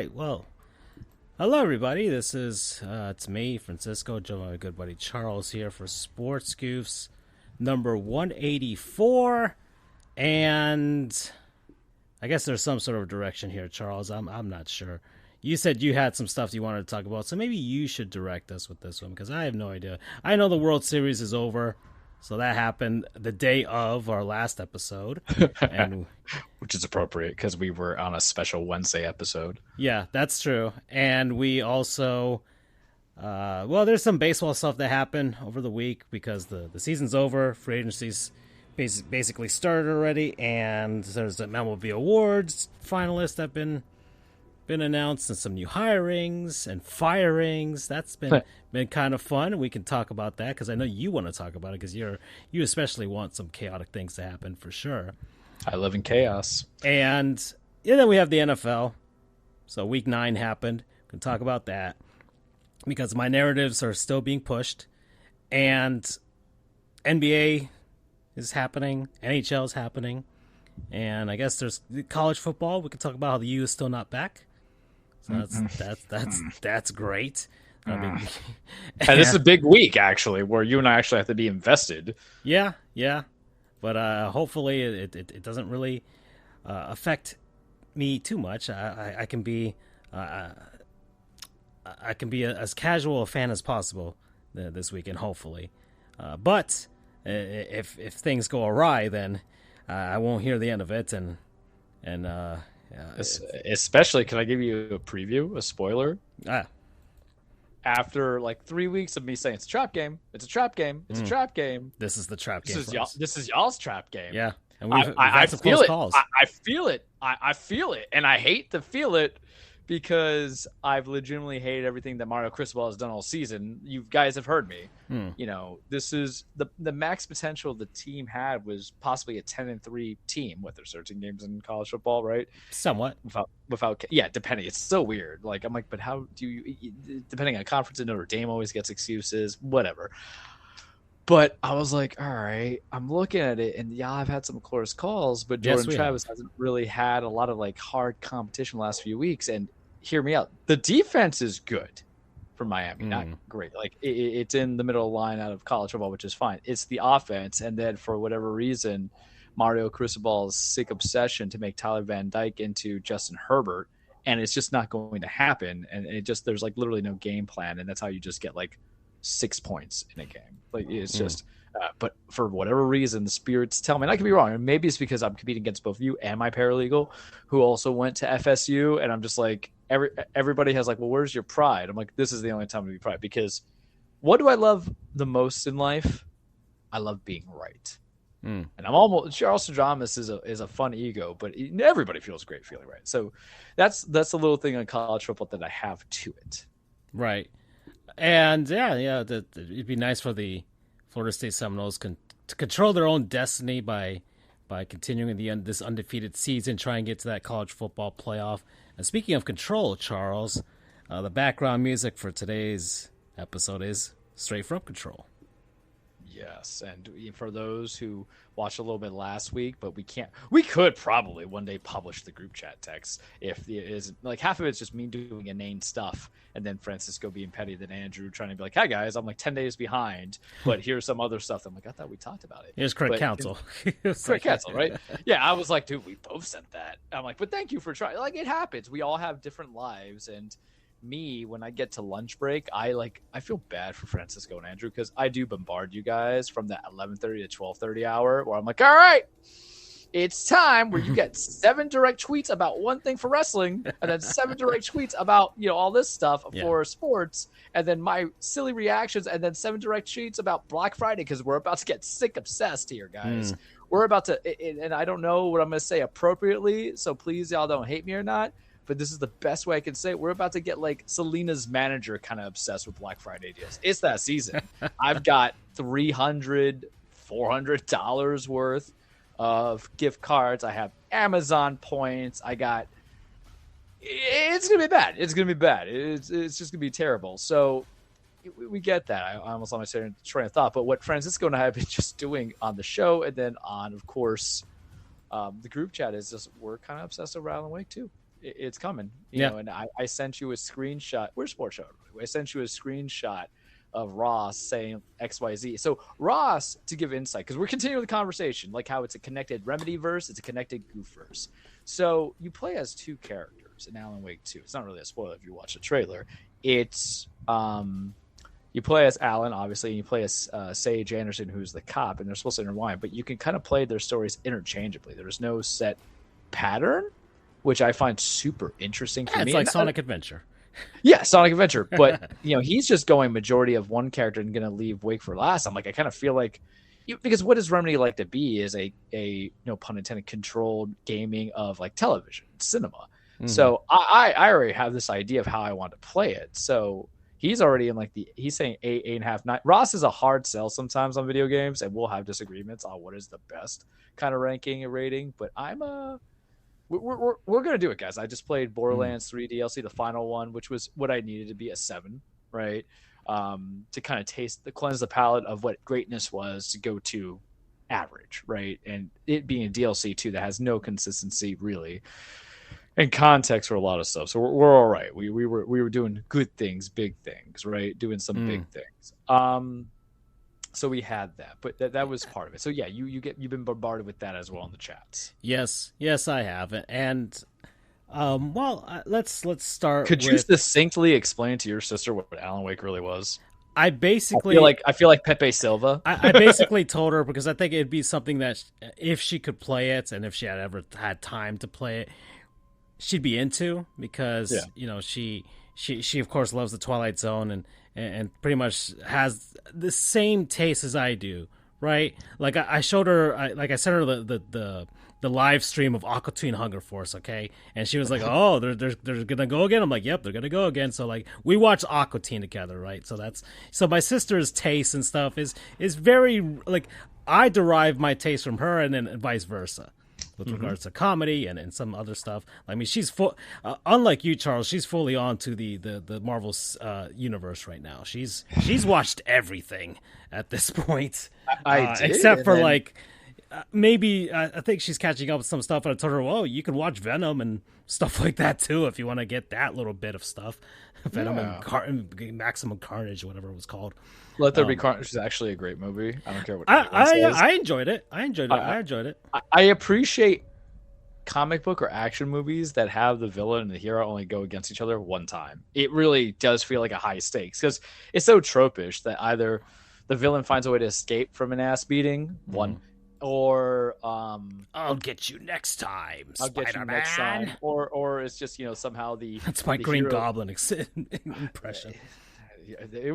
right. Well, hello, everybody. This is it's me, Francisco, joined by my good buddy Charles here for Sports Goofs number 184. And I guess there's some sort of direction here, Charles. I'm not sure. You said you had some stuff you wanted to talk about, so maybe you should direct us with this one because I have no idea. I know the World Series is over. So that happened the day of our last episode. And which is appropriate because we were on a special Wednesday episode. Yeah, that's true. And we also, there's some baseball stuff that happened over the week because the season's over. Free agency's basically started already. And there's the MLB Awards finalists that have been announced and some new hirings and firings. That's been kind of fun. We can talk about that because I know you want to talk about it because you especially want some chaotic things to happen for sure. I live in chaos. And then we have the NFL. So week 9 happened. We can talk about that because my narratives are still being pushed. And NBA is happening. NHL is happening. And I guess there's college football. We can talk about how the U is still not back. So that's great. And this is a big week, actually, where you and I actually have to be invested. Yeah. But hopefully it doesn't really affect me too much. I can be as casual a fan as possible this weekend, hopefully. But if things go awry, then I won't hear the end of it. And especially, can I give you a preview, a spoiler? After like 3 weeks of me saying it's a trap game, it's a trap game, it's a trap game. This is the trap game. This is y'all's trap game. Yeah, and we've had some close calls. I feel it, and I hate to feel it because I've legitimately hated everything that Mario Cristobal has done all season. You guys have heard me. You know, this is the max potential the team had was possibly a 10-3 team with their 13 games in college football, right? Somewhat. Without depending. It's so weird. Like, I'm like, but how do you, depending on conference, and Notre Dame always gets excuses, whatever. But I was like, all right, I'm looking at it, and yeah, I've had some close calls, but Jordan Travis hasn't really had a lot of like hard competition the last few weeks. And hear me out, the defense is good for Miami, not great. Like it's in the middle of the line out of college football, which is fine. It's the offense, and then for whatever reason, Mario Cristobal's sick obsession to make Tyler Van Dyke into Justin Herbert, and it's just not going to happen. And there's like literally no game plan, and that's how you just get like 6 points in a game. Like it's just, but for whatever reason, the spirits tell me, and I could be wrong, and maybe it's because I'm competing against both you and my paralegal, who also went to FSU, and I'm just like, everybody has like, well, where's your pride? I'm like, this is the only time to be pride, because what do I love the most in life? I love being right. And I'm almost Charles Stradamus is a fun ego, but everybody feels great feeling right. So that's the little thing on college football that I have to it. Right. And it'd be nice for the Florida State Seminoles to control their own destiny by continuing this undefeated season, try and get to that college football playoff. And speaking of control, Charles, the background music for today's episode is straight from Control. Yes, and for those who watched a little bit last week, but we could probably one day publish the group chat text if it is like half of it's just me doing inane stuff, and then Francisco being petty, then Andrew trying to be like, "Hi guys, I'm like 10 days behind, but here's some other stuff." I'm like, I thought we talked about it. Here's correct counsel. Correct counsel, right? Yeah, I was like, dude, we both sent that. I'm like, but thank you for trying. Like, it happens. We all have different lives, and me, when I get to lunch break, I feel bad for Francisco and Andrew because I do bombard you guys from that 11:30 to 12:30 hour where I'm like, all right, it's time where you get 7 direct tweets about one thing for wrestling, and then 7 direct tweets about all this stuff for sports, and then my silly reactions, and then 7 direct tweets about Black Friday because we're about to get sick obsessed here, guys. We're about to, and I don't know what I'm going to say appropriately, so please y'all don't hate me or not. But this is the best way I can say it. We're about to get like Selena's manager kind of obsessed with Black Friday deals. It's that season. I've got $300, $400 worth of gift cards. I have Amazon points. It's going to be bad. It's going to be bad. It's just going to be terrible. So we get that. I almost lost my train of thought. But what Francisco and I have been just doing on the show and then on, of course, the group chat is just we're kind of obsessed with Island Wake too. it's coming. You Yeah. know, and I sent you a screenshot. Where's Sports Show? I sent you a screenshot of Ross saying XYZ. So Ross, to give insight, because we're continuing the conversation, like how it's a connected Remedy verse, it's a connected Goof verse. So you play as two characters in Alan Wake 2. It's not really a spoiler if you watch the trailer. It's you play as Alan, obviously, and you play as Sage Anderson, who's the cop, and they're supposed to intertwine, but you can kind of play their stories interchangeably. There's no set pattern, which I find super interesting for me. It's like Sonic Adventure. Yeah, Sonic Adventure. But, you know, he's just going majority of one character and going to leave Wake for last. I'm like, I kind of feel like, because what does Remedy like to be is a no pun intended, controlled gaming of like television, cinema. Mm-hmm. So I already have this idea of how I want to play it. So he's already in like he's saying 8.5, 9. Ross is a hard sell sometimes on video games, and we'll have disagreements on what is the best kind of ranking and rating. But we're gonna do it, guys. I just played Borderlands 3 DLC, the final one, which was what I needed to be a 7, right? To kind of cleanse the palate of what greatness was to go to average, right? And it being a DLC too that has no consistency really, and context for a lot of stuff. So we're all right. We were doing good things, big things, right? Doing some big things. So we had that, but that was part of it. So yeah, you've been bombarded with that as well in the chats. Yes, I have, and let's start. Could you succinctly explain to your sister what Alan Wake really was? I basically I feel like Pepe Silva. I basically told her, because I think it'd be something that if she could play it and if she had ever had time to play it, she'd be into, because you know she of course loves the Twilight Zone and pretty much has the same taste as I do, right? Like I showed her, I sent her the live stream of Aqua Teen Hunger Force, okay? And she was like, "Oh, they're gonna go again." I'm like, "Yep, they're gonna go again." So like we watched Aqua Teen together, right? So my sister's taste and stuff is very like I derive my taste from her, and then vice versa. With regards to comedy and some other stuff. I mean, she's unlike you, Charles, she's fully on to the Marvel's universe right now. She's watched everything at this point. I did, except for like maybe I think she's catching up with some stuff. And I told her, well, you can watch Venom and stuff like that too if you want to get that little bit of stuff. Venom and Maximum Carnage, whatever it was called. Let There Be Carnage is actually a great movie. I don't care what I enjoyed it. I enjoyed it. I appreciate comic book or action movies that have the villain and the hero only go against each other one time. It really does feel like a high stakes, because it's so tropish that either the villain finds a way to escape from an ass beating, or I'll get you next time, Spider-Man. Or it's just, you know, somehow that's my Green Goblin impression. It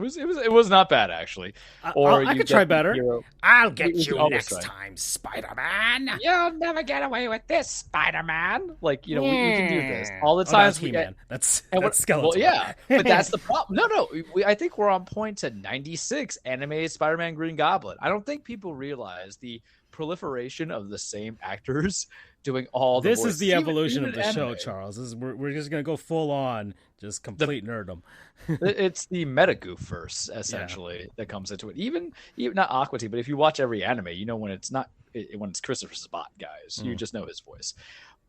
was not bad, actually. Or I could try better. I'll get you next time, Spider-Man. You'll never get away with this, Spider-Man. Like, you know, we can do this all the time. That's He-Man. That's Skeletor. Well, yeah, but that's the problem. No, I think we're on point to 96 animated Spider-Man Green Goblin. I don't think people realize the proliferation of the same actors doing all the voices. This is the evolution of the show, Charles. We're just going to go full on, just complete nerdom. It's the meta goof verse, essentially, that comes into it. Even not Aqua Teen, but if you watch every anime, you know when it's Christopher Sabat, guys. You just know his voice.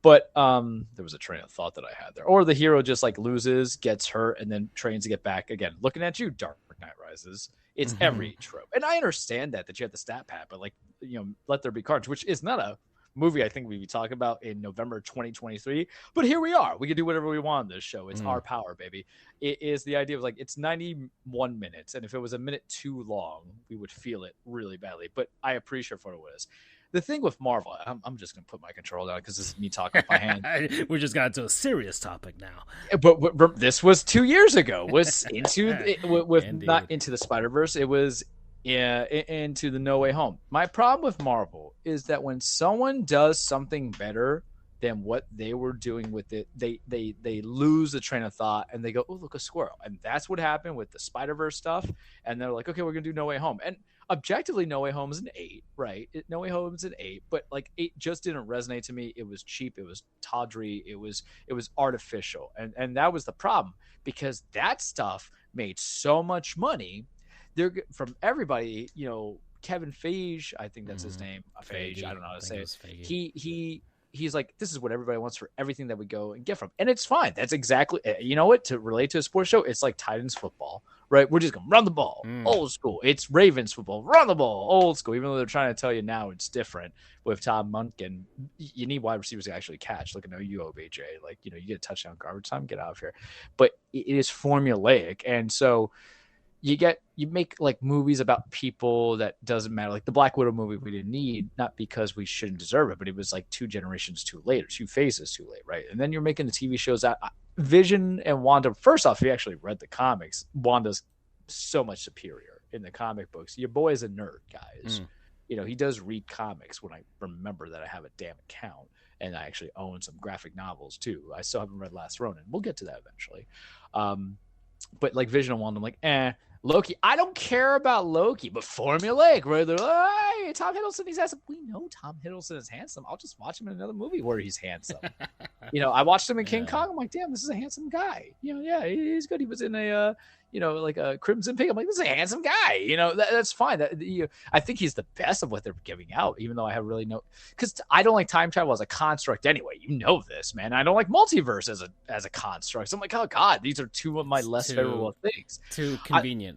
But there was a train of thought that I had there. Or the hero just like loses, gets hurt, and then trains to get back again. Looking at you, Dark Knight Rises. It's every trope. And I understand that you have the stat pad, but like, you know, Let There Be Carnage, which is not a movie I think we'd be talking about in November 2023. But here we are. We can do whatever we want on this show. It's our power, baby. It is the idea of like, it's 91 minutes. And if it was a minute too long, we would feel it really badly. But I appreciate for what it is. The thing with Marvel, I'm just going to put my control down because this is me talking with my hand. We just got into a serious topic now. But this was 2 years ago. Was not into the Spider-Verse. It was into the No Way Home. My problem with Marvel is that when someone does something better than what they were doing with it, they lose the train of thought and they go, oh, look, a squirrel. And that's what happened with the Spider-Verse stuff. And they're like, okay, we're going to do No Way Home. And objectively, No Way Home is an 8, right? No Way Home is an 8, but like 8 just didn't resonate to me. It was cheap. It was tawdry. It was artificial. And that was the problem, because that stuff made so much money. They're from everybody, you know, Kevin Feige, I think that's his name. Feige, I don't know how to say it. He he's like, this is what everybody wants for everything that we go and get from. And it's fine. That's exactly, you know what, to relate to a sports show, it's like Titans football, right? We're just going to run the ball, old school. It's Ravens football, run the ball, old school. Even though they're trying to tell you now it's different with Tom Munkin. You need wide receivers to actually catch. Look at you, OBJ. Like, you get a touchdown garbage time, get out of here. But it is formulaic. And so you make like movies about people that doesn't matter. Like the Black Widow movie we didn't need, not because we shouldn't deserve it, but it was like 2 generations too late, or 2 phases too late, right? And then you're making the TV shows that Vision and Wanda, first off, if you actually read the comics, Wanda's so much superior in the comic books. Your boy is a nerd, guys. He does read comics when I remember that I have a damn account, and I actually own some graphic novels too. I still haven't read Last Ronin. We'll get to that eventually. But like Vision and Wanda, I'm like, Loki, I don't care about Loki, but formulaic, right? They're like, hey, Tom Hiddleston, he's handsome. We know Tom Hiddleston is handsome. I'll just watch him in another movie where he's handsome. I watched him in King Kong. I'm like, damn, this is a handsome guy. Yeah, he's good. He was in a, like a Crimson Pig. I'm like, this is a handsome guy. That's fine. I think he's the best of what they're giving out, even though I have really because I don't like time travel as a construct anyway. You know this, man. I don't like multiverse as a construct. So I'm like, oh God, these are 2 of my less favorable things. Too convenient.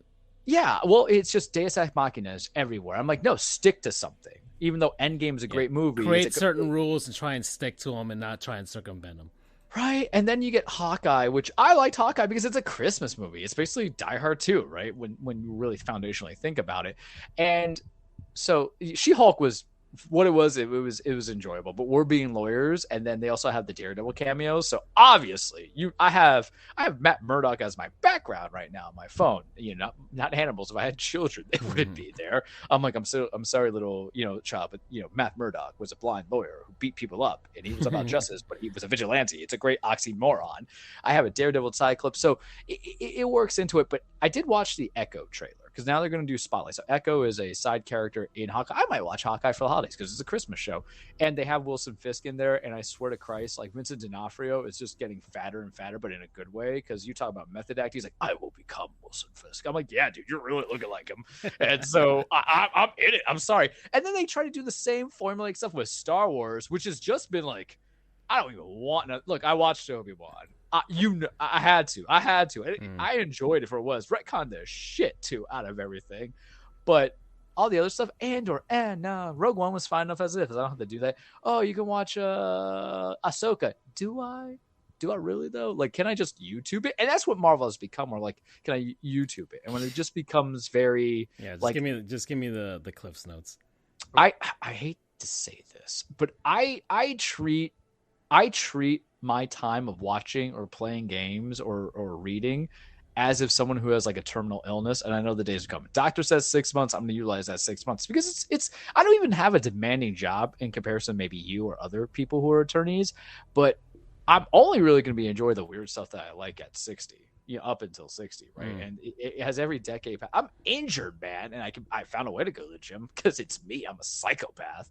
Yeah, well, it's just Deus Ex Machina is everywhere. I'm like, no, stick to something. Even though Endgame is a great movie. Create certain rules and try and stick to them and not try and circumvent them. Right, and then you get Hawkeye, which I liked Hawkeye because it's a Christmas movie. It's basically Die Hard 2, right? When you really foundationally think about it. And so She-Hulk was what it was enjoyable, but we're being lawyers, and then they also have the Daredevil cameos. So obviously, I have Matt Murdock as my background right now on my phone. Not Hannibal's. If I had children, they wouldn't be there. I'm like, I'm sorry, little child, but Matt Murdock was a blind lawyer who beat people up, and he was about justice, but he was a vigilante. It's a great oxymoron. I have a Daredevil side clip, so it works into it. But I did watch the Echo trailer, because now they're going to do Spotlight. So Echo is a side character in Hawkeye. I might watch Hawkeye for the holidays because it's a Christmas show. And they have Wilson Fisk in there. And I swear to Christ, like Vincent D'Onofrio is just getting fatter and fatter, but in a good way. Because you talk about method act. He's like, I will become Wilson Fisk. I'm like, yeah, dude, you're really looking like him. And so I'm in it. I'm sorry. And then they try to do the same formulaic stuff with Star Wars, which has just been like, I don't even want to. Look, I watched Obi-Wan. I had to. I enjoyed it for what it was. Retcon the shit too out of everything, but all the other stuff and Rogue One was fine enough as it is. I don't have to do that. Oh, you can watch Ahsoka. Do I really though? Like, can I just YouTube it? And that's what Marvel has become. Or like, can I YouTube it? And when it just becomes very give me the Cliff's notes. I hate to say this, but I treat my time of watching or playing games or reading as if someone who has like a terminal illness. And I know the days are coming. Doctor says 6 months. I'm going to utilize that 6 months because it's I don't even have a demanding job in comparison to maybe you or other people who are attorneys, but I'm only really going to be enjoying the weird stuff that I like at 60, up until 60. Right. And it has every decade. I'm injured, man. And I found a way to go to the gym because it's me. I'm a psychopath.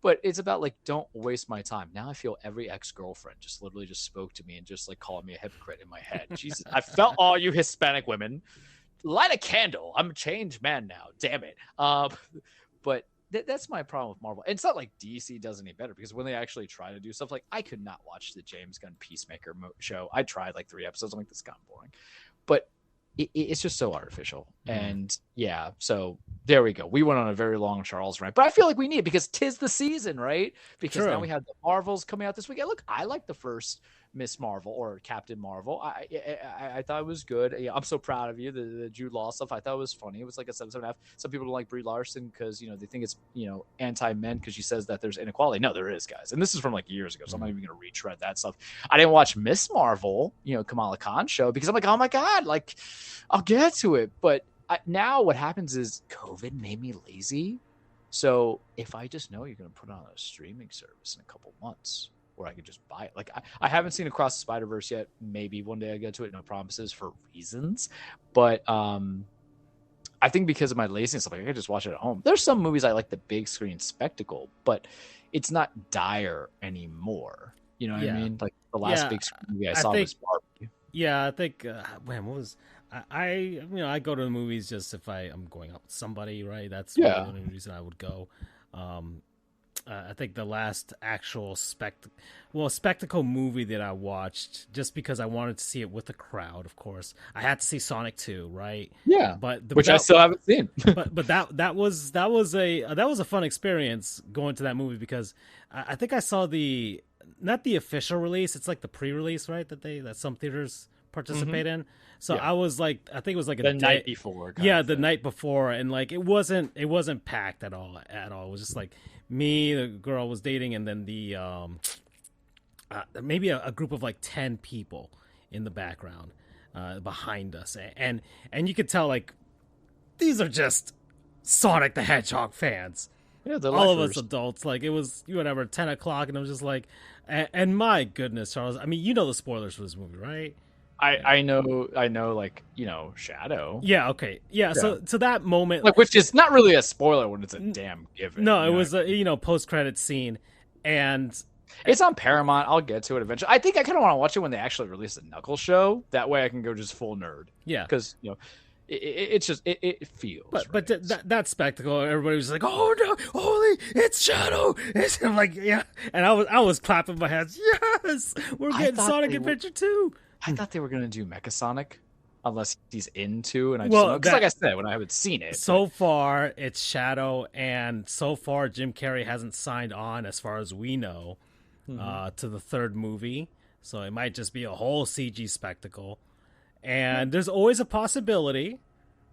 But it's about like, don't waste my time. Now I feel every ex-girlfriend just literally just spoke to me and just like called me a hypocrite in my head. Jesus, I felt all you Hispanic women. Light a candle. I'm a changed man now. Damn it. But that's my problem with Marvel. And it's not like DC does any better because when they actually try to do stuff, like I could not watch the James Gunn Peacemaker show. I tried like 3 episodes. I'm like, this is kind of boring. But it's just so artificial. And yeah, so there we go. We went on a very long Charles rant, but I feel like we need it because 'tis the season, right? Because now we have the Marvels coming out this weekend. Look, I like the first Miss Marvel or Captain Marvel. I thought it was good. Yeah, I'm so proud of you. The Jude Law stuff, I thought it was funny. It was like a 7.5. Some people don't like Brie Larson because they think it's anti-men because she says that there's inequality. No, there is, guys, and this is from like years ago, so I'm not even gonna retread that stuff. I didn't watch Miss Marvel, Kamala Khan show because I'm like, oh my god, like I'll get to it, but now what happens is COVID made me lazy. So if I just know you're going to put on a streaming service in a couple months where I could just buy it. Like I haven't seen Across the Spider-Verse yet. Maybe one day I get to it. No promises for reasons. But I think because of my laziness, like I could just watch it at home. There's some movies I like the big screen spectacle, but it's not dire anymore. You know what I mean? Like the last big screen movie I saw was Barbie. Yeah, I think what was I go to the movies just if I'm going out with somebody, right? That's the only reason I would go. I think the last actual spectacle movie that I watched, just because I wanted to see it with the crowd. Of course, I had to see Sonic 2, right? Yeah, which I still haven't seen. but that was a fun experience going to that movie, because I think I saw not the official release. It's like the pre-release, right? That some theaters participate in. So yeah. I think it was like the night before. The night before, and like it wasn't packed at all. It was just like me, the girl I was dating, and then the maybe a group of like 10 people in the background behind us, and you could tell like these are just Sonic the Hedgehog fans. Yeah, all of us adults. Like it was 10 o'clock, and I was just like, and my goodness, Charles. I mean, you know the spoilers for this movie, right? I know, like, Shadow. Yeah, okay. Yeah, so that moment, like, which is not really a spoiler when it's a damn given. No, it was a post-credit scene, and it's on Paramount. I'll get to it eventually. I think I kind of want to watch it when they actually release the Knuckles show. That way I can go just full nerd. Yeah. Because, it's just, it feels But that spectacle, everybody was like, oh no, holy, it's Shadow. I'm like, yeah. And I was clapping my hands. Yes, we're getting Sonic Adventure 2. I thought they were going to do Mechasonic, unless he's into, and I just because, like I said, when I haven't seen it. So far, it's Shadow, and so far, Jim Carrey hasn't signed on, as far as we know, to the third movie. So it might just be a whole CG spectacle. And there's always a possibility,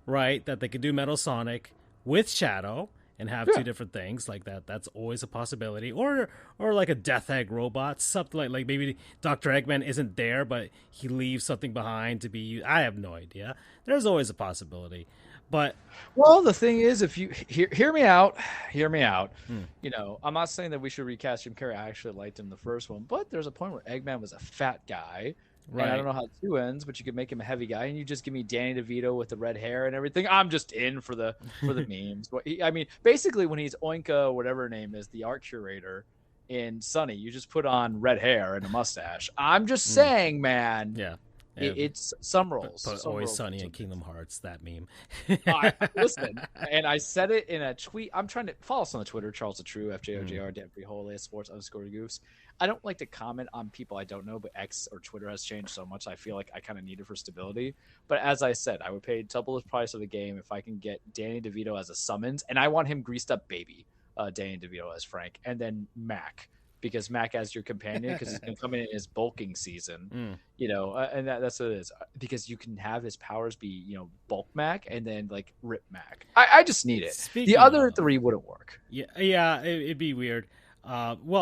right, that they could do Metal Sonic with Shadow and have two different things like that. That's always a possibility. Or like a Death Egg robot, something like maybe Dr. Eggman isn't there, but he leaves something behind to be used. I have no idea. There's always a possibility. But the thing is, if you hear me out. I'm not saying that we should recast Jim Carrey. I actually liked him the first one, but there's a point where Eggman was a fat guy. Right. And I don't know how 2 ends, but you could make him a heavy guy, and you just give me Danny DeVito with the red hair and everything. I'm just in for the memes. I mean, basically, when he's Oinka, whatever her name is, the art curator in Sunny, you just put on red hair and a mustache. I'm just saying, man. Yeah. It's some roles. But Always Sunny in Kingdom Hearts, that meme. Listen, and I said it in a tweet. I'm trying to follow us on the Twitter, Charles the True, FJOJR, Dan Freeholey, sports_goofs. I don't like to comment on people I don't know, but X or Twitter has changed so much. I feel like I kind of need it for stability. But as I said, I would pay double the price of the game if I can get Danny DeVito as a summons, and I want him greased up baby, Danny DeVito as Frank, and then Mac. Because Mac as your companion, because he's going to come in his bulking season, and that's what it is. Because you can have his powers be, bulk Mac and then like rip Mac. I just need it. The other three wouldn't work. Yeah, it'd be weird.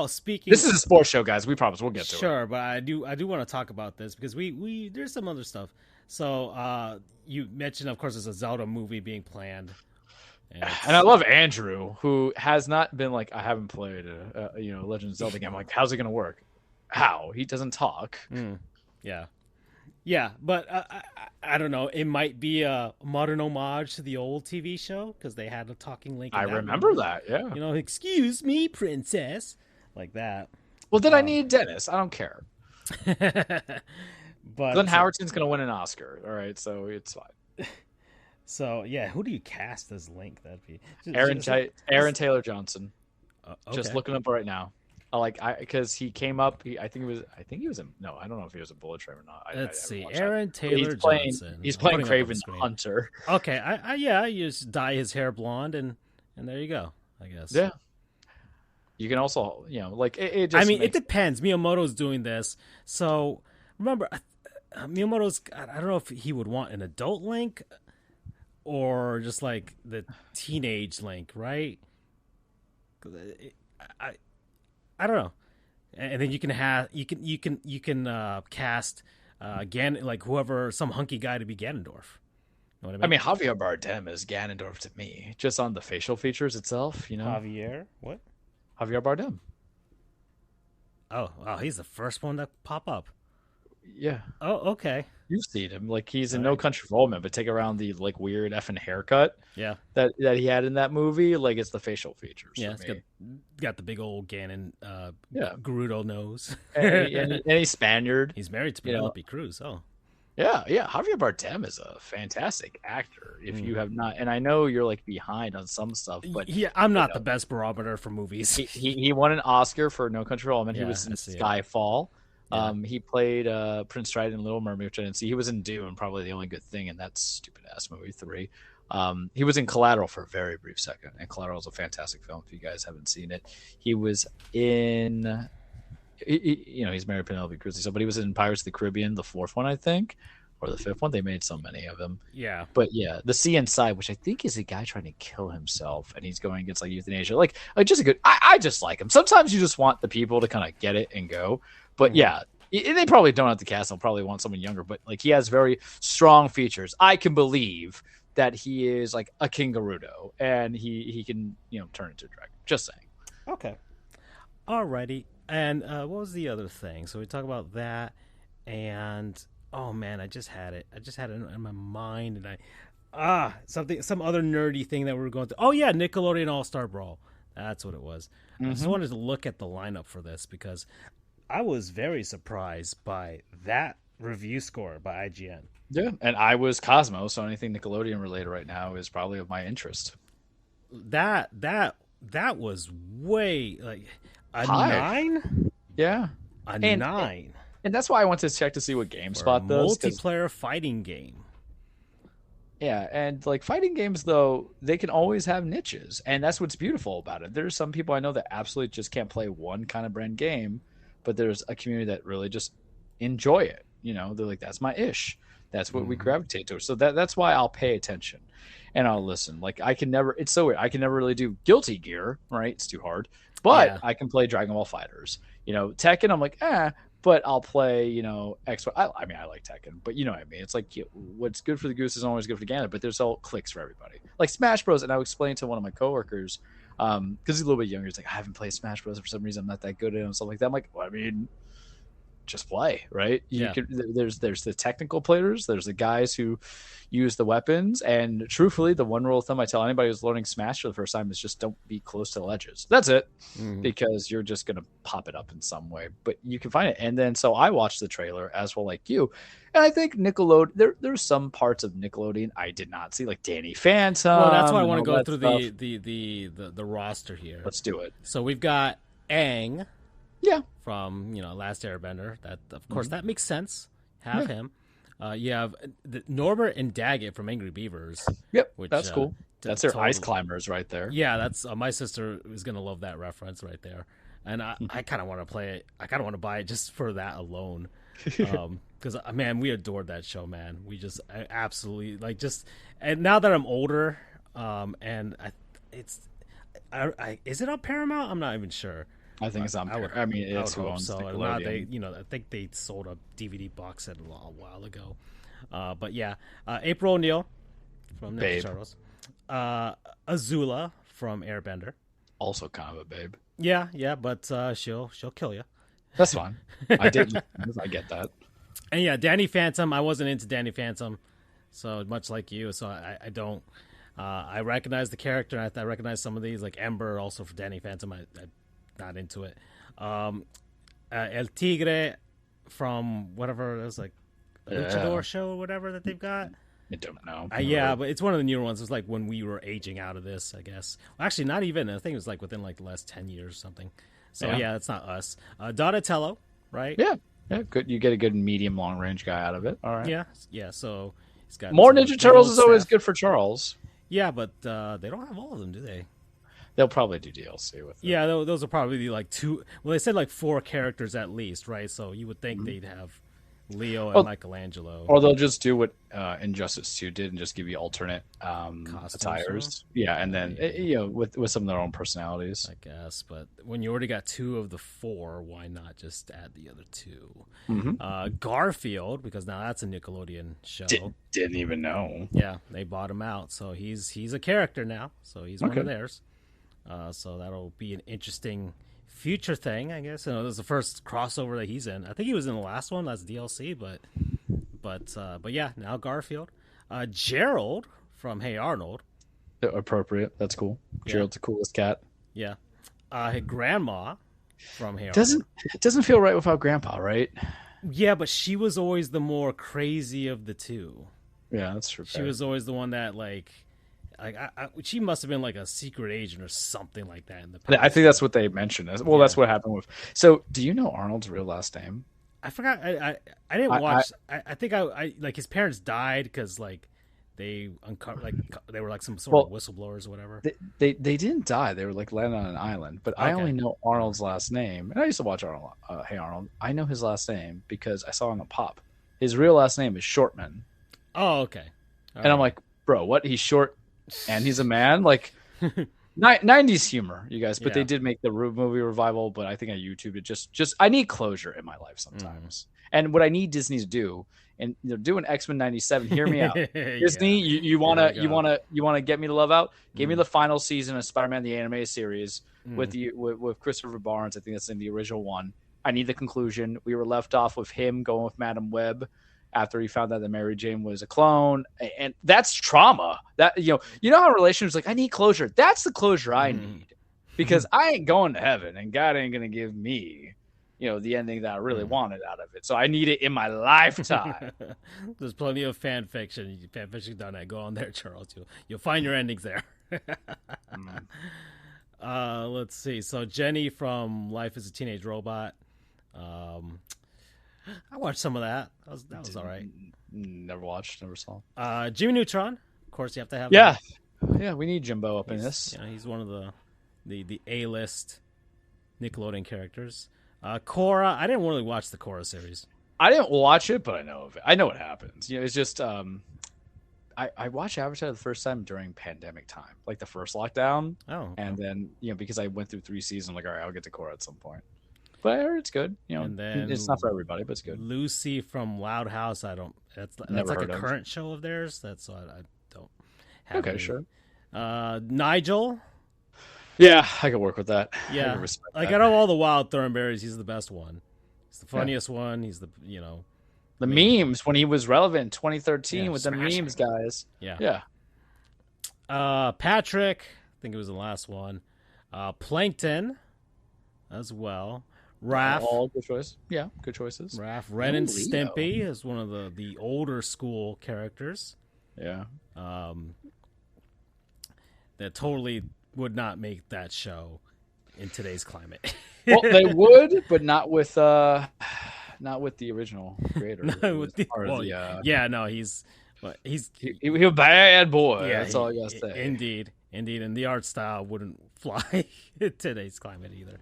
Speaking, this is a sports show, guys. We promise we'll get to it. Sure, but I do want to talk about this because we there's some other stuff. So you mentioned, of course, there's a Zelda movie being planned. And I love Andrew, who has not been like, I haven't played Legend of Zelda game. I'm like, how's it going to work? How? He doesn't talk. Yeah, but I don't know. It might be a modern homage to the old TV show because they had a talking Link. I remember that, yeah. Excuse me, princess. Like that. Well, then I need Dennis. I don't care. But Glenn Howerton's going to win an Oscar. All right, so it's fine. So yeah, who do you cast as Link? That'd be Aaron Taylor Johnson. Okay. Just looking up right now. Because he came up. I think he was. No, I don't know if he was a Bullet Train or not. Let's see, Aaron Taylor Johnson. He's playing Craven Hunter. Okay, you just dye his hair blonde and there you go. I guess. Yeah. You can also, it just. I mean, it depends. Miyamoto's doing this, so remember, Miyamoto's. I don't know if he would want an adult Link. Or just like the teenage Link, right? I don't know. And then you can cast like whoever, some hunky guy to be Ganondorf. You know what I mean, Javier Bardem is Ganondorf to me, just on the facial features itself. Javier what? Javier Bardem. Oh, wow, he's the first one to pop up. Yeah. Oh, okay. You've seen him. Like, he's in No Country for Old Men, but take around the like weird effing haircut. Yeah. That he had in that movie. Like, it's the facial features. Yeah, it's got the big old Ganon Gerudo nose. and he's Spaniard. He's married to Penelope Cruz. Oh. Yeah, yeah. Javier Bardem is a fantastic actor. If you have not, and I know you're like behind on some stuff, but Yeah, I'm you not know, the best barometer for movies. he won an Oscar for No Country for Old Men. He Yeah, was I in see it. Skyfall. Yeah. He played Prince Stride in Little Mermaid, which I didn't see. He was in Dune, probably the only good thing in that stupid ass movie 3. He was in Collateral for a very brief second, and Collateral is a fantastic film. If you guys haven't seen it, he was in. He's married to Penelope Cruz, but he was in Pirates of the Caribbean, the fourth one, I think, or the fifth one. They made so many of them. Yeah. But yeah, The Sea Inside, which I think is a guy trying to kill himself, and he's going against like euthanasia. Like just a good. I just like him. Sometimes you just want the people to kind of get it and go. But yeah, they probably don't have to cast him. Probably want someone younger. But like he has very strong features. I can believe that he is like a Kingarudo, and he can turn into a dragon. Just saying. Okay. Alrighty. And what was the other thing? So we talk about that, and oh man, I just had it. I just had it in my mind, and some other nerdy thing that we were going to. Oh yeah, Nickelodeon All Star Brawl. That's what it was. I just wanted to look at the lineup for this because I was very surprised by that review score by IGN. Yeah, and I was Cosmo, so anything Nickelodeon related right now is probably of my interest. That was way like a High. 9. Yeah, A 9. And that's why I went to check to see what GameSpot does. Multiplayer fighting game. Yeah, and like fighting games, though, they can always have niches, and that's what's beautiful about it. There's some people I know that absolutely just can't play one kind of brand game, but there's a community that really just enjoy it. They're like, that's my ish. That's what we gravitate towards. So that's why I'll pay attention and I'll listen. Like it's so weird. I can never really do Guilty Gear, right? It's too hard. But I can play Dragon Ball Fighters. Tekken, I'm like, but I'll play, X. I mean, I like Tekken, but you know what I mean? It's like what's good for the goose is always good for the gander, but there's all clicks for everybody. Like Smash Bros. And I was explaining to one of my coworkers, because he's a little bit younger. He's like, I haven't played Smash Bros. For some reason. I'm not that good at it and stuff like that. I'm like, well, I mean, just play, right? There's the technical players, there's the guys who use the weapons, and truthfully, the one rule of thumb I tell anybody who's learning Smash for the first time is just don't be close to the ledges. That's it, because you're just gonna pop it up in some way. But you can find it, and then so I watched the trailer as well, like you, and I think Nickelodeon. There's some parts of Nickelodeon I did not see, like Danny Phantom. Well, that's why I want to go through the roster here. Let's do it. So we've got Aang. Yeah. From Last Airbender. That of course that makes sense. Have him. You have Norbert and Daggett from Angry Beavers. Yep, that's cool. That's their ice climbers right there. Yeah, that's my sister is gonna love that reference right there. And I kind of want to play it. I kind of want to buy it just for that alone. Because man, we adored that show, man. We just absolutely and now that I'm older, and is it on Paramount? I'm not even sure. I think it's on. I mean, it's who owns so. Nickelodeon. I think they sold a DVD box set a while ago. But yeah, April O'Neil from Ninja Turtles, Azula from Airbender, also kind of a babe. Yeah, but she'll kill you. That's fine. I didn't. I get that. And yeah, Danny Phantom. I wasn't into Danny Phantom, so much like you. So I don't. I recognize the character. And I recognize some of these, like Ember, also for Danny Phantom. I not into it. El Tigre from whatever it was, like a luchador show or whatever that they've got. I don't know. Yeah, but it's one of the newer ones. It was like when we were aging out of this, I guess. Well, actually, not even. I think it was like within like the last 10 years or something. So yeah, it's not us. Donatello, right? Yeah, good. You get a good medium long range guy out of it. All right. Yeah. So he's got more Ninja Turtles is always good for Charles. Yeah, but they don't have all of them, do they? They'll probably do DLC with it. Yeah, those are probably like 2. Well, they said like 4 characters at least, right? So you would think they'd have Leo and Michelangelo. Or they'll just do what Injustice 2 did and just give you alternate attires. Yeah, and then with some of their own personalities. I guess, but when you already got 2 of the 4, why not just add the other 2? Garfield, because now that's a Nickelodeon show. Didn't even know. Yeah, they bought him out, so he's a character now. So he's one of theirs. So that'll be an interesting future thing, I guess. This is the first crossover that he's in. I think he was in the last one. That's DLC, but yeah, now Garfield, Gerald from Hey Arnold. Appropriate. That's cool. Gerald's the coolest cat. Yeah, Grandma from Hey Arnold. It doesn't feel right without Grandpa, right? Yeah, but she was always the more crazy of the two. Yeah, that's true. She was always the one that she must have been like a secret agent or something like that in the past. I think that's what they mentioned. Well, that's what happened with. So, do you know Arnold's real last name? I forgot. I didn't watch. I think I like his parents died because like they uncovered they were like some sort of whistleblowers or whatever. They didn't die. They were like landed on an island. But I only know Arnold's last name, and I used to watch Arnold. Hey Arnold, I know his last name because I saw him on Pop. His real last name is Shortman. Oh, okay. All right. I'm like, bro, what? He's short and he's a man? Like 90s humor, you guys. But they did make the movie revival, but I think I YouTubed it. Just I need closure in my life sometimes. And what I need Disney to do, and do an X-Men 97, hear me out. Disney, you wanna get me to love out? Give me the final season of Spider-Man the Anime Series with Christopher Barnes. I think that's in the original one. I need the conclusion. We were left off with him going with Madam Web after he found out that Mary Jane was a clone, and that's trauma. That you know how relationships like I need closure. That's the closure I need because I ain't going to heaven, and God ain't gonna give me, the ending that I really wanted out of it. So I need it in my lifetime. There's plenty of fan fiction done that. Go on there, Charles. You'll find your endings there. Let's see. So Jenny from Life as a Teenage Robot. I watched some of that. That was all right. Never watched, never saw. Jimmy Neutron. Of course, you have to have. Yeah, yeah. We need Jimbo up in this. He's one of the A-list Nickelodeon characters. Korra. I didn't really watch the Korra series. I didn't watch it, but I know of it. I know what happens. It's just I watched Avatar the first time during pandemic time, like the first lockdown. Oh, and then because I went through 3 seasons, I'm like, all right, I'll get to Korra at some point. But I heard it's good. And then it's not for everybody, but it's good. Lucy from Loud House. That's like a current show of theirs. That's why I don't have. Okay, sure. Nigel. Yeah, I can work with that. Yeah, out of all the Wild Thornberrys, he's the best one. He's the funniest one. He's the memes when he was relevant in 2013 with the memes guys. Yeah. Patrick, I think it was the last one. Plankton, as well. Raph. All good choice. Yeah, good choices. Raph. Ren and Stimpy is one of the older school characters. Yeah. That totally would not make that show in today's climate. Well, they would, but not with the original creator. He's a bad boy. Yeah, that's all I gotta say. Indeed, and the art style wouldn't fly in today's climate either.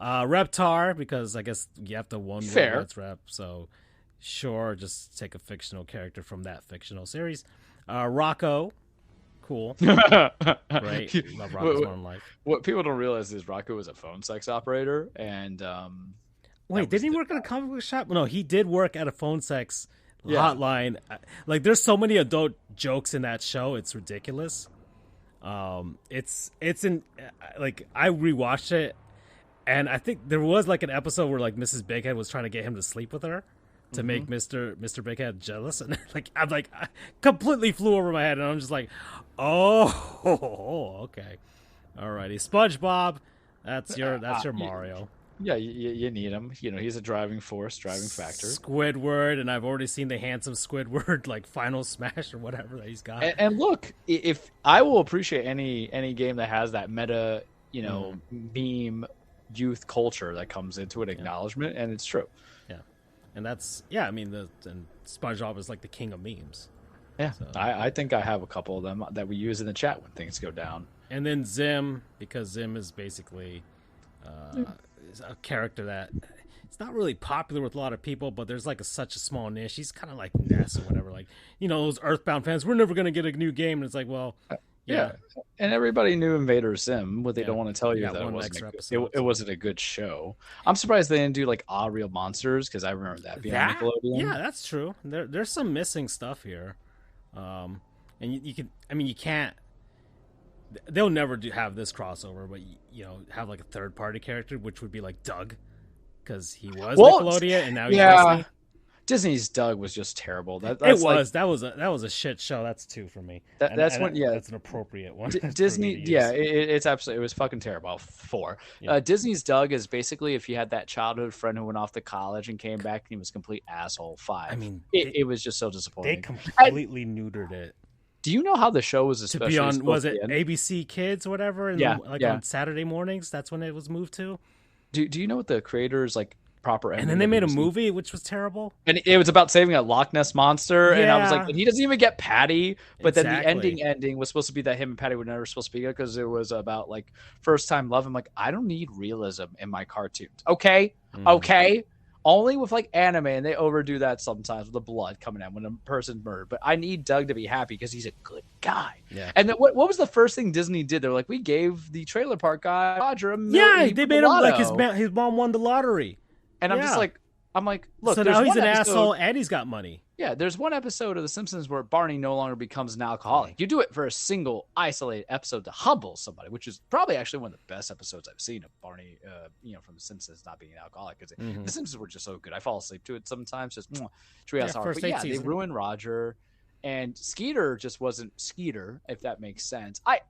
Reptar, because I guess you have to one word that's rep. So sure, just take a fictional character from that fictional series. Rocco. Cool. Right. Love Rocco's Modern Life. What people don't realize is Rocco was a phone sex operator, and wait, did he work at a comic book shop? No, he did work at a phone sex hotline. Like, there's so many adult jokes in that show, it's ridiculous. It's in like I rewatched it, and I think there was like an episode where like Mrs. Bighead was trying to get him to sleep with her to make Mr. Bighead jealous, and I completely flew over my head, and I'm just like, oh, okay, alrighty, SpongeBob, that's your Mario. Yeah, you need him. He's a driving factor. Squidward, and I've already seen the handsome Squidward like Final Smash or whatever that he's got. And look, if I will appreciate any game that has that meta, meme youth culture that comes into an acknowledgement, and it's true. Yeah, and that's and SpongeBob is like the king of memes. Yeah, so, I think I have a couple of them that we use in the chat when things go down. And then Zim, because Zim is basically is a character that it's not really popular with a lot of people, but there's like such a small niche. He's kind of like Ness or whatever. Like, those Earthbound fans, we're never going to get a new game. And it's like, well, yeah. And everybody knew Invader Zim. What they don't want to tell you that it wasn't a good show. I'm surprised they didn't do like Ah Real Monsters, because I remember that being on Nickelodeon. Yeah, that's true. There's some missing stuff here. And you can't. They'll never have this crossover, but have like a third party character, which would be like Doug, because he was Nickelodeon and now he's Disney. Disney's Doug was just terrible. That was a shit show. That's 2 for me. That's an appropriate one. Disney, it's absolutely, it was fucking terrible. 4. Yeah. Disney's Doug is basically if you had that childhood friend who went off to college and came back and he was a complete asshole. 5. I mean, it was just so disappointing. They completely neutered it. Do you know how the show was to be on? Was it ABC Kids or whatever? On Saturday mornings. That's when it was moved to. Do you know what the creators proper ending? And then they made a movie which was terrible. And it was about saving a Loch Ness monster. Yeah. And I was like, he doesn't even get Patty. But then the ending was supposed to be that him and Patty were never supposed to be because it was about first time love. I'm like, I don't need realism in my cartoons. Okay. Only with anime, and they overdo that sometimes with the blood coming out when a person's murdered. But I need Doug to be happy because he's a good guy. Yeah. And then what was the first thing Disney did? They're like, we gave the trailer park guy Roger $1 million. Yeah, they made him his mom won the lottery. And I'm just look. So now he's an asshole and he's got money. Yeah, there's one episode of The Simpsons where Barney no longer becomes an alcoholic. You do it for a single, isolated episode to humble somebody, which is probably actually one of the best episodes I've seen of Barney, from The Simpsons not being an alcoholic. Because The Simpsons were just so good. I fall asleep to it sometimes. Just Treehouse Horror. But they ruined Roger. And Skeeter just wasn't Skeeter, if that makes sense. I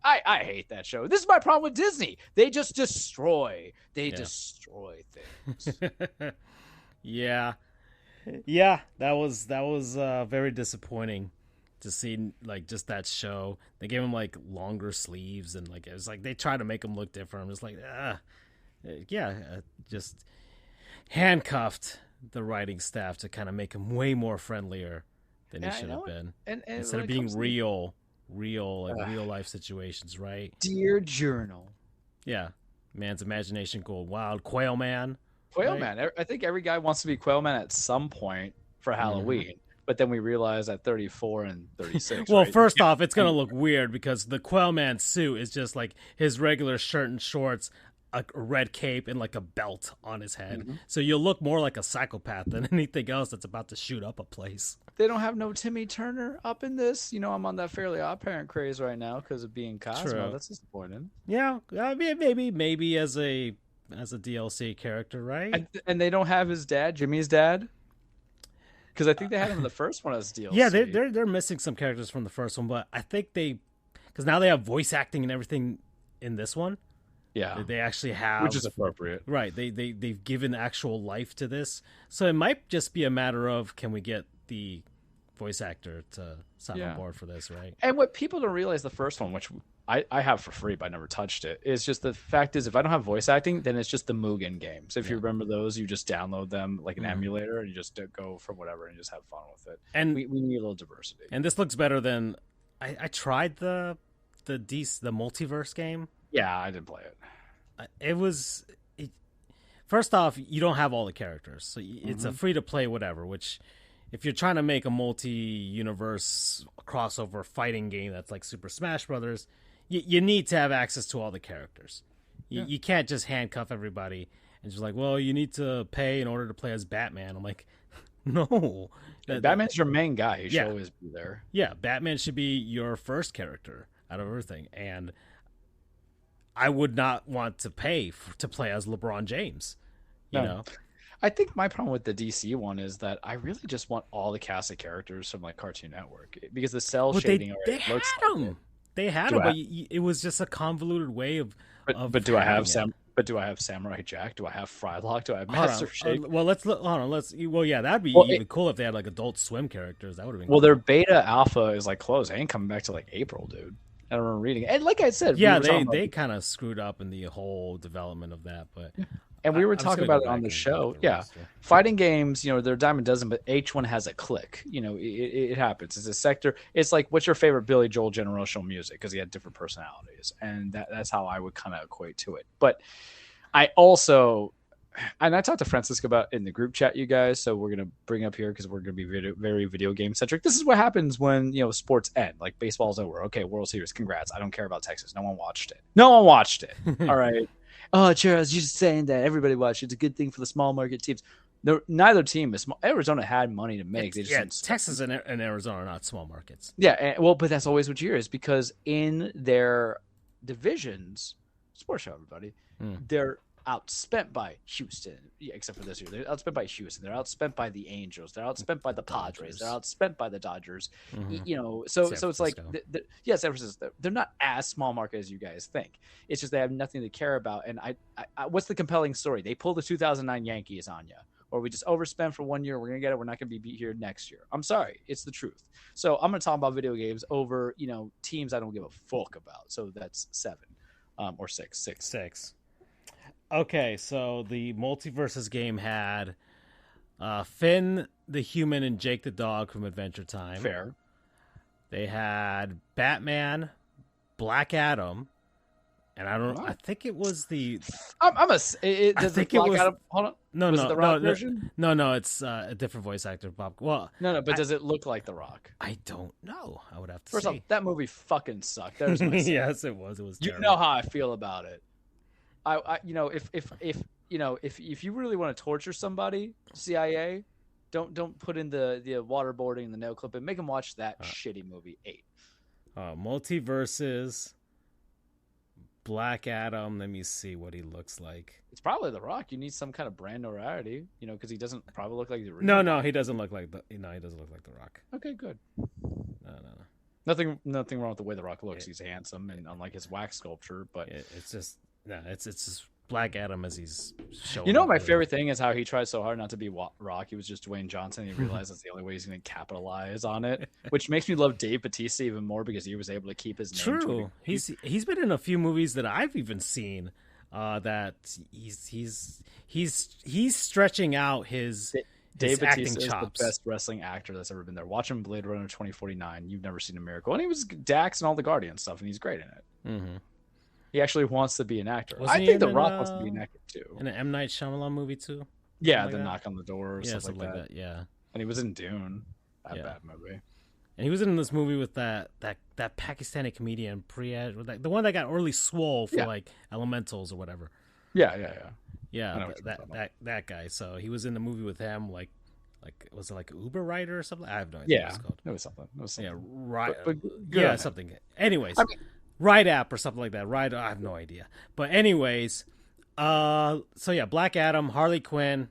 hate that show. This is my problem with Disney. They just destroy. They destroy things. Yeah, that was very disappointing to see just that show. They gave him longer sleeves and it was they tried to make him look different. I'm just just handcuffed the writing staff to kind of make him way more friendlier than he should have been. And instead of being real life situations, right? Dear Journal. Yeah, man's imagination going wild. Quail Man. Man. I think every guy wants to be Quail Man at some point for Halloween. But then we realize at 34 and 36. Well, first off, it's going to look weird because the Quail Man suit is just his regular shirt and shorts, a red cape, and a belt on his head. Mm-hmm. So you'll look more like a psychopath than anything else that's about to shoot up a place. They don't have no Timmy Turner up in this. I'm on that Fairly Odd Parent craze right now because of being Cosmo. True. That's disappointing. Yeah, I mean, maybe as a DLC character, right? And they don't have his dad, Jimmy's dad, because I think they had him in the first one as DLC. Yeah, they're missing some characters from the first one, but I think because now they have voice acting and everything in this one. Yeah, they actually have, which is appropriate, right? They've given actual life to this, so it might just be a matter of can we get the voice actor to sign on board for this, right? And what people don't realize, the first one, which I have for free, but I never touched it, is just the fact is if I don't have voice acting, then it's just the Mugen games. If you remember those, you just download them like an emulator and you just go from whatever and just have fun with it. And we need a little diversity. And this looks better than I tried the multiverse game. Yeah, I didn't play it. First off, you don't have all the characters, so it's a free to play whatever. Which, if you're trying to make a multi-universe crossover fighting game that's like Super Smash Brothers, you need to have access to all the characters. You can't just handcuff everybody and just well, you need to pay in order to play as Batman. I'm like, no. Batman's your main guy. He should always be there. Yeah, Batman should be your first character out of everything. And I would not want to pay to play as LeBron James. You know? I think my problem with the DC one is that I really just want all the cast of characters from Cartoon Network because the cell shading already looks like it. They had them, but it was just a convoluted way of. But do I have do I have Samurai Jack? Do I have Frylock? Do I have Master Shake? Well, let's look. Hold on. Yeah, that'd be even cool if they had Adult Swim characters. That would have been. Well, their beta alpha is closed. They ain't coming back to April, dude. I don't remember reading it. And like I said, they kind of screwed up in the whole development of that, but. And we were talking about it on the show. Yeah. Fighting games, they're a dime a dozen, but each one has a click. It happens. It's a sector. It's what's your favorite Billy Joel generational music? Because he had different personalities. And that's how I would kind of equate to it. But I also, and I talked to Francisco about in the group chat, you guys. So we're going to bring up here because we're going to be very video game centric. This is what happens when, sports end. Baseball's over. Okay, World Series. Congrats. I don't care about Texas. No one watched it. All right. Oh, Charles, you're just saying that everybody watched it. It's a good thing for the small market teams. Neither team is small. Arizona had money to make. Texas and Arizona are not small markets. Yeah, but that's always what you hear is because in their divisions, sports show, everybody, outspent by Houston, except for this year. They're outspent by Houston. They're outspent by the Angels. They're outspent by the Padres. They're outspent by the Dodgers. So it's like, San Francisco. They're not as small market as you guys think. It's just they have nothing to care about. And I what's the compelling story? They pulled the 2009 Yankees on you. Or we just overspend for 1 year. We're going to get it. We're not going to be here next year. I'm sorry. It's the truth. So I'm going to talk about video games over, teams I don't give a fuck about. So that's 7 or 6. Six. Okay, so the Multiverses game had Finn the Human and Jake the Dog from Adventure Time. Fair. They had Batman, Black Adam, and I think it was the. I think it was. Adam, hold on. No, was it the Rock version? No, it's a different voice actor, Bob. Well, no, but does it look like The Rock? I don't know. I would have to. First see. off, that movie fucking sucked. There's my yes, it was. It was. You know how I feel about it. If you really want to torture somebody, CIA, don't put in the waterboarding and the nail clip and make them watch that shitty movie 8. Multiverses. Black Adam. Let me see what he looks like. It's probably The Rock. You need some kind of brand notoriety, because he doesn't probably look like the original. No, he doesn't look like he doesn't look like The Rock. Okay, good. No. Nothing wrong with the way The Rock looks. He's handsome, and unlike his wax sculpture, but it's just it's just Black Adam as he's showing. You know, my favorite thing is how he tried so hard not to be Rock. He was just Dwayne Johnson. He realized that's the only way he's going to capitalize on it, which makes me love Dave Bautista even more because he was able to keep his name. True. He's been in a few movies that I've even seen that he's stretching out his. Dave Bautista acting is chops. the best wrestling actor that's ever been there. Watch him Blade Runner 2049. You've never seen a miracle. And he was Dax and all the Guardians stuff, and he's great in it. Mm-hmm. He actually wants to be an actor. Wasn't I think The Rock wants to be an actor too. In an M. Night Shyamalan movie too? Yeah, The Knock on the Door or something like that. Yeah. And he was in Dune. Bad movie. And he was in this movie with that Pakistani comedian, the one that got early swole for like Elementals or whatever. Yeah. Yeah, that guy. So he was in the movie with him, like was it like Uber rider or something? I have no idea what it's called. It was something. Yeah, right. But something. Anyways, Ride app or something like that. Ride, I have no idea. But anyways, so yeah, Black Adam, Harley Quinn,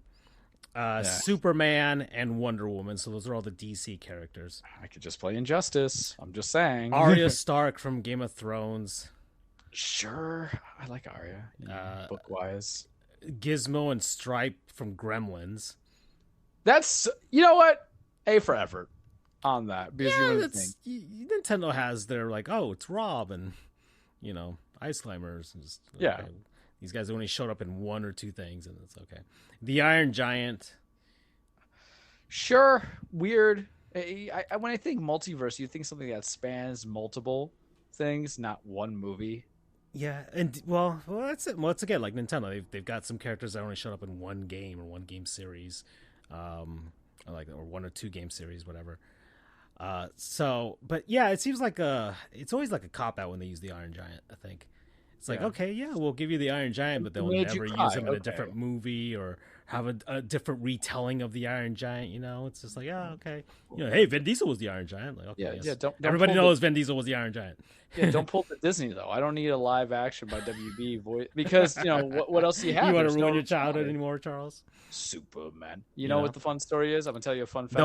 Superman, and Wonder Woman. So those are all the DC characters. I could just play Injustice. I'm just saying. Arya Stark from Game of Thrones. Sure, I like Arya. Book wise. Gizmo and Stripe from Gremlins. That's, you know what? A for effort on that. Because Nintendo has their it's Rob and Ice Climbers. And just, these guys only showed up in 1 or 2 things, and it's okay. The Iron Giant. Sure, weird. When I think multiverse, you think something that spans multiple things, not one movie. Yeah, and well, that's it. Once again, like Nintendo, they've got some characters that only showed up in one game or one game series, or 1 or 2 game series, whatever. But yeah, it seems like it's always like a cop out when they use the Iron Giant. I think it's like, okay, yeah, we'll give you the Iron Giant, but they'll never use him in a different movie or have a different retelling of the Iron Giant. It's just like, okay, hey, Vin Diesel was the Iron Giant. Like, okay, yes. Don't everybody knows Vin Diesel was the Iron Giant. Yeah, don't pull the Disney though. I don't need a live action by WB voice because what else do you have? You want to ruin your childhood anymore, Charles? Superman. You know what the fun story is? I'm gonna tell you a fun fact.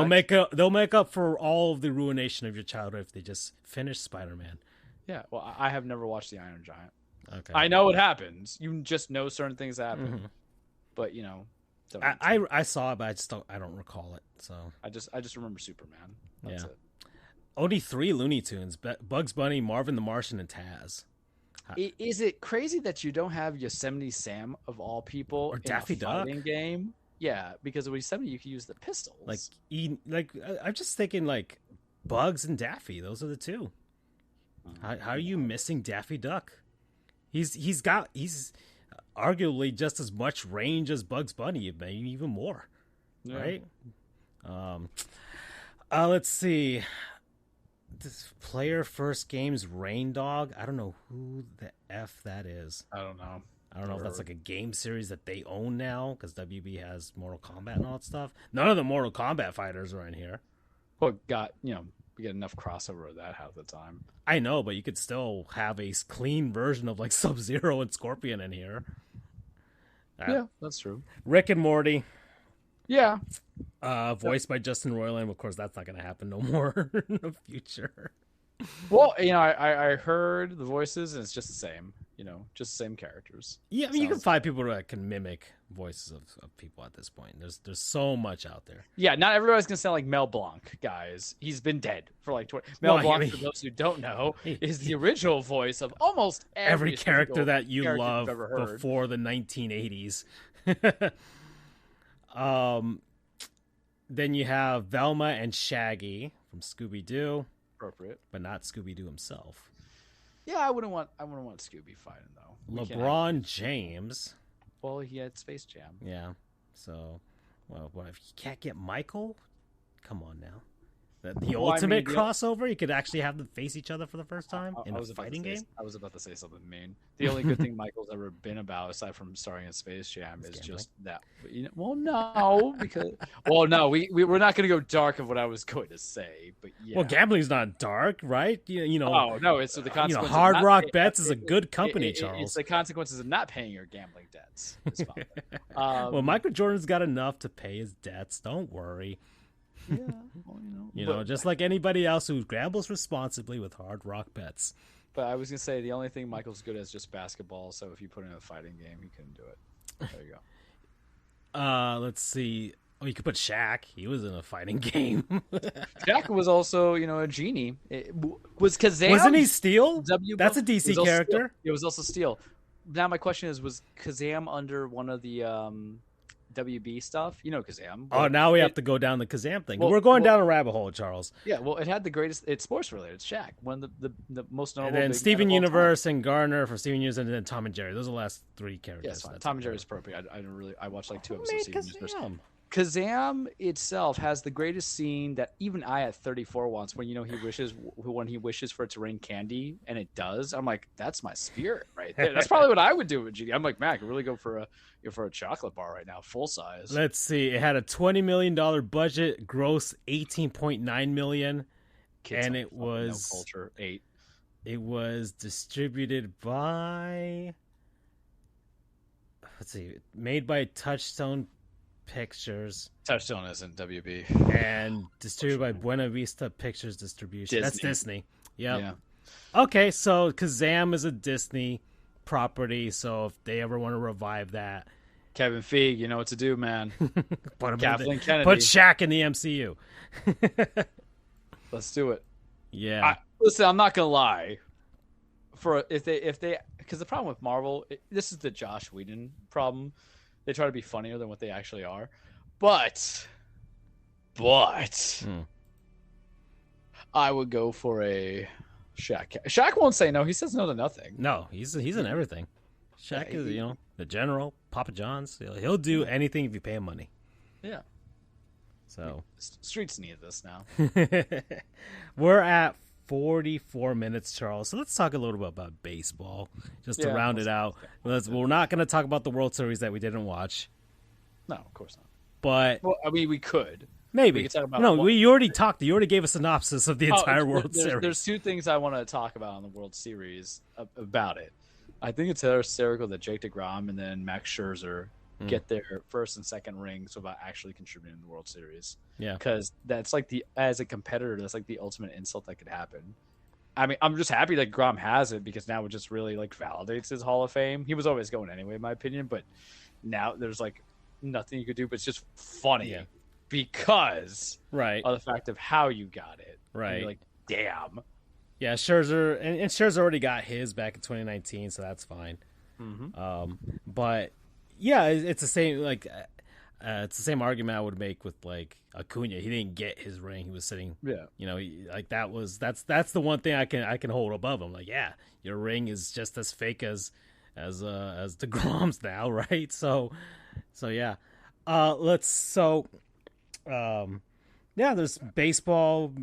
They'll make up for all of the ruination of your childhood if they just finish Spider-Man. Yeah, well, I have never watched the Iron Giant. Okay, I know what happens. You just know certain things happen, but I saw it, but I don't recall it. So I just remember Superman. That's it. Only 3 Looney Tunes: Bugs Bunny, Marvin the Martian, and Taz. Is it crazy that you don't have Yosemite Sam of all people or Daffy Duck game? Yeah, because with Yosemite you can use the pistols. I'm just thinking Bugs and Daffy. Those are the 2. How are you missing Daffy Duck? He's arguably just as much range as Bugs Bunny, maybe even more. Yeah. Right? Let's see. This Player First Games Rain Dog. I don't know who the F that is. I don't know. I don't know if that's like a game series that they own now because WB has Mortal Kombat and all that stuff. None of the Mortal Kombat fighters are in here. Well, we get enough crossover of that half the time. I know, but you could still have a clean version of Sub-Zero and Scorpion in here. Yeah, that's true. Rick and Morty. Yeah. Voiced by Justin Roiland. Of course, that's not going to happen no more in the future. Well, I heard the voices, and it's just the same. Just the same characters. Yeah, I mean, you can find people that can mimic voices of people at this point. There's so much out there. Yeah, not everybody's gonna sound like Mel Blanc, guys. He's been dead for like 20. Mel Blanc, for those who don't know, is the original voice of almost every character that you love before the 1980s. Then you have Velma and Shaggy from Scooby-Doo. Appropriate, but not Scooby-Doo himself. Yeah, I wouldn't want Scooby fighting though. LeBron James. Well, he had Space Jam. Yeah. So, well, if you can't get Michael, come on now. The ultimate crossover, you could actually have them face each other for the first time in a fighting game. I was about to say something mean. The only good thing Michael's ever been about, aside from starring in Space Jam, is just that. Well, no, because we're not going to go dark of what I was going to say, but yeah. Well, gambling's not dark, right? Oh no, it's the consequences. Hard Rock Bets is a good company, Charles. It's the consequences of not paying your gambling debts. Well, Michael Jordan's got enough to pay his debts. Don't worry. Yeah, well, just like anybody else who gambles responsibly with Hard Rock Bets. But I was gonna say the only thing Michael's good at is just basketball. So if you put in a fighting game, he couldn't do it. There you go. Let's see. Oh, you could put Shaq. He was in a fighting game. Shaq was also, a genie. Was Kazam? Wasn't he Steel? That's a DC character. It was also Steel. Now my question is, was Kazam under one of the WB stuff? Kazam. Oh, now we have to go down the Kazam thing. We're going down a rabbit hole, Charles. Yeah, well, it had the greatest. It's sports related. It's Shaq, one of the most notable. And then Steven Universe and Garner for Steven Universe, and then Tom and Jerry. Those are the last three characters. Yes, Tom and Jerry is appropriate. I watched like 2 episodes of Steven Universe. Kazam itself has the greatest scene that even I at 34 wants when he wishes for it to rain candy, and it does. I'm like, that's my spirit right there. That's probably what I would do with GD. I'm like, man, I could really go for a chocolate bar right now, full size. Let's see. It had a $20 million budget, gross $18.9 million, and it was No Culture 8. It was distributed by, let's see, made by Touchstone Pictures. Touchstone isn't WB. And distributed by Buena Vista Pictures Distribution. Disney. That's Disney. Yep. Yeah. Okay, so Kazam is a Disney property, so if they ever want to revive that, Kevin Feige, you know what to do, man. Kathleen Kennedy. Put Shaq in the MCU. Let's do it. Yeah. Listen, I'm not gonna lie. If they because the problem with Marvel, this is the Josh Whedon problem. They try to be funnier than what they actually are. But I would go for a Shaq. Shaq won't say no. He says no to nothing. No, he's in everything. Shaq is, the general, Papa John's. He'll do anything if you pay him money. Yeah. So streets need this now. We're at 44 minutes, Charles. So let's talk a little bit about baseball, just to round it out. We're not going to talk about the World Series that we didn't watch. No, of course not. But we could. Maybe. We could talk about you already talked. You already gave a synopsis of the entire World Series. There's 2 things I want to talk about on the World Series about it. I think it's hysterical that Jake DeGrom and then Max Scherzer get their first and second rings without actually contributing to the World Series. Yeah. Because that's like as a competitor, that's like the ultimate insult that could happen. I mean, I'm just happy that DeGrom has it because now it just really like validates his Hall of Fame. He was always going anyway, in my opinion, but now there's like nothing you could do, but it's just funny because of the fact of how you got it. Right. And you're like, damn. Yeah, Scherzer and Scherzer already got his back in 2019, so that's fine. Mm-hmm. But yeah, it's the same it's the same argument I would make with like Acuna. He didn't get his ring. He was sitting. Yeah. That's the one thing I can hold above him. Like, yeah, your ring is just as fake as DeGrom's now, right? So yeah. There's baseball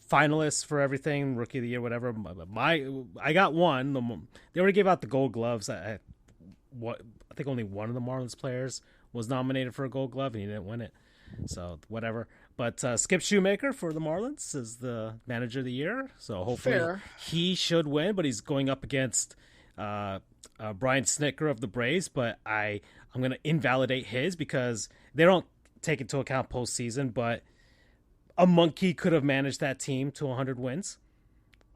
finalists for everything, Rookie of the Year, whatever. I got one. They already gave out the Gold Gloves. I think only one of the Marlins players was nominated for a Gold Glove, and he didn't win it. So whatever. But Skip Shoemaker for the Marlins is the Manager of the Year. So hopefully he should win. But he's going up against Brian Snitker of the Braves, but I'm going to invalidate his because they don't take into account postseason, but a monkey could have managed that team to 100 wins.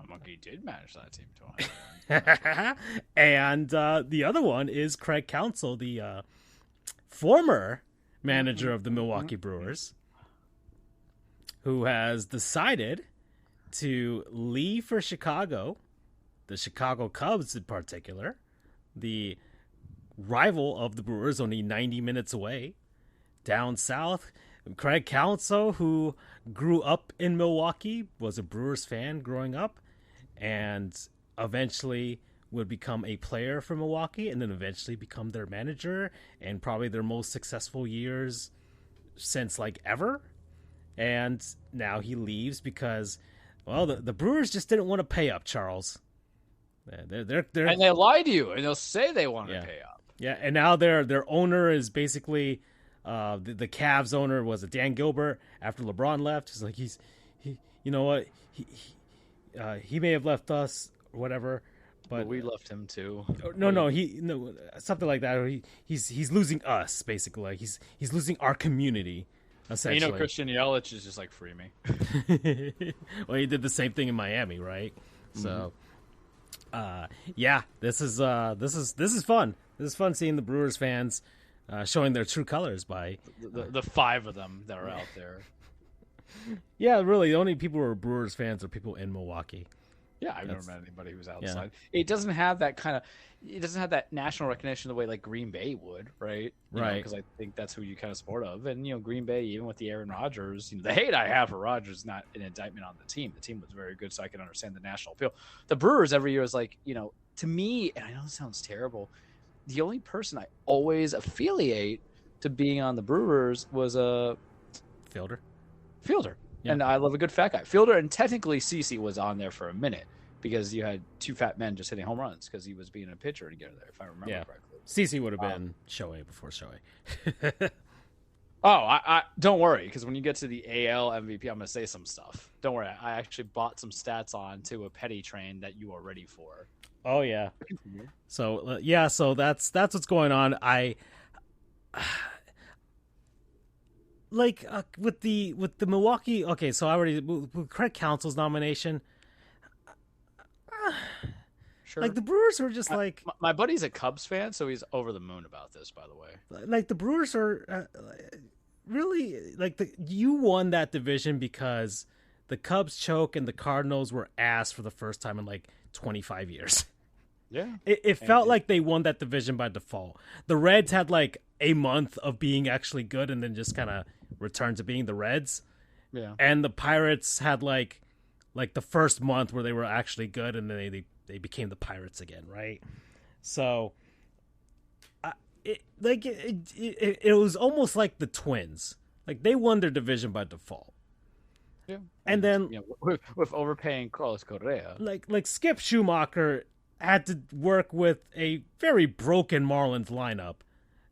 A monkey did manage that team to 100 wins. And the other one is Craig Counsell, the former manager of the Milwaukee Brewers, who has decided to leave for Chicago, the Chicago Cubs in particular, the rival of the Brewers, only 90 minutes away, down south. Craig Counsell, who grew up in Milwaukee, was a Brewers fan growing up, and eventually would become a player for Milwaukee, and then eventually become their manager, and probably their most successful years since like ever. And now he leaves because, well, the Brewers just didn't want to pay up, Charles. They're and they lie to you, and they'll say they want to pay up. Yeah, and now their owner is basically the Cavs owner was a Dan Gilbert after LeBron left. He's like he you know what he may have left us or whatever, but we left him too. No, something like that. Or he's losing us basically. Like he's losing our community. Essentially. Christian Yelich is just like, free me. Well, he did the same thing in Miami, right? So, yeah, this is fun. This is fun seeing the Brewers fans showing their true colors by the five of them that are out there. Yeah, really, the only people who are Brewers fans are people in Milwaukee. Yeah, I've never met anybody who's outside. Yeah. It doesn't have that national recognition the way like Green Bay would, right? Right. Because I think that's who you kind of support of. And, Green Bay, even with the Aaron Rodgers, the hate I have for Rodgers is not an indictment on the team. The team was very good, so I can understand the national appeal. The Brewers every year is like, to me, and I know this sounds terrible, the only person I always affiliate to being on the Brewers was a Fielder. Yeah. And I love a good fat guy. Fielder, and technically CeCe was on there for a minute because you had two fat men just hitting home runs because he was being a pitcher together there, if I remember correctly. CeCe would have been Shohei before Shohei. I don't worry, because when you get to the AL MVP, I'm going to say some stuff. Don't worry. I actually bought some stats on to a petty train that you are ready for. Oh, yeah. So, so that's what's going on. With the Milwaukee, okay, so I already with Craig Counsell's nomination. Sure. Like the Brewers were just my buddy's a Cubs fan, so he's over the moon about this. By the way, like the Brewers are really you won that division because the Cubs choke and the Cardinals were ass for the first time in like 25 years. Yeah, it felt like they won that division by default. The Reds had like a month of being actually good and then just kind of returned to being the Reds. Yeah, and the Pirates had like the first month where they were actually good and then they became the Pirates again, right? So, it was almost like the Twins. Like they won their division by default. Yeah, and then with overpaying Carlos Correa, like Skip Schumacher had to work with a very broken Marlins lineup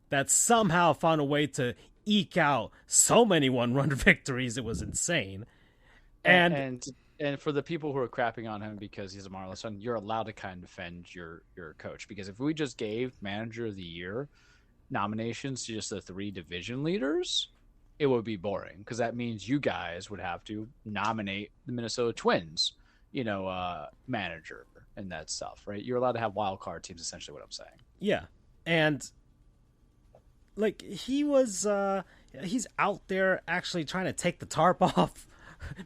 that somehow found a way to eke out so many one-run victories. It was insane. And for the people who are crapping on him because he's a Marlins fan, you're allowed to kind of defend your coach. Because if we just gave Manager of the Year nominations to just the three division leaders, it would be boring. Because that means you guys would have to nominate the Minnesota Twins, manager and that stuff, right? You're allowed to have wild card teams, essentially what I'm saying. Yeah. And like he was he's out there actually trying to take the tarp off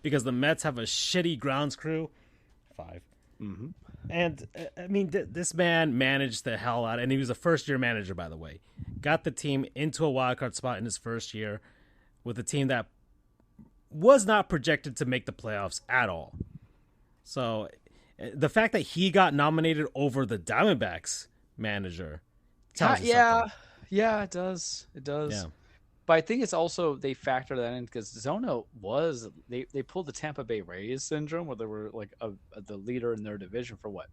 because the Mets have a shitty grounds crew. 5. Mm-hmm. And I mean, this man managed the hell out, and he was a first-year manager, by the way. Got the team into a wild card spot in his first year with a team that was not projected to make the playoffs at all. So the fact that he got nominated over the Diamondbacks manager tells you something. Yeah, it does. It does. Yeah. But I think it's also they factor that in because Zona they pulled the Tampa Bay Rays syndrome where they were like the leader in their division for what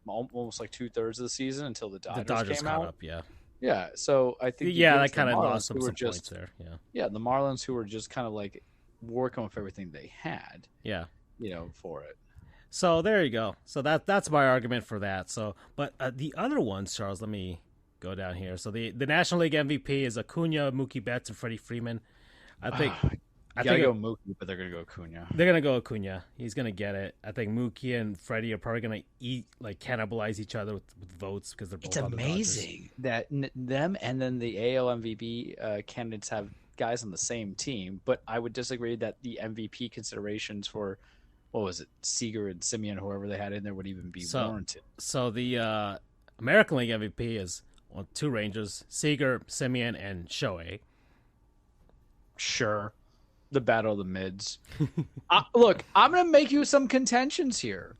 almost like 2/3 of the season until the Dodgers came out. Up, yeah. Yeah, so I think that kind of lost some points there. Yeah, the Marlins who were just kind of like working with everything they had. Yeah, for it. So there you go. So that's my argument for that. So, but the other ones, Charles, let me go down here. So the National League MVP is Acuna, Mookie Betts, and Freddie Freeman. I think go Mookie, but they're gonna go Acuna. They're gonna go Acuna. He's gonna get it. I think Mookie and Freddie are probably gonna cannibalize each other with votes because they're both. It's amazing that them and then the AL MVP candidates have guys on the same team. But I would disagree that the MVP considerations for what was it, Seager and Simeon, whoever they had in there, would even be warranted. So the American League MVP is two Rangers: Seager, Simeon, and Shohei. Sure. The battle of the mids. Look, I'm going to make you some contentions here.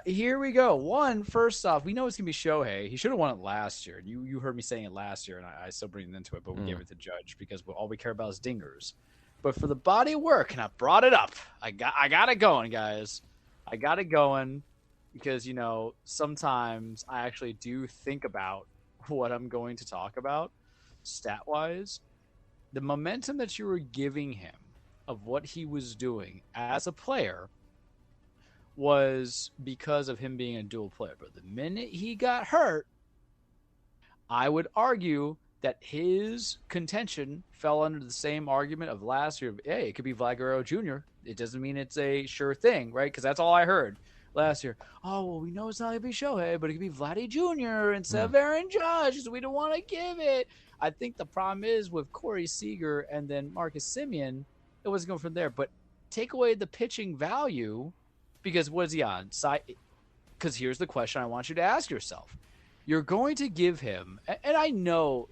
Here we go. First off, we know it's going to be Shohei. He should have won it last year. You heard me saying it last year, and I still bring it into it, but we gave it to Judge because all we care about is dingers. But for the body of work, and I brought it up, I got it going, guys. I got it going because, sometimes I actually do think about what I'm going to talk about stat-wise. The momentum that you were giving him of what he was doing as a player was because of him being a dual player. But the minute he got hurt, I would argue that his contention fell under the same argument of last year. Hey, it could be Vlad Guerrero Jr. It doesn't mean it's a sure thing, right? Because that's all I heard last year. Oh, well, we know it's not going to be Shohei, but it could be Vladdy Jr. instead of Aaron Judge, so we don't want to give it. I think the problem is with Corey Seager and then Marcus Simeon, it wasn't going from there. But take away the pitching value, because what is he on? Because here's the question I want you to ask yourself. You're going to give him, and I know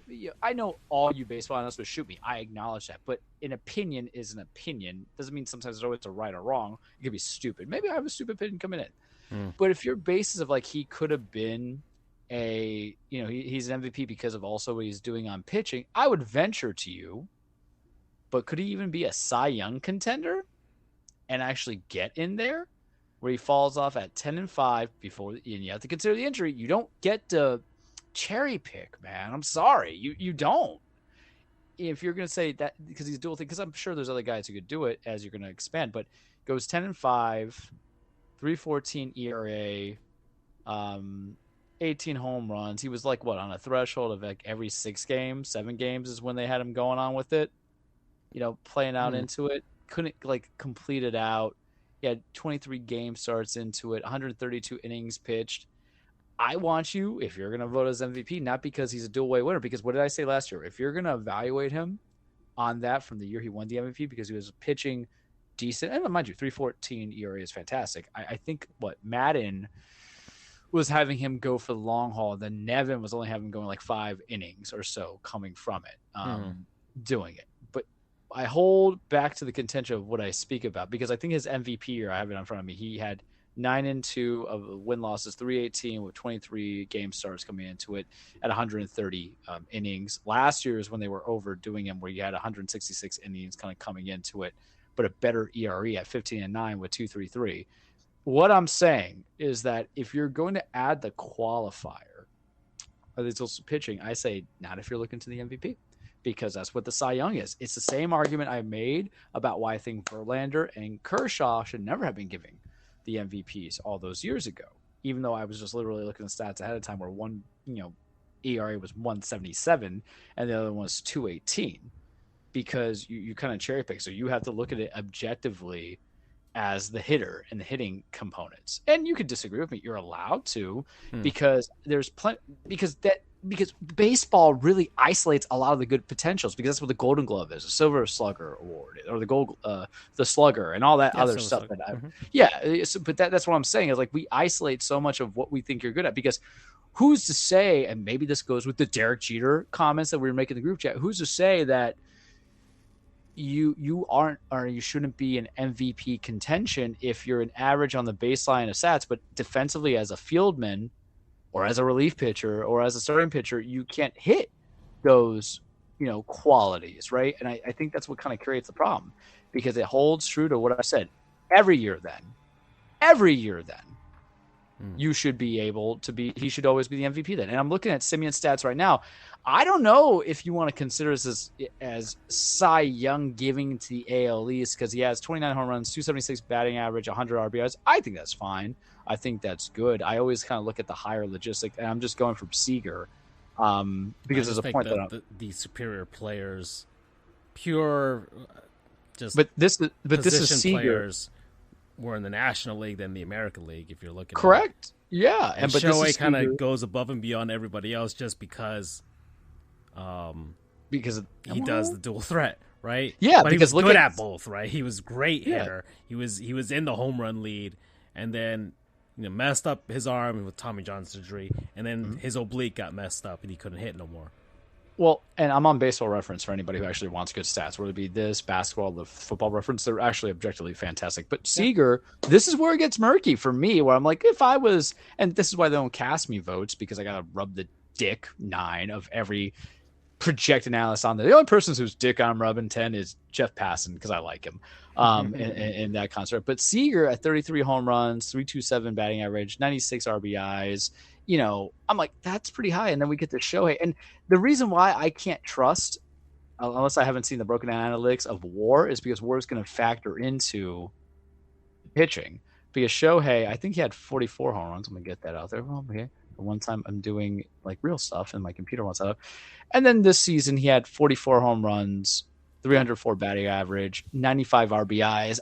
all you baseball analysts would shoot me. I acknowledge that. But an opinion is an opinion. Doesn't mean sometimes it's always a right or wrong. It could be stupid. Maybe I have a stupid opinion coming in. But if your basis of he could have been he's an MVP because of also what he's doing on pitching, I would venture to you, but could he even be a Cy Young contender and actually get in there where he falls off at 10-5 before, and you have to consider the injury? You don't get to cherry pick, man. I'm sorry. You don't. If you're going to say that because he's dual thing, because I'm sure there's other guys who could do it as you're going to expand, but goes 10-5, 3.14 ERA, 18 home runs. He was on a threshold of every 7 games is when they had him going on with it, playing out into it. Couldn't complete it out. He had 23 game starts into it, 132 innings pitched. I want you, if you're going to vote as MVP, not because he's a dual way winner, because what did I say last year? If you're going to evaluate him on that from the year he won the MVP, because he was pitching decent, and mind you, 3.14 ERA is fantastic. I think Madden was having him go for the long haul. Then Nevin was only having him going 5 innings or so coming from it, doing it. But I hold back to the contention of what I speak about because I think his MVP year, I have it in front of me, he had 9-2 of win losses, 3.18 with 23 game starts coming into it at 130 innings. Last year is when they were overdoing him, where you had 166 innings kind of coming into it, but a better ERA at 15-9 with 2.33. What I'm saying is that if you're going to add the qualifier, or there's also pitching, I say not if you're looking to the MVP, because that's what the Cy Young is. It's the same argument I made about why I think Verlander and Kershaw should never have been giving the MVPs all those years ago, even though I was just literally looking at the stats ahead of time where one, ERA was 177 and the other one was 218, because you kind of cherry pick. So you have to look at it objectively as the hitter and the hitting components. And you could disagree with me. You're allowed to, because there's plenty, because baseball really isolates a lot of the good potentials, because that's what the Golden Glove is, a Silver Slugger award, or the Slugger and all that other stuff. But that's what I'm saying is we isolate so much of what we think you're good at, because who's to say, and maybe this goes with the Derek Jeter comments that we were making in the group chat, who's to say that you aren't, or you shouldn't be an MVP contention if you're an average on the baseline of stats, but defensively as a fieldman or as a relief pitcher or as a starting pitcher, you can't hit those, qualities, right? And I think that's what kind of creates the problem, because it holds true to what I said every year then, you should be able to be. He should always be the MVP then. And I'm looking at Simeon's stats right now. I don't know if you want to consider this as Cy Young giving to the AL East because he has 29 home runs, 276 batting average, 100 RBIs. I think that's fine. I think that's good. I always kind of look at the higher logistic, and I'm just going from Seager because there's a point that the superior players, pure, just but this is Seager. Players were in the National League than the American League. If you're looking correct, yeah, and but Shohei kind of goes above and beyond everybody else just because he does the dual threat. Right? Yeah, but because he was good at both, right? He was great hitter. He was in the home run lead, and then messed up his arm with Tommy John surgery, and then his oblique got messed up, and he couldn't hit no more. Well, and I'm on Baseball Reference for anybody who actually wants good stats, whether it be this, basketball, the Football Reference. They're actually objectively fantastic. But Seager, this is where it gets murky for me, where I'm like, if I was, and this is why they don't cast me votes, because I got to rub the dick 9 of every project analyst on there. The only person whose dick I'm rubbing 10 is Jeff Passan because I like him in that concert. But Seager at 33 home runs, 327 batting average, 96 RBIs. I'm like, that's pretty high. And then we get to Shohei. And the reason why I can't trust, unless I haven't seen the broken down analytics of WAR, is because WAR is going to factor into pitching. Because Shohei, I think he had 44 home runs. I'm going to get that out there. Well, okay. One time I'm doing like real stuff and my computer wants that up. And then this season he had 44 home runs, 304 batting average, 95 RBIs.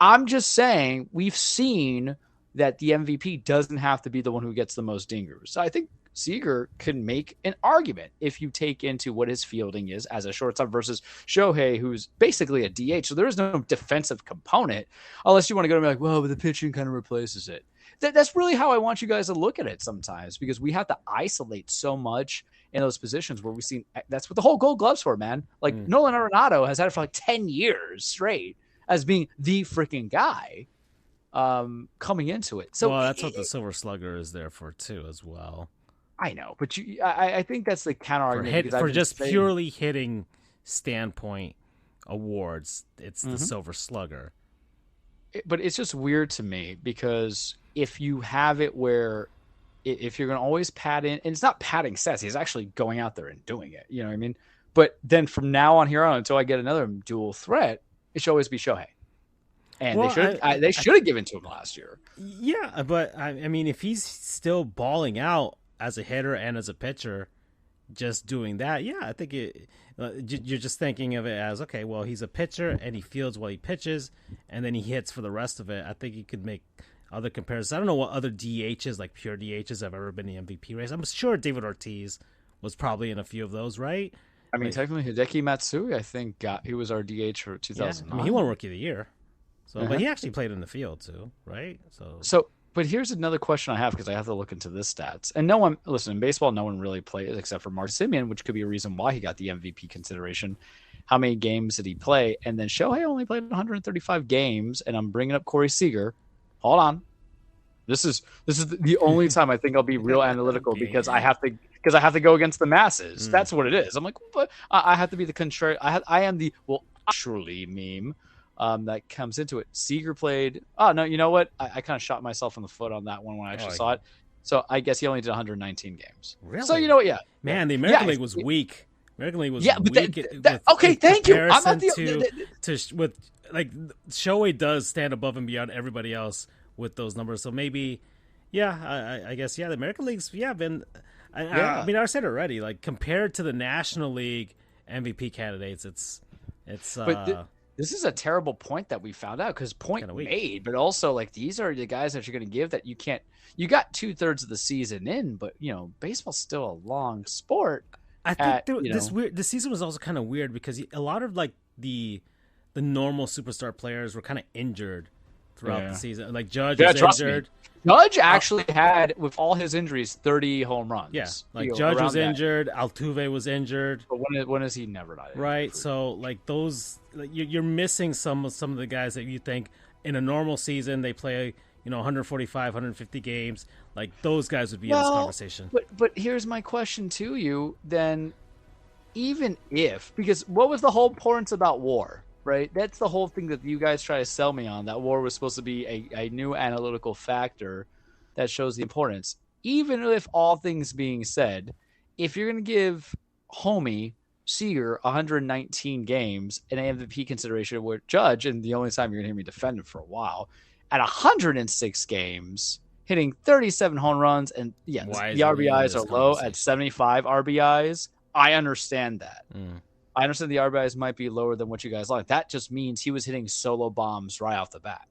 I'm just saying we've seen that the MVP doesn't have to be the one who gets the most dingers. So I think Seager can make an argument if you take into what his fielding is as a shortstop versus Shohei, who's basically a DH. So there is no defensive component unless you want to go and be like, well, but the pitching kind of replaces it. That's really how I want you guys to look at it sometimes, because we have to isolate so much in those positions where we've seen that's what the whole Gold Gloves for, man. Like Nolan Arenado has had it for like 10 years straight as being the freaking guy coming into it. So that's what the Silver Slugger is there for too, as well. I know, but I think that's the counter argument for just purely hitting standpoint awards. It's the Silver Slugger. But it's just weird to me because if you have it where if you're going to always pad in, and it's not padding stats, he's actually going out there and doing it. You know what I mean? But then from now on here on until I get another dual threat, it should always be Shohei. And they should have given to him last year. Yeah, but I mean, if he's still balling out as a hitter and as a pitcher, just doing that, yeah, I think you're just thinking of it as, okay, well, he's a pitcher and he fields while he pitches, and then he hits for the rest of it. I think you could make other comparisons. I don't know what other DHs, like pure DHs, have ever been in the MVP race. I'm sure David Ortiz was probably in a few of those, right? I mean, technically, Hideki Matsui, I think, he was our DH for 2009. Yeah, I mean, he won Rookie of the Year. So, but he actually played in the field too, right? But here's another question I have, because I have to look into this stats. And no one, listen, in baseball, no one really plays except for Mark Semien, which could be a reason why he got the MVP consideration. How many games did he play? And then Shohei only played 135 games, and I'm bringing up Corey Seager. Hold on. This is the only time I think I'll be real analytical because I have to go against the masses. That's what it is. I'm like, but I have to be the contrary. I am the surely meme. That comes into it. Seager played. Oh no, you know what? I kind of shot myself in the foot on that one when I actually saw it. So I guess he only did 119 games. Really? So you know what? Yeah. Man, the American League was weak. American League was weak. Okay, thank you. I'm not with like Shohei does stand above and beyond everybody else with those numbers. So maybe, I guess the American League's been. I mean, I said it already. Like compared to the National League MVP candidates, it's. This is a terrible point that we found out, because point made, but also like these are the guys that you're going to give that you can't. You got 2/3 of the season in, but baseball's still a long sport. I think this season was also kind of weird because a lot of like the normal superstar players were kind of injured throughout the season. Like Judge was injured. Judge actually had, with all his injuries, 30 home runs. Yeah, like Judge was injured. Altuve was injured. But when is he never not injured? Right, so like those, you're missing some of the guys that you think in a normal season they play 145, 150 games. Like those guys would be in this conversation. But here's my question to you then. Even if, because what was the whole importance about WAR? right? That's the whole thing that you guys try to sell me on. That WAR was supposed to be a new analytical factor that shows the importance. Even if all things being said, if you're going to give homie Seager 119 games and MVP consideration with Judge, and the only time you're going to hear me defend him for a while, at 106 games, hitting 37 home runs, and the RBIs are low at 75 RBIs, I understand that. I understand the RBIs might be lower than what you guys like. That just means he was hitting solo bombs right off the bat.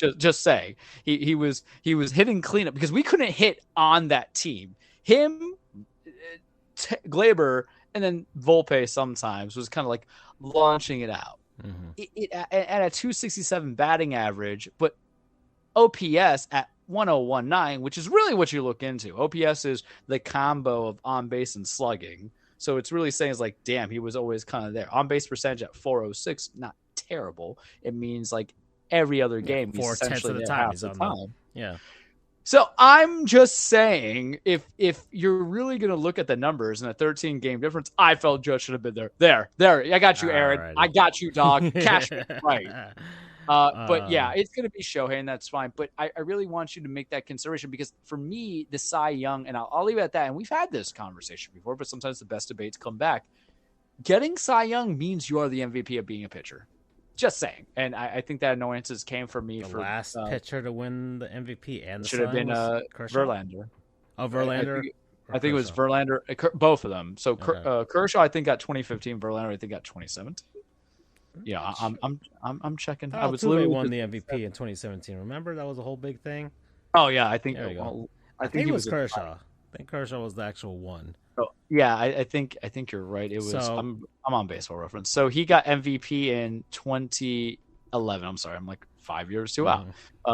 just saying, he was hitting cleanup because we couldn't hit on that team. Him, Glaber, and then Volpe sometimes was kind of like launching it out. At a 267 batting average, but OPS at 1019, which is really what you look into. OPS is the combo of on base and slugging. So it's really saying is like, damn, he was always kind of there. On base percentage at 406, not terrible. It means like every other game, 4/10 of the time he's on the. Yeah. So I'm just saying, if you're really going to look at the numbers and a 13 game difference, I felt Judge should have been there. There. I got you, Aaron. Alrighty. I got you, dog. Cash me right. But yeah, it's going to be Shohei, and that's fine. But I really want you to make that consideration because for me, the Cy Young, and I'll leave it at that. And we've had this conversation before, but sometimes the best debates come back. Getting Cy Young means you are the MVP of being a pitcher. Just saying. And I think that annoyances came from me the last pitcher to win the MVP and the should have been Verlander. Oh, Verlander? I think it was Verlander, both of them. So Kershaw, I think, got 2015. Verlander, I think, got 2017. Yeah, I'm checking. I was literally won the MVP in 2017. Remember that was a whole big thing. Oh yeah, I think. I think it was Kershaw. I think Kershaw was the actual one. Oh, yeah, I think you're right. It was. I'm on Baseball Reference. So he got MVP in 2011. I'm sorry, I'm like 5 years too out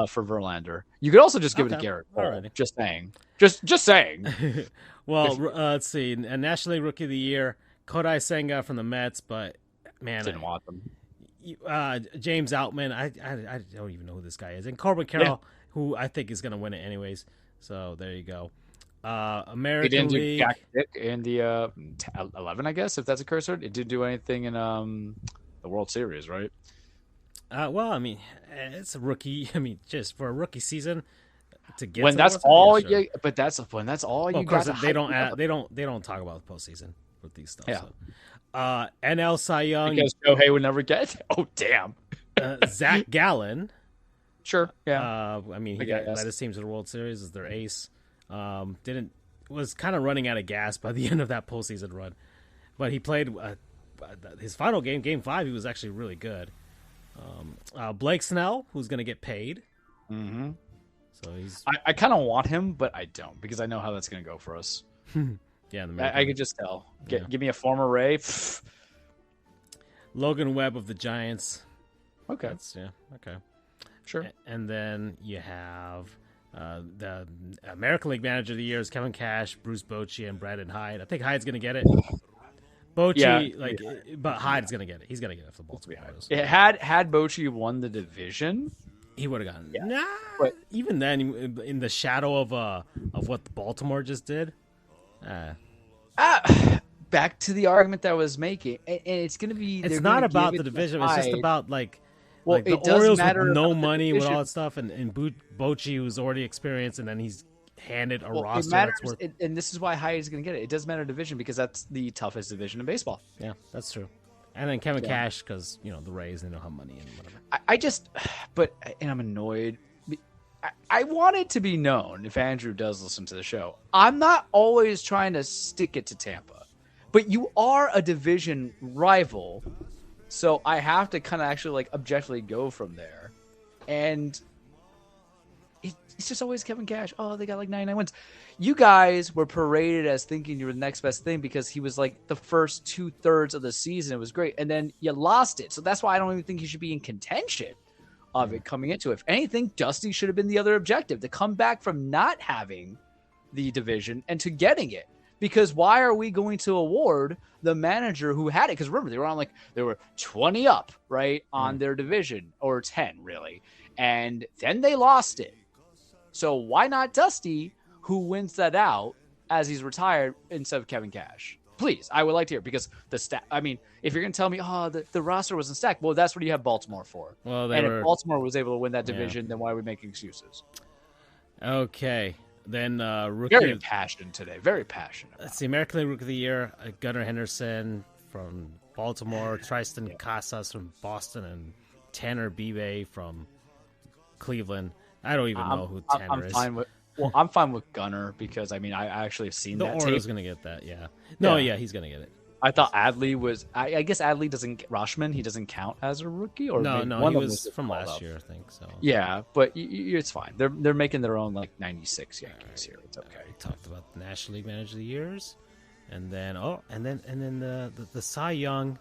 for Verlander. You could also just give it to Garrett Cole. Just saying. Just saying. Well, let's see. A National League Rookie of the Year, Kodai Senga from the Mets, but. Man, didn't want them. James Outman, I don't even know who this guy is, and Corbin Carroll, who I think is going to win it anyways. So there you go. American League in the 11, I guess, if that's a cursor. It didn't do anything in the World Series, right? Well, I mean, it's a rookie. I mean, just for a rookie season to get when that's all you. But that's when that's all you got. They don't talk about the postseason with these stuff. Yeah. So. NL Cy Young because Shohei would never get it. Oh damn! Zach Gallen. Sure. Yeah. I mean, he led his team to the World Series as their ace. Was kind of running out of gas by the end of that postseason run, but he played his final game, Game 5. He was actually really good. Blake Snell, who's going to get paid. Mm-hmm. So he's. I kind of want him, but I don't because I know how that's going to go for us. Yeah, I could just tell. Give me a former Ray. Logan Webb of the Giants. Okay. Okay. Sure. And then you have the American League Manager of the Year is Kevin Cash, Bruce Bochy, and Brandon Hyde. I think Hyde's going to get it. Bochy, but Hyde's going to get it. He's going to get it for Baltimore. Had Bochy won the division, he would have gotten it. Nah, but even then, in the shadow of what Baltimore just did. Back to the argument that I was making, and it's going to be. It's not about the division. It's just about the Orioles with no money with all that stuff, and Bochy, who's already experienced, and then he's handed a roster. That's worth... and this is why Hyde is going to get it. It doesn't matter division because that's the toughest division in baseball. Yeah, that's true. And then Kevin Cash because the Rays, they don't have money and whatever. And I'm annoyed. I want it to be known, if Andrew does listen to the show, I'm not always trying to stick it to Tampa, but you are a division rival, so I have to kind of actually objectively go from there. And it's just always Kevin Cash. Oh, they got 99 wins. You guys were paraded as thinking you were the next best thing because he was the first 2/3 of the season. It was great. And then you lost it. So that's why I don't even think he should be in contention of it coming into it. If anything, Dusty should have been the other objective, to come back from not having the division and to getting it. Because why are we going to award the manager who had it? Because remember, they were 20 up, right, on their division, or 10 really. And then they lost it. So why not Dusty, who wins that out as he's retired, instead of Kevin Cash? Please, I would like to hear, because the stat. I mean, if you're gonna tell me, oh, the roster wasn't stacked, well, that's what you have Baltimore for. Well, if Baltimore was able to win that division, then why are we making excuses? Okay, then very passionate today. Very passionate. Let's see, American League Rookie of the Year: Gunnar Henderson from Baltimore, Tristan Casas from Boston, and Tanner Bibe from Cleveland. I don't even know who Tanner is. I'm fine with Gunnar, because I actually have seen that tape. The Orioles going to get that, yeah. No, yeah, he's going to get it. I thought Adley was. I guess Adley doesn't. Rashman, he doesn't count as a rookie, or no, he was from last year, I think. So yeah, but it's fine. They're making their own like 96 Yankees here. It's okay. We talked about the National League Manager of the Years, and then the Cy Young.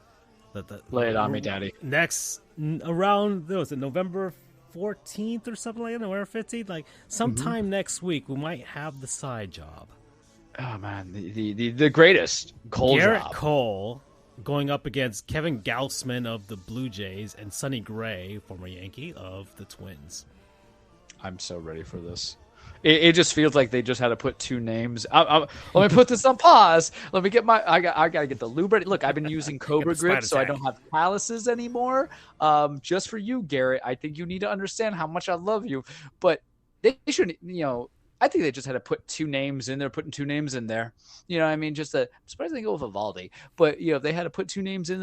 Lay it on me, Daddy. Next around November 14th or something like that, November 15th, like sometime next week, we might have the side job. Oh man, the greatest Garrett Cole going up against Kevin Gausman of the Blue Jays and Sonny Gray, former Yankee, of the Twins. I'm so ready for this. It just feels like they just had to put two names. Let me put this on pause. Let me get I gotta get the lube ready. Look, I've been using Cobra Grip, so I don't have calluses anymore. Just for you, Garrett. I think you need to understand how much I love you. But they shouldn't, I think they just had to put two names in there, putting two names in there. You know what I mean? I'm surprised they go with Evaldi. But, they had to put two names in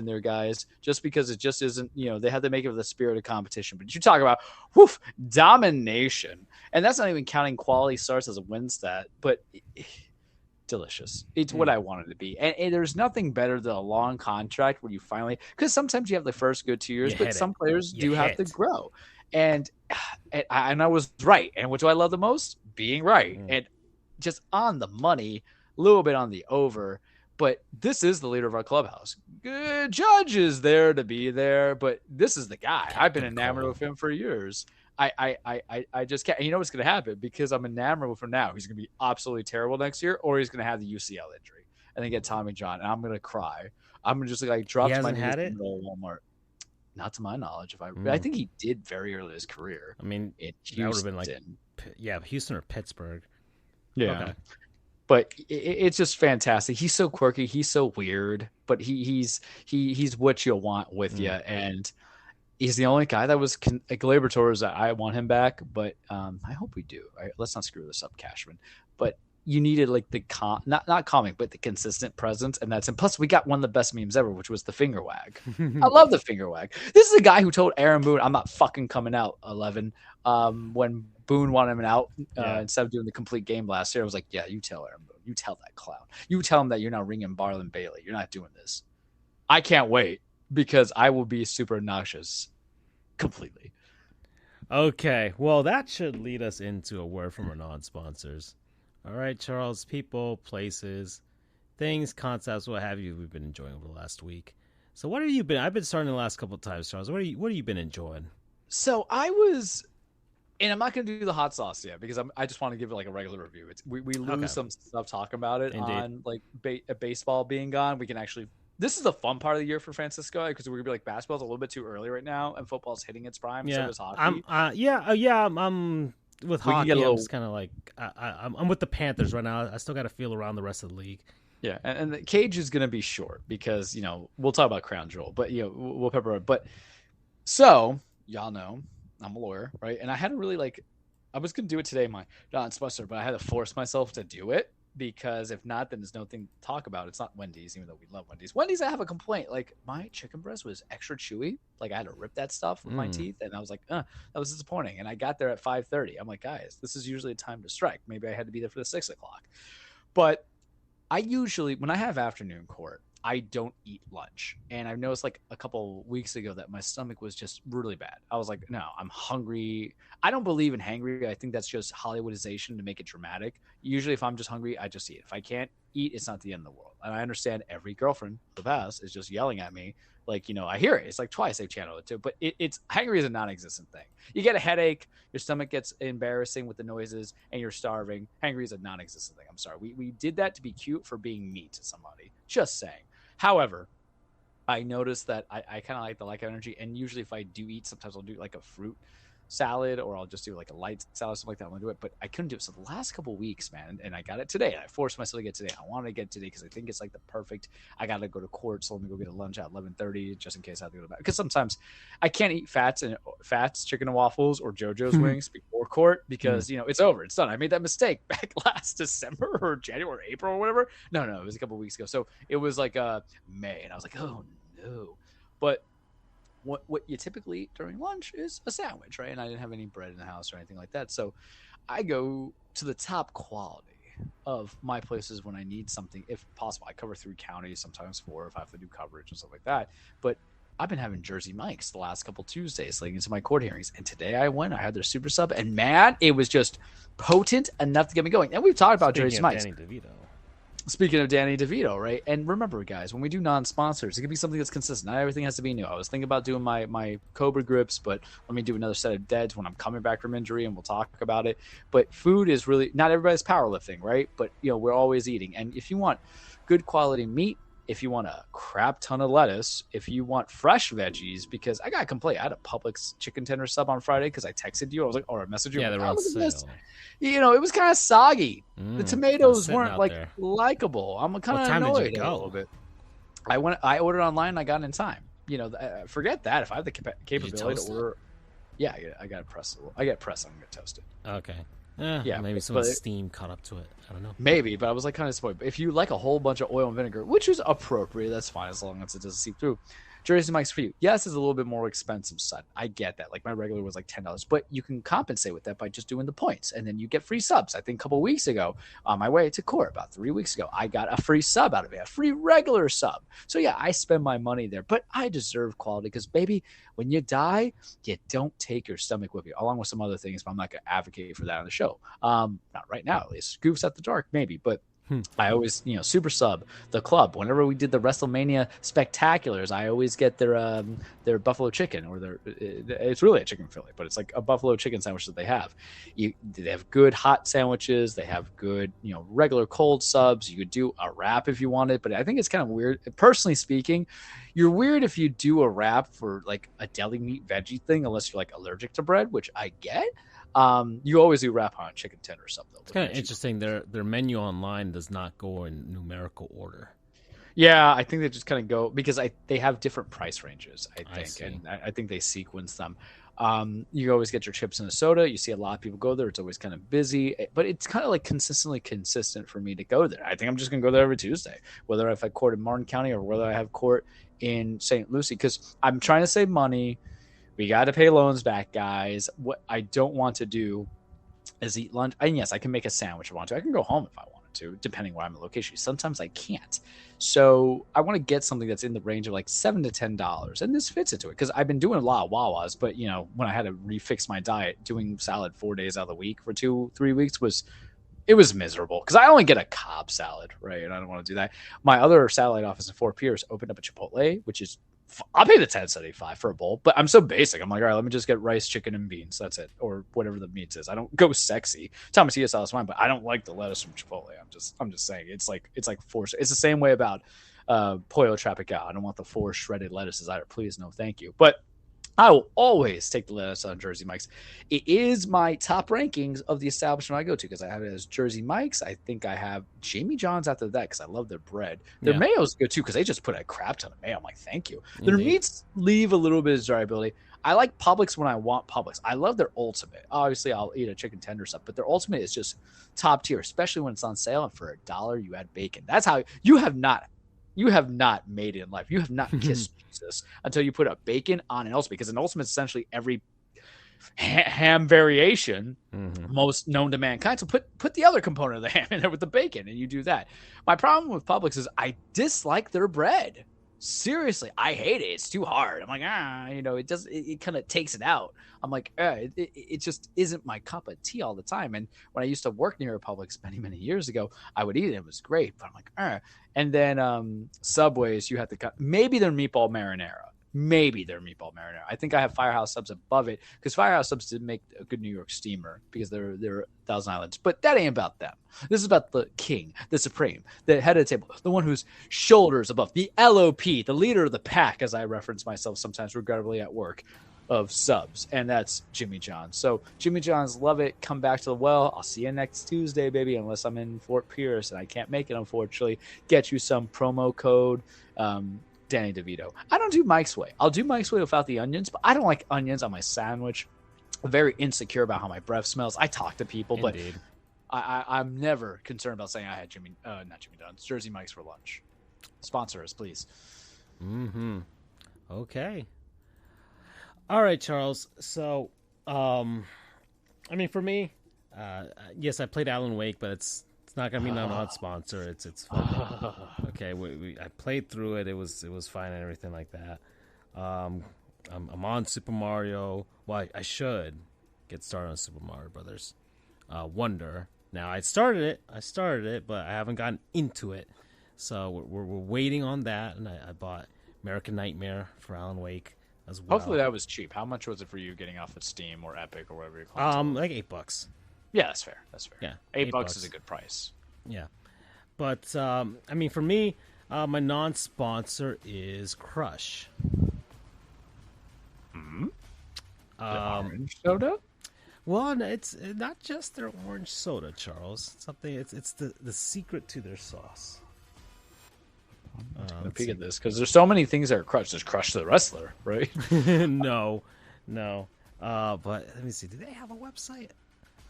there, guys, just because it just isn't, they had to make it with the spirit of competition. But you talk about, domination. And that's not even counting quality starts as a win stat, but delicious. It's what I wanted to be. And there's nothing better than a long contract where you finally, because sometimes you have the first good 2 years, but some players do have to grow. And I was right. And what do I love the most? Being right. And just on the money, a little bit on the over. But this is the leader of our clubhouse. Good Judge is there to be there, but this is the guy. I've been enamored with him for years. I just can't. And you know what's going to happen? Because I'm enamored with him now. He's going to be absolutely terrible next year, or he's going to have the UCL injury and then get Tommy John, and I'm going to cry. I'm going to just drop my knees in the middle of Walmart. Not to my knowledge. I think he did very early in his career. I mean, that would have been Houston or Pittsburgh. Yeah. Okay. But it's just fantastic. He's so quirky. He's so weird, but he's what you want with you. And he's the only guy that was Glabertors that I want him back. But I hope we do. Right? Let's not screw this up, Cashman. But you needed the not comic, but the consistent presence, and that's. And plus, we got one of the best memes ever, which was the finger wag. I love the finger wag. This is a guy who told Aaron Boone, "I'm not fucking coming out 11." When Boone wanted him out instead of doing the complete game last year, I was like, "Yeah, you tell Aaron Boone, you tell that clown, you tell him that you're not ringing Barlin Bailey. You're not doing this." I can't wait because I will be super obnoxious, completely. Okay, well, that should lead us into a word from our non-sponsors. All right, Charles, people, places, things, concepts, what have you, we've been enjoying over the last week. So what have you been? I've been starting the last couple of times, Charles. What have you been enjoying? So I was, and I'm not going to do the hot sauce yet because I just want to give it a regular review. We lose some stuff talking about it. Indeed. On baseball being gone. We can actually. This is the fun part of the year for Francisco because we're gonna be basketball's a little bit too early right now, and football's hitting its prime. Yeah, so is hockey. I'm with hockey. I'm just kind of I'm with the Panthers right now. I still got to feel around the rest of the league. Yeah, and the cage is gonna be short because we'll talk about Crown Jewel, but we'll pepper it. But so y'all know I'm a lawyer, right? And I had to really I was gonna do it today, my non-sponsor, but I had to force myself to do it. Because if not, then there's nothing to talk about. It's not Wendy's, even though we love Wendy's. Wendy's, I have a complaint. My chicken breast was extra chewy. I had to rip that stuff with my teeth, and I was like, that was disappointing. And I got there at 5:30. I'm like, guys, this is usually a time to strike. Maybe I had to be there for the 6 o'clock. But I usually, when I have afternoon court, I don't eat lunch. And I've noticed a couple weeks ago that my stomach was just really bad. I was like, no, I'm hungry. I don't believe in hangry. I think that's just Hollywoodization to make it dramatic. Usually if I'm just hungry, I just eat. If I can't eat, it's not the end of the world. And I understand every girlfriend of the past is just yelling at me. I hear it. It's twice they've channeled it too. But it's hangry is a non-existent thing. You get a headache, your stomach gets embarrassing with the noises, and you're starving. Hangry is a non-existent thing. I'm sorry. We did that to be cute for being mean to somebody. Just saying. However, I noticed that I kind of like the lack of energy, and usually if I do eat, sometimes I'll do a fruit. salad, or I'll just do like a light salad, something like that. I'm gonna do it, but I couldn't do it. So the last couple of weeks, man, and I got it today. I forced myself to get it today. I wanted to get it today because I think it's like the perfect. I got to go to court, so let me go get a lunch at 11:30 just in case I have to go to bed. Because sometimes I can't eat fats, chicken and waffles, or JoJo's wings before court because it's over, it's done. I made that mistake back last December or January or April or whatever. No, it was a couple of weeks ago. So it was like May, and I was like, oh no. But what you typically eat during lunch is a sandwich, right? And I didn't have any bread in the house or anything like that. So I go to the top quality of my places when I need something, if possible. I cover 3 counties, sometimes 4 if I have to do coverage and stuff like that. But I've been having Jersey Mike's the last couple Tuesdays leading into my court hearings. And today I had their super sub, and man, it was just potent enough to get me going. And we've talked about Jersey Mike's. Speaking of Danny DeVito, right? And remember, guys, when we do non-sponsors, it can be something that's consistent. Not everything has to be new. I was thinking about doing my Cobra grips, but let me do another set of deads when I'm coming back from injury, and we'll talk about it. But food is really, not everybody's powerlifting, right? But, we're always eating. And if you want good quality meat, if you want a crap ton of lettuce, if you want fresh veggies, because I got to complain. I had a Publix chicken tender sub on Friday because I texted you. I was like, or I messaged you. Yeah, they were on sale. It was kind of soggy. The tomatoes weren't likable. I'm kind of annoyed a little bit. I ordered online and I got it in time. Forget that. If I have the capability to order, I got to press. I get press. I'm gonna toast it. Okay. Maybe some steam caught up to it. I don't know. Maybe, but I was like kind of disappointed. But if you like a whole bunch of oil and vinegar, which is appropriate, that's fine as long as it doesn't seep through. Jersey Mike's for you. Yes, it's a little bit more expensive, son. I get that. Like my regular was like $10, but you can compensate with that by just doing the points, and then you get free subs. I think a couple of weeks ago, on my way to court, about 3 weeks ago, I got a free sub out of it, a free regular sub. So yeah, I spend my money there, but I deserve quality because, baby, when you die, you don't take your stomach with you, along with some other things. But I'm not going to advocate for that on the show. Not right now, at least. Goofs at the dark, maybe, but. I always, super sub the club. Whenever we did the WrestleMania spectaculars, I always get their buffalo chicken, or it's really a chicken Philly, but it's like a buffalo chicken sandwich that they have. They have good hot sandwiches. They have good, regular cold subs. You could do a wrap if you wanted, but I think it's kind of weird. Personally speaking, you're weird if you do a wrap for like a deli meat veggie thing, unless you're like allergic to bread, which I get. You always do wrap on chicken tender or something. It's kind of interesting. Their menu online does not go in numerical order. Yeah, I think they just kind of go because they have different price ranges, I think, and I think they sequence them. You always get your chips and a soda. You see a lot of people go there. It's always kind of busy, but it's kind of like consistently consistent for me to go there. I think I'm just going to go there every Tuesday, whether I've had court in Martin County or whether I have court in St. Lucie, because I'm trying to save money. We got to pay loans back, guys. What I don't want to do is eat lunch. And yes, I can make a sandwich if I want to. I can go home if I wanted to, depending where I'm at location. Sometimes I can't. So I want to get something that's in the range of like $7 to $10. And this fits into it because I've been doing a lot of Wawas. But, when I had to refix my diet, doing salad 4 days out of the week for 2-3 weeks was miserable because I only get a Cobb salad, right? And I don't want to do that. My other satellite office in Fort Pierce opened up a Chipotle, which is I'll pay the $10.75 for a bowl, but I'm so basic. I'm like, all right, let me just get rice, chicken, and beans. That's it, or whatever the meat is. I don't go sexy. Tomatillo sauce is fine, but I don't like the lettuce from Chipotle. I'm just saying it's like forced. It's the same way about Pollo Tropical. I don't want the 4 shredded lettuces either. Please, no, thank you. But I will always take the lettuce on Jersey Mike's. It is my top rankings of the establishment I go to because I have it as Jersey Mike's. I think I have Jamie John's after that because I love their bread. Their mayo's good too because they just put a crap ton of mayo. I'm like, thank you. Their meats leave a little bit of desirability. I like Publix when I want Publix. I love their ultimate. Obviously, I'll eat a chicken tender stuff, but their ultimate is just top tier, especially when it's on sale. And for $1, you add bacon. That's how you have not made it in life. You have not kissed Jesus until you put a bacon on an ultimate, because an ultimate is essentially every ham variation most known to mankind. So put the other component of the ham in there with the bacon, and you do that. My problem with Publix is I dislike their bread. Seriously, I hate it. It's too hard. I'm like, it kind of takes it out. I'm like, it just isn't my cup of tea all the time. And when I used to work near a Publix many, many years ago, I would eat it. It was great. But I'm like, And then Subways, you have to cut. Maybe their meatball marinara. I think I have Firehouse Subs above it because Firehouse Subs did make a good New York steamer because they're Thousand Islands. But that ain't about them. This is about the king, the supreme, the head of the table, the one whose shoulders above, the LOP, the leader of the pack, as I reference myself sometimes regrettably at work. of subs, and that's Jimmy John's. So Jimmy John's, love it. Come back to the well. I'll see you next Tuesday, baby, unless I'm in Fort Pierce and I can't make it, unfortunately. Get you some promo code Danny DeVito. I don't do Mike's Way. I'll do Mike's Way without the onions, but I don't like onions on my sandwich. I'm very insecure about how my breath smells. I talk to people, Indeed. but I'm never concerned about saying I had not Jimmy John's, Jersey Mike's for lunch. Sponsor us, please. Mm-hmm. Okay. All right, Charles. So, I mean, for me, yes, I played Alan Wake, but it's not gonna be not sponsor. It's fun. Okay. I played through it. It was fine and everything like that. I'm on Super Mario. Well, I should get started on Super Mario Brothers Wonder. Now I started it, but I haven't gotten into it. So we're waiting on that, and I bought American Nightmare for Alan Wake as well. Hopefully that was cheap. How much was it for you getting off of Steam or Epic or whatever you call it? Like $8. Yeah, that's fair. Yeah, $8 is a good price. Yeah, but I mean, for me, my non-sponsor is Crush. Mm-hmm. Orange soda? Well, it's not just their orange soda, Charles. It's the secret to their sauce. I'm gonna peek at this because there's so many things that are Crush. There's Crush the wrestler, right? No. But let me see. Do they have a website?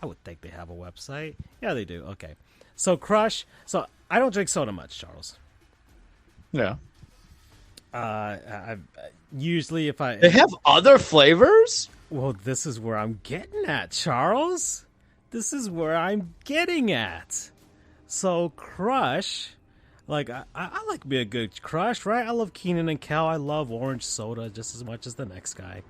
I would think they have a website. Yeah, they do. Okay. So Crush. So I don't drink soda much, Charles. Yeah. I usually they have other flavors. Well, this is where I'm getting at, Charles. This is where I'm getting at. So Crush. Like, I like to be a good Crush, right? I love Keenan and Kel. I love orange soda just as much as the next guy.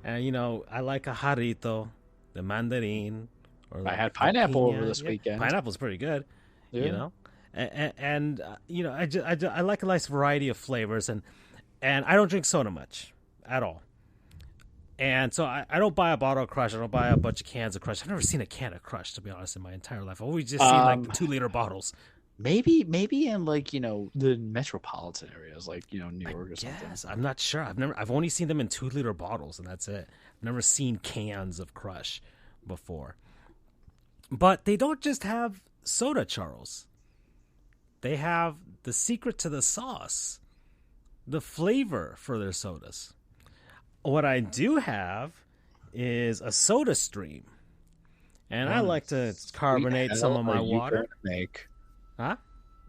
And, you know, I like a Jarrito, the mandarin. Or I had pineapple over this weekend. Pineapple's pretty good, yeah. You know? And you know, I like a nice variety of flavors. And I don't drink soda much at all. And so I don't buy a bottle of Crush. I don't buy a bunch of cans of Crush. I've never seen a can of Crush, to be honest, in my entire life. I've always just seen, like, 2-liter bottles. Maybe in, like, you know, the metropolitan areas, like, you know, New York or something. Yes, I'm not sure. I've only seen them in 2-liter bottles, and that's it. I've never seen cans of Crush before. But they don't just have soda, Charles. They have the secret to the sauce, the flavor for their sodas. What I do have is a soda stream, and I like to carbonate some of my water. Huh?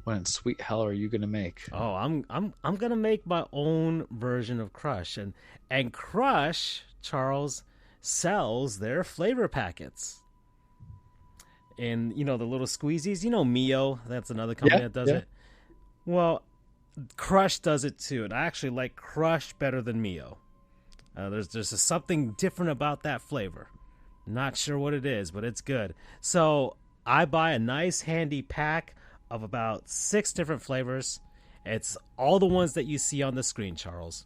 What in sweet hell are you gonna make? Oh, I'm gonna make my own version of Crush, and Crush, Charles, sells their flavor packets. And you know the little squeezies. You know Mio, that's another company that does it. Well, Crush does it too, and I actually like Crush better than Mio. There's something different about that flavor. Not sure what it is, but it's good. So I buy a nice handy pack of about 6 different flavors. It's all the ones that you see on the screen, Charles.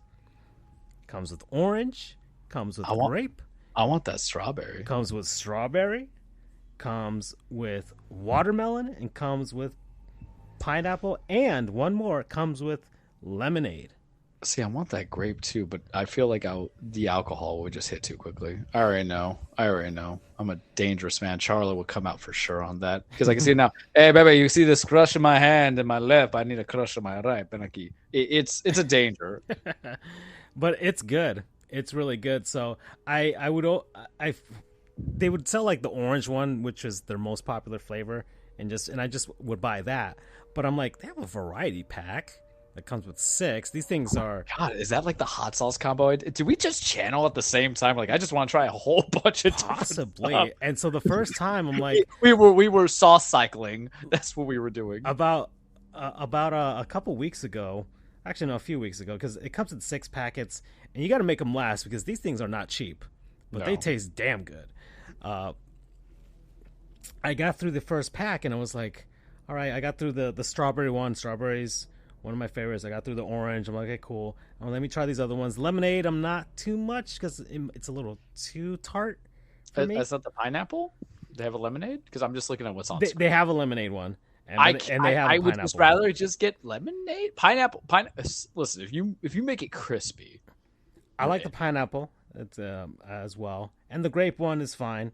Comes with orange, comes with grape. I want that strawberry. Comes with strawberry, comes with watermelon, and comes with pineapple, and one more, comes with lemonade. See, I want that grape too, but I feel like the alcohol would just hit too quickly. I already know. I'm a dangerous man. Charlie will come out for sure on that because I can see it now. Hey, baby, you see this crush in my hand and my left? I need a crush in my right. It's a danger. But it's good. It's really good. So they would sell like the orange one, which is their most popular flavor, and I just would buy that. But I'm like, they have a variety pack that comes with 6. These things are... God, is that like the hot sauce combo? Did we just channel at the same time? Like, I just want to try a whole bunch of possibly. And so the first time, I'm like... we were sauce cycling. That's what we were doing. About a couple weeks ago, actually no, a few weeks ago, because it comes in 6 packets, and you got to make them last because these things are not cheap, but they taste damn good. I got through the first pack, and I was like, all right, I got through the strawberry one. Strawberries, one of my favorites. I got through the orange. I'm like, okay, cool. Let me try these other ones. Lemonade, I'm not too much because it's a little too tart for me. Is that the pineapple? They have a lemonade? Because I'm just looking at what's on screen. They have a lemonade one. And I would just rather just get lemonade. Pineapple. Listen, if you make it crispy, I like the pineapple. It's as well, and the grape one is fine.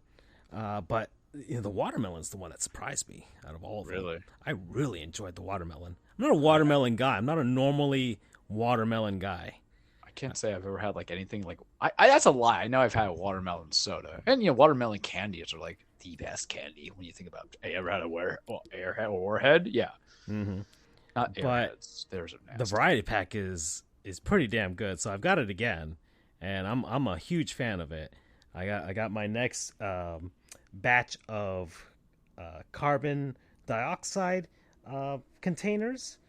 But the watermelon's the one that surprised me out of all of them. Really? I really enjoyed the watermelon. I'm not a watermelon guy. I'm not a normally watermelon guy. I can't say I've ever had like anything like I that's a lie. I know I've had a watermelon soda, and watermelon candies are like the best candy when you think about. You ever had a Airhead or Warhead? Yeah, not Airheads. There's a nasty. The variety pack is pretty damn good. So I've got it again, and I'm a huge fan of it. I got my next batch of carbon dioxide containers,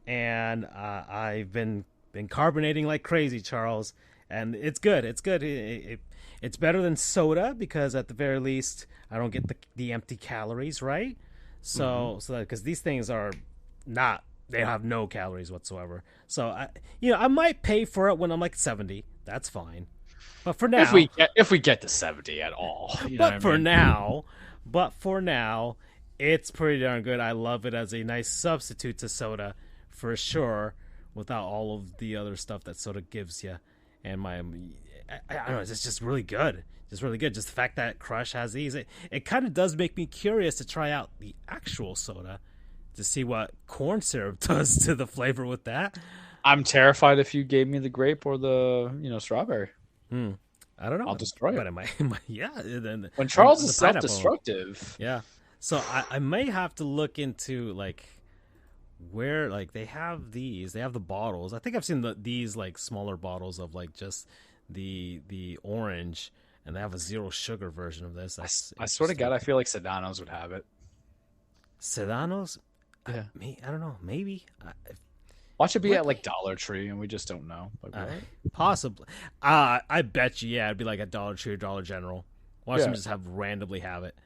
and I've been carbonating like crazy, Charles, and it's good. It's good. It's better than soda because at the very least I don't get the empty calories, right? So because these things are not, they have no calories whatsoever. So I might pay for it when I'm like 70. That's fine. But for now, if we get to 70 at all, but for now, it's pretty darn good. I love it as a nice substitute to soda for sure, without all of the other stuff that soda gives you. And I don't know, it's just really good. Just really good. Just the fact that Crush has these, it kind of does make me curious to try out the actual soda to see what corn syrup does to the flavor with that. I'm terrified if you gave me the grape or the strawberry. I don't know. I'll destroy it. But yeah. Then when Charles is self-destructive. Yeah. So I may have to look into like where like they have the bottles. I think I've seen these like smaller bottles of like just the orange, and they have a zero sugar version of this. I swear to God, I feel like Sedano's would have it. Sedano's? Yeah. I don't know. Maybe. Watch it be at like Dollar Tree, and we just don't know. Like, possibly. I bet you, yeah, it'd be like at Dollar Tree or Dollar General. Watch them just randomly have it.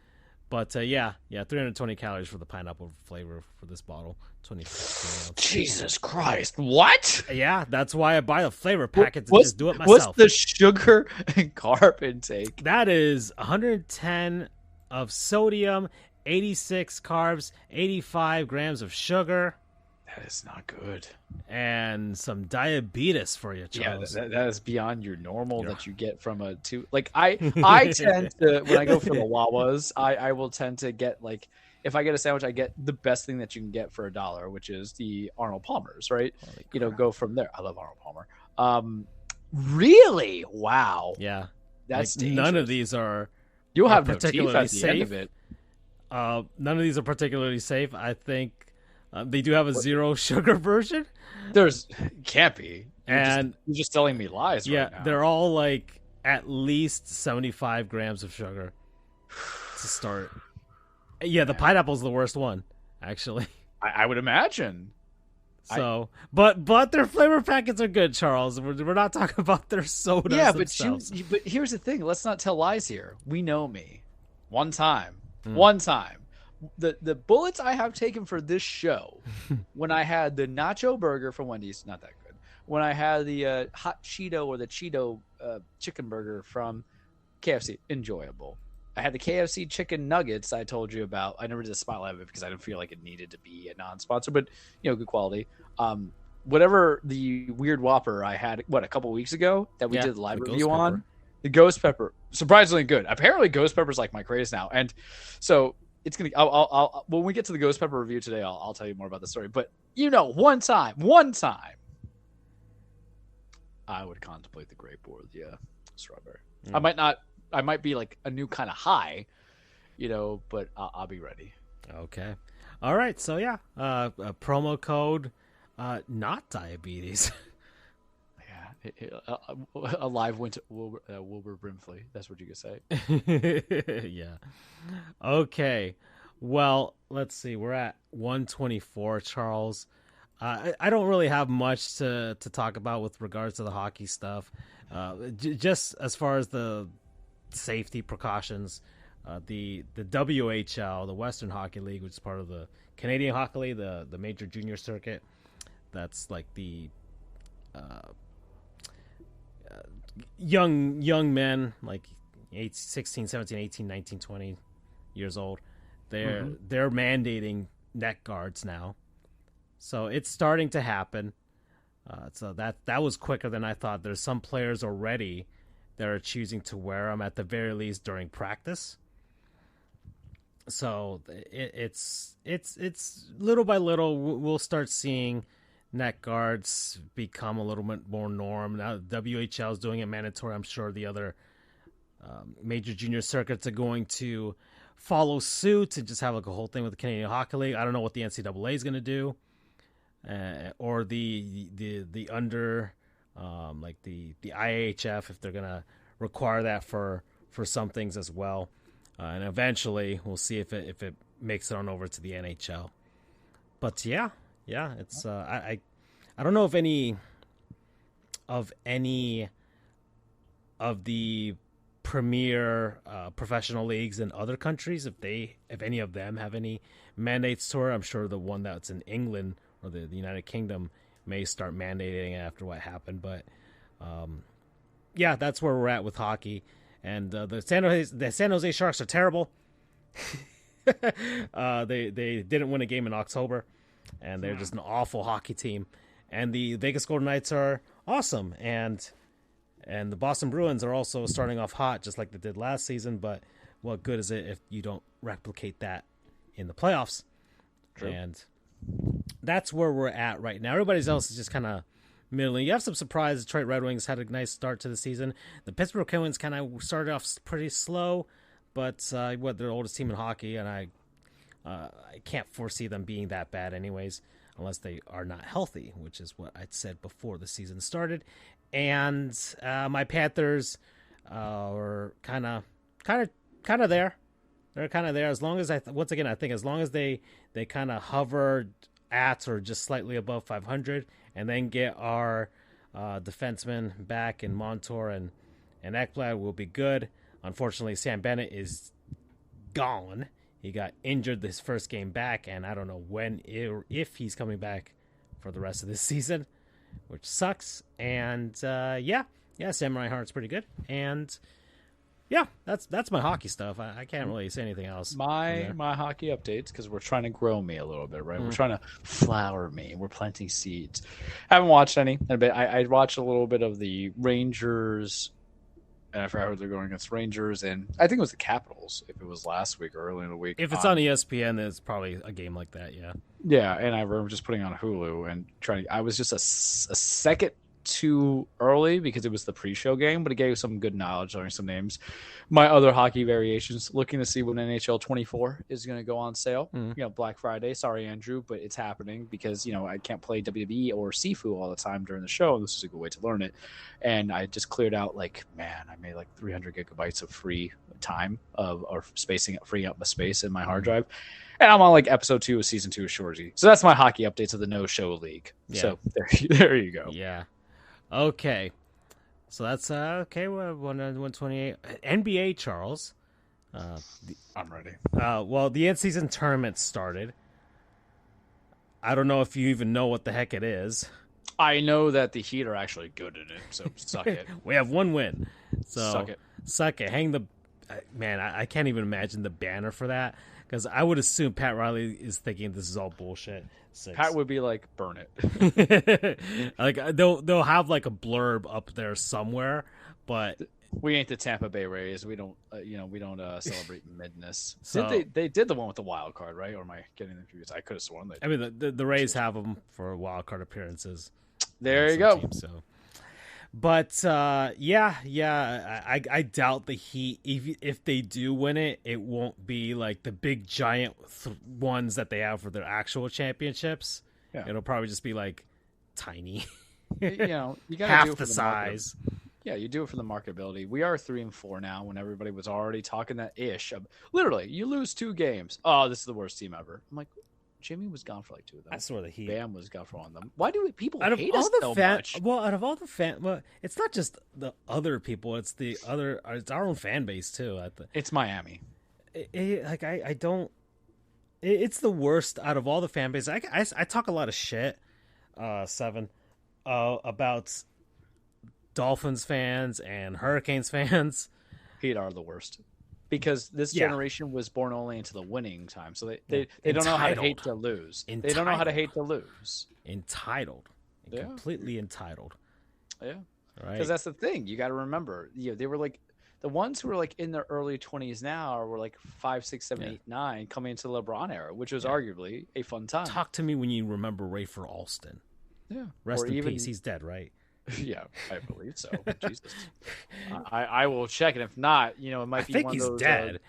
But 320 calories for the pineapple flavor for this bottle. 2015. Jesus Christ! What? Yeah, that's why I buy the flavor packet to just do it myself. What's the sugar and carb intake? That is 110 of sodium, 86 carbs, 85 grams of sugar. That is not good. And some diabetes for you, Charles. Yeah, that is beyond your normal that you get from a two. Like I tend to, when I go for the Wawas, I will tend to get like, if I get a sandwich, I get the best thing that you can get for $1, which is the Arnold Palmer's, right? Go from there. I love Arnold Palmer. Really? Wow. Yeah. That's like, none of these are. You'll have particularly no teeth at the safe. end of it. None of these are particularly safe. I think they do have a zero sugar version. Can't be. You're just telling me lies. Yeah, right now. they're all like at least 75 grams of sugar to start. Yeah, the pineapple's the worst one, actually. I would imagine. So, but their flavor packets are good, Charles. We're not talking about their sodas. Yeah, themselves. but here's the thing. Let's not tell lies here. We know me. One time. The bullets I have taken for this show, when I had the nacho burger from Wendy's, not that good. When I had the hot Cheeto or the Cheeto chicken burger from KFC, enjoyable. I had the KFC chicken nuggets I told you about. I never did a spotlight of it because I didn't feel like it needed to be a non-sponsor, but good quality. Whatever the weird Whopper I had, a couple weeks ago that we did the live review on, the ghost pepper, surprisingly good. Apparently, ghost pepper's like my craze now, and so it's gonna. I'll when we get to the ghost pepper review today, I'll tell you more about the story. But one time, I would contemplate the grape or the strawberry. I might be like a new kind of high, but I'll be ready. Okay. All right. So yeah, a promo code, not diabetes. A live winter Wilbur Brimley. That's what you could say. Yeah. Okay. Well, let's see. We're at 124, Charles. I don't really have much to talk about with regards to the hockey stuff. Just as far as the safety precautions, the WHL, the Western Hockey League, which is part of the Canadian Hockey League, the major junior circuit, that's like the young men, like 16, 17, 18, 19, 20 years old. They're mandating neck guards now. So it's starting to happen. So that was quicker than I thought. There's some players already that are choosing to wear them at the very least during practice. So it's little by little we'll start seeing neck guards become a little bit more norm. Now WHL is doing it mandatory. I'm sure the other major junior circuits are going to follow suit and just have like a whole thing with the Canadian Hockey League. I don't know what the NCAA is going to do, or the under like the IHF, if they're going to require that for some things as well. And eventually we'll see if it makes it on over to the NHL. But yeah, it's I don't know if any of the premier professional leagues in other countries, if any of them have any mandates to it. I'm sure the one that's in England or the United Kingdom may start mandating it after what happened. But yeah, that's where we're at with hockey. And the San Jose Sharks are terrible. They didn't win a game in October, and they're just an awful hockey team. And the Vegas Golden Knights are awesome, and the Boston Bruins are also starting off hot, just like they did last season. But what good is it if you don't replicate that in the playoffs? True. And that's where we're at right now. Everybody else is just kind of middling. You have some surprises. Detroit Red Wings had a nice start to the season. The Pittsburgh Penguins kind of started off pretty slow, but they're the oldest team in hockey, and I can't foresee them being that bad anyways, unless they are not healthy, which is what I'd said before the season started. And my Panthers are kind of there. They're kind of there as long as I think as long as they kind of hover at or just slightly above 500, and then get our defensemen back in Montour and Ekblad, will be good. Unfortunately, Sam Bennett is gone. He got injured this first game back, and I don't know when or if he's coming back for the rest of this season, which sucks. And yeah, Sam Reinhart's pretty good. And yeah, that's my hockey stuff. I can't really say anything else. My hockey updates, because we're trying to grow me a little bit, right? We're trying to flower me. We're planting seeds. Haven't watched any. I watched a little bit of the Rangers, and I forgot who they're going against. Rangers, and I think it was the Capitals, if it was last week or early in the week. If it's on ESPN, then it's probably a game like that, yeah. Yeah, and I remember just putting on Hulu and I was just a second too early because it was the pre-show game, but it gave some good knowledge, learning some names. My other hockey variations, looking to see when NHL 24 is going to go on sale. Black Friday. Sorry, Andrew, but it's happening because I can't play WWE or Sifu all the time during the show, and this is a good way to learn it. And I just cleared out I made 300 gigabytes of free time or freeing up my space in my hard drive. And I'm on episode 2 of season 2 of Shorzy. So that's my hockey updates of the No Show League. Yeah. So there you go. Yeah. Okay, so that's okay. 128 NBA, Charles. I'm ready. Well, the in-season tournament started. I don't know if you even know what the heck it is. I know that the Heat are actually good at it, so suck it. We have one win, so suck it. Hang the man. I can't even imagine the banner for that, because I would assume Pat Riley is thinking this is all bullshit. 6. Pat would be like, burn it. They'll have a blurb up there somewhere, but we ain't the Tampa Bay Rays. We don't celebrate midness. So they did the one with the wild card, right? Or am I getting them confused? I could have sworn they did. I mean, the Rays have them for wild card appearances. There you go. Teams, so. But I doubt the Heat, if they do win it, it won't be like the big giant ones that they have for their actual championships. Yeah. It'll probably just be tiny, you gotta half do it for the size. Yeah, you do it for the marketability. We are 3-4 now, when everybody was already talking that ish. Literally, you lose 2 games. Oh, this is the worst team ever. I'm like, Jimmy was gone for 2 of them. I swear the Heat. Bam was gone for 1 of them. Why do people hate us so much? Well, out of all the it's not just the other people. It's it's our own fan base too. It's Miami. I don't. It's the worst out of all the fan bases. I talk a lot of shit, Seven, about Dolphins fans and Hurricanes fans. Heat are the worst. Because this generation was born only into the winning time. So they don't know how to hate to lose. They don't know how to hate to lose. Entitled. and completely entitled. Yeah. Right. Because that's the thing. You got to remember, they were like the ones who were like in their early 20s now were like 5, 6, 7, 8, 9 coming into the LeBron era, which was arguably a fun time. Talk to me when you remember Rafer Alston. Yeah. Rest in peace. He's dead, right? Yeah, I believe so. Jesus. I will check it. If not, it might be one of those. I think he's dead.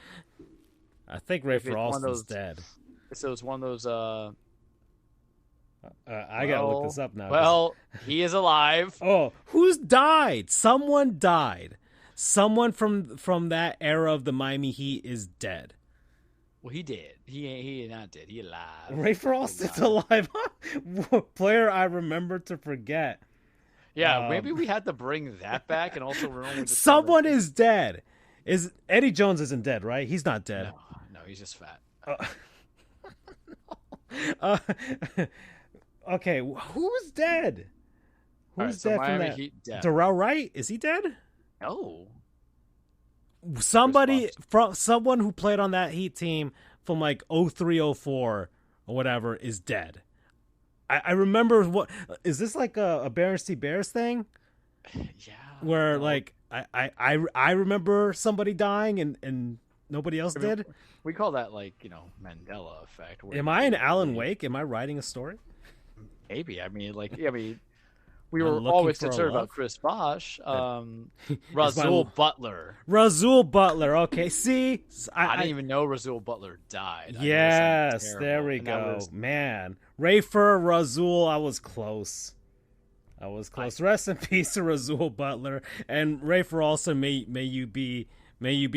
I think Rafer Alston's dead. So it's one of those. I gotta look this up now. Well, he is alive. Oh, who's died? Someone died. Someone from that era of the Miami Heat is dead. Well, he did. He not dead. He alive. Rafer Alston's alive. Player I remember to forget. Yeah, maybe we had to bring that back and also remember. Someone is dead. Is Eddie Jones isn't dead, right? He's not dead. No, he's just fat. Okay, who's dead? Who's dead from that? Heat dead. Darrell Wright, is he dead? No. Someone who played on that Heat team from like 03, 04 or whatever is dead. I remember what is this like a Bears v Bears thing? Yeah. Where like I remember somebody dying and nobody else did. We call that like Mandela effect. Am I in Alan Wake? Am I writing a story? Maybe. We were always concerned about Chris Bosh. Rasul Butler. Rasul Butler. Okay, see? I didn't even know Rasul Butler died. Yes, there we go. Man. Rafer, Rasul, I was close. Rest in peace to Rasul Butler. And Rafer also, may you be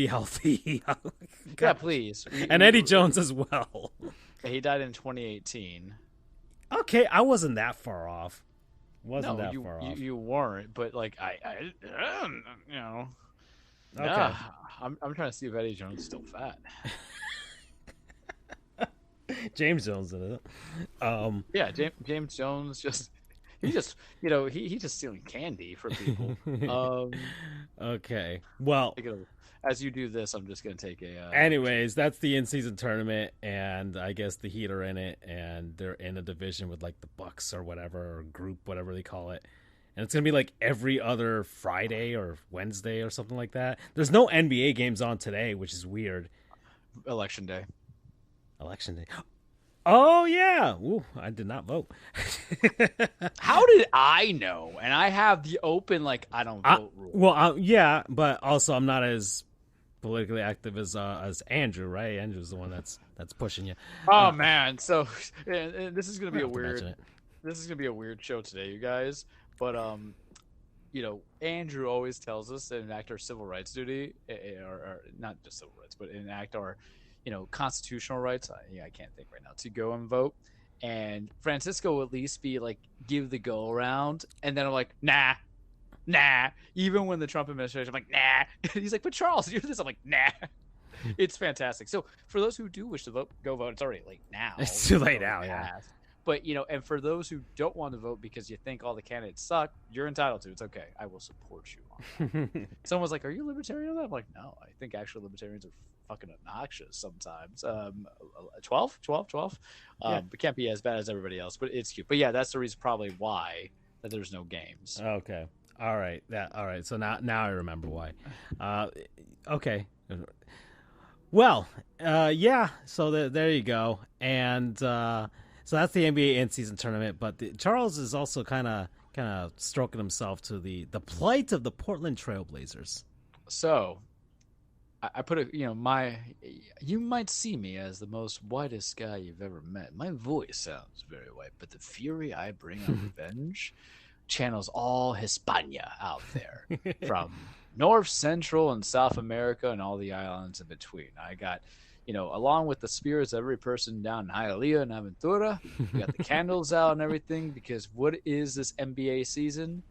healthy. Yeah, please. And Eddie Jones as well. He died in 2018. Okay, I wasn't that far off. You weren't, but like I Okay. I'm trying to see if Eddie Jones is still fat. James Jones did it. Yeah, James Jones he's just stealing candy from people. Okay. Well, as you do this, I'm just gonna take a. Anyways, that's the in-season tournament, and I guess the Heat are in it, and they're in a division with like the Bucks or whatever, or group, whatever they call it. And it's gonna be like every other Friday or Wednesday or something like that. There's no NBA games on today, which is weird. Election day. Oh yeah. Ooh, I did not vote. How did I know? And I have the open I don't vote rule. Well, yeah, but also I'm not as politically active as Andrew, right? Andrew's the one that's pushing you. Oh man, so this is gonna be a weird show today, you guys. But Andrew always tells us to enact our civil rights duty, or not just civil rights, but enact our constitutional rights. I can't think right now to go and vote. And Francisco will at least be like, give the go around, and then I'm like, nah. Even when the Trump administration, I'm like, nah. He's like, but Charles, you're this. I'm like, nah. It's fantastic. So for those who do wish to vote, go vote. It's already late now. It's too late now, yeah. But and for those who don't want to vote because you think all the candidates suck, you're entitled to. It's okay. I will support you on that. Someone's like, are you libertarian on that? I'm like, no. I think actual libertarians are fucking obnoxious sometimes. 12. It can't be as bad as everybody else, but it's cute. But yeah, that's the reason probably why that there's no games. Okay. All right. So now I remember why. Okay. Well, yeah. So there you go. And so that's the NBA in-season tournament. But Charles is also kind of stroking himself to the plight of the Portland Trailblazers. So I put you might see me as the most whitest guy you've ever met. My voice sounds very white, but the fury I bring on revenge channels all Hispania out there from North, Central, and South America and all the islands in between. I got, along with the spirits of every person down in Hialeah and Aventura, we got the candles out and everything, because what is this NBA season?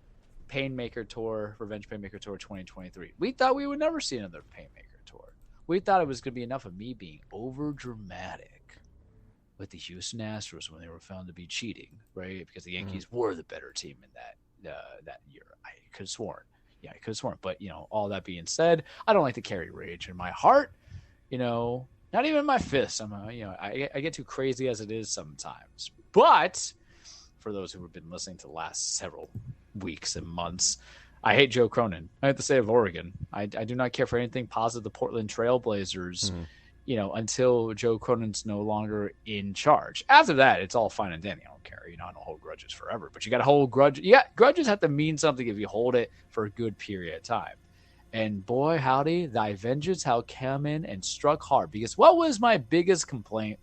Painmaker Tour, Revenge Painmaker Tour 2023. We thought we would never see another Painmaker Tour. We thought it was going to be enough of me being over dramatic with the Houston Astros when they were found to be cheating, right? Because the Yankees were the better team in that year. I could have sworn. Yeah, I could have sworn. But, all that being said, I don't like to carry rage in my heart, not even in my fists. I get too crazy as it is sometimes. But for those who have been listening to the last several weeks and months, I hate Joe Cronin. I have to say of Oregon. I do not care for anything positive the Portland Trailblazers, until Joe Cronin's no longer in charge. After that, it's all fine and dandy. I don't care. I don't hold grudges forever. But you got to hold grudges. Grudges have to mean something if you hold it for a good period of time. And boy, howdy, thy vengeance how come in and struck hard. Because what was my biggest complaint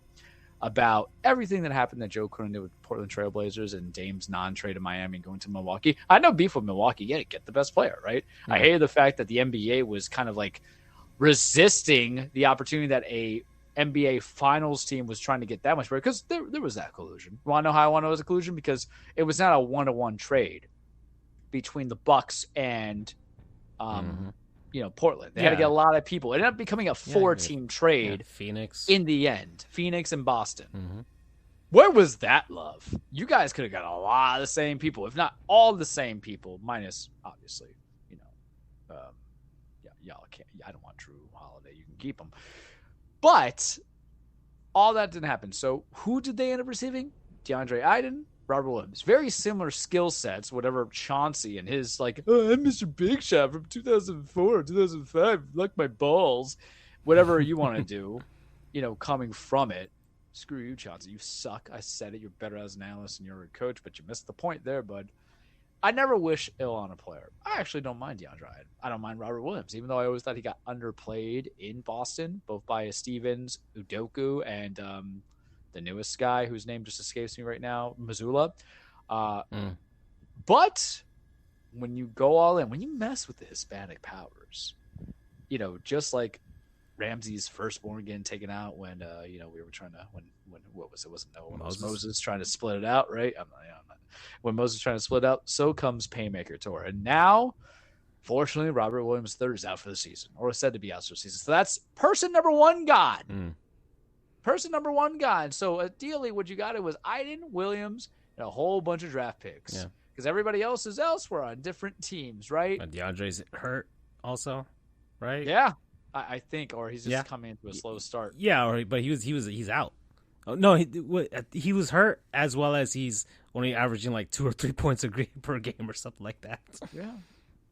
about everything that happened that Joe Cronin did with Portland Trailblazers and Dame's non-trade to Miami going to Milwaukee? I had no beef with Milwaukee. You got to get the best player, right? Mm-hmm. I hated the fact that the NBA was kind of like resisting the opportunity that a NBA Finals team was trying to get that much better, because there was that collusion. You want to know how I know it was a collusion? Because it was not a one-to-one trade between the Bucks and Portland. They had to get a lot of people. It ended up becoming a 4-team trade. Phoenix. In the end. Phoenix and Boston. Mm-hmm. Where was that love? You guys could have got a lot of the same people, if not all the same people, minus, obviously, y'all can't. I don't want Drew Holiday. You can keep him. But all that didn't happen. So who did they end up receiving? DeAndre Ayton, Robert Williams. Very similar skill sets, whatever Chauncey and his I'm Mr. Big Shot from 2004, 2005, like my balls. Whatever you want to do, coming from it. Screw you, Chauncey. You suck. I said it. You're better as an analyst and you're a coach, but you missed the point there, bud. I never wish ill on a player. I actually don't mind DeAndre Ayton. I don't mind Robert Williams, even though I always thought he got underplayed in Boston, both by Stevens, Udoka, and the newest guy whose name just escapes me right now, Mazzulla. But when you go all in, when you mess with the Hispanic powers, just like Ramsey's firstborn getting taken out when we were trying to when what was it? Wasn't Noah? When Moses. It was Moses trying to split it out, right? I'm not. When Moses trying to split it out, so comes Paymaker Tour, and now, fortunately, Robert Williams III is out for the season, or is said to be out for the season. So that's person number one gone. Person number one gone. So ideally, what you got was Ayton, Williams, and a whole bunch of draft picks, because everybody else is elsewhere on different teams, right? And DeAndre's hurt also, right? Yeah. I think, or he's just coming into a slow start. Yeah, but he's out. Oh, no, he was hurt, as well as he's only averaging like 2 or 3 points per game or something like that. Yeah.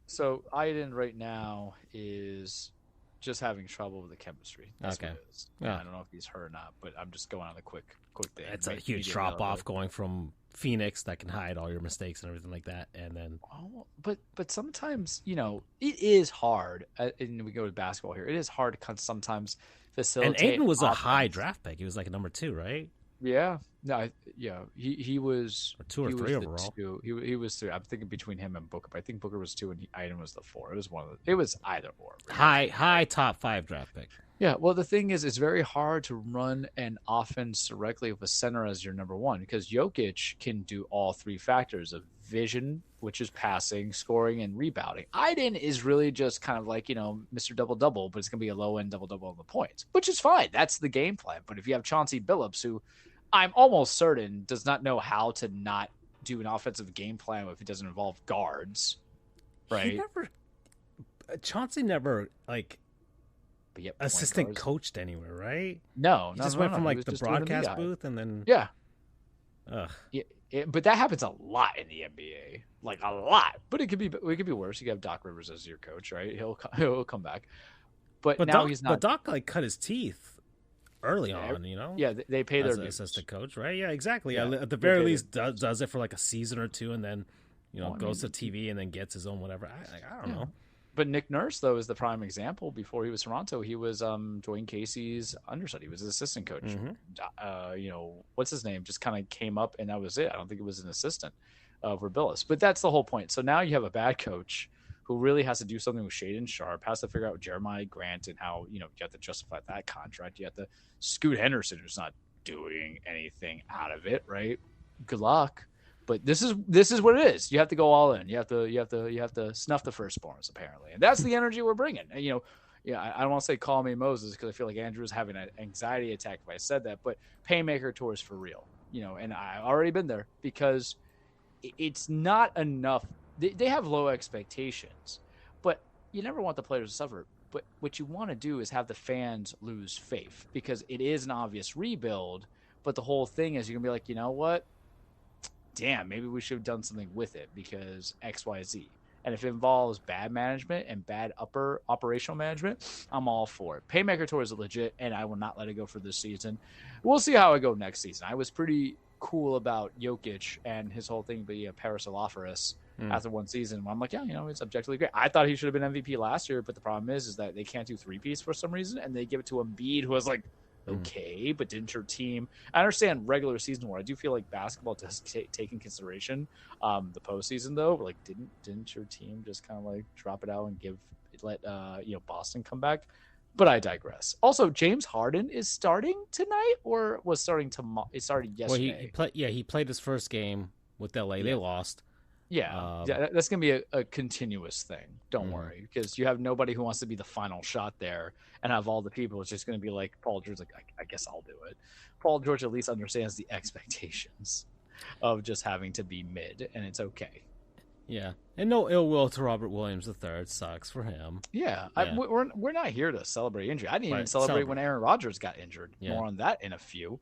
So Ayton right now is just having trouble with the chemistry. That's what it is. Yeah. I don't know if he's hurt or not, but I'm just going on the quick thing. It's a huge drop off going from Phoenix that can hide all your mistakes and everything like that, and then but sometimes it is hard, and we go to basketball here. It is hard to sometimes facilitate. And Ayton was a high draft pick. He was like a number 2, right? Yeah, no, he was or 2 or 3 overall. He was 3. I'm thinking between him and Booker. But I think Booker was 2 and Ayton was the 4. It was it was either or. Right? High top 5 draft pick. Yeah, well, the thing is, it's very hard to run an offense directly with a center as your number 1, because Jokic can do all 3 factors of vision, which is passing, scoring, and rebounding. Ayton is really just kind of like, Mr. Double-Double, but it's going to be a low-end double-double on the points, which is fine. That's the game plan. But if you have Chauncey Billups, who I'm almost certain does not know how to not do an offensive game plan if it doesn't involve guards, right? Chauncey never, assistant coached anywhere, right? No, he just went from the broadcast booth and then but that happens a lot in the NBA, a lot. But it could be worse. You have Doc Rivers as your coach, right? He'll come back, but now Doc, he's not. But Doc cut his teeth early on, Yeah, they pay their assistant coach, right? Yeah, exactly. Yeah, at the very least, does it for a season or 2, and then goes to TV and then gets his own whatever. I don't know. But Nick Nurse, though, is the prime example. Before he was Toronto, he was Dwayne Casey's understudy. He was his assistant coach. Mm-hmm. What's his name? Just kind of came up, and that was it. I don't think it was an assistant for Billis. But that's the whole point. So now you have a bad coach who really has to do something with Shaedon Sharp, has to figure out Jeremiah Grant and how, you have to justify that contract. You have to Scoot Henderson, who's not doing anything out of it, right? Good luck. But this is what it is. You have to go all in. You have to snuff the firstborns, apparently, and that's the energy we're bringing. And, I don't want to say call me Moses, because I feel like Andrew's having an anxiety attack if I said that. But Paymaker Tour is for real, and I've already been there, because it's not enough. They have low expectations, but you never want the players to suffer. But what you want to do is have the fans lose faith, because it is an obvious rebuild. But the whole thing is you're gonna be like, you know what? damn, maybe we should have done something with it because X, Y, Z. And if it involves bad management and bad upper operational management, I'm all for it. Paymaker Tour is legit, and I will not let it go for this season. We'll see how I go next season. I was pretty cool about Jokic and his whole thing being Paris Alafaris after one season. I'm like, yeah, it's objectively great. I thought he should have been MVP last year, but the problem is that they can't do three-piece for some reason, and they give it to Embiid, who was like, okay, but didn't your team? I understand regular season where I do feel like basketball does take in consideration the postseason though. Like, didn't your team just kind of like drop it out and let Boston come back? But I digress. Also, James Harden is starting tonight, or was starting tomorrow? It started yesterday. Well, he played his first game with LA. They lost. Yeah, that's going to be a continuous thing. Don't worry, because you have nobody who wants to be the final shot there and have all the people. It's just going to be like Paul George, like, I guess I'll do it. Paul George at least understands the expectations of just having to be mid, and it's okay. Yeah, and no ill will to Robert Williams III. Sucks for him. Yeah. We're not here to celebrate injury. I didn't even celebrate when Aaron Rodgers got injured. Yeah. More on that in a few.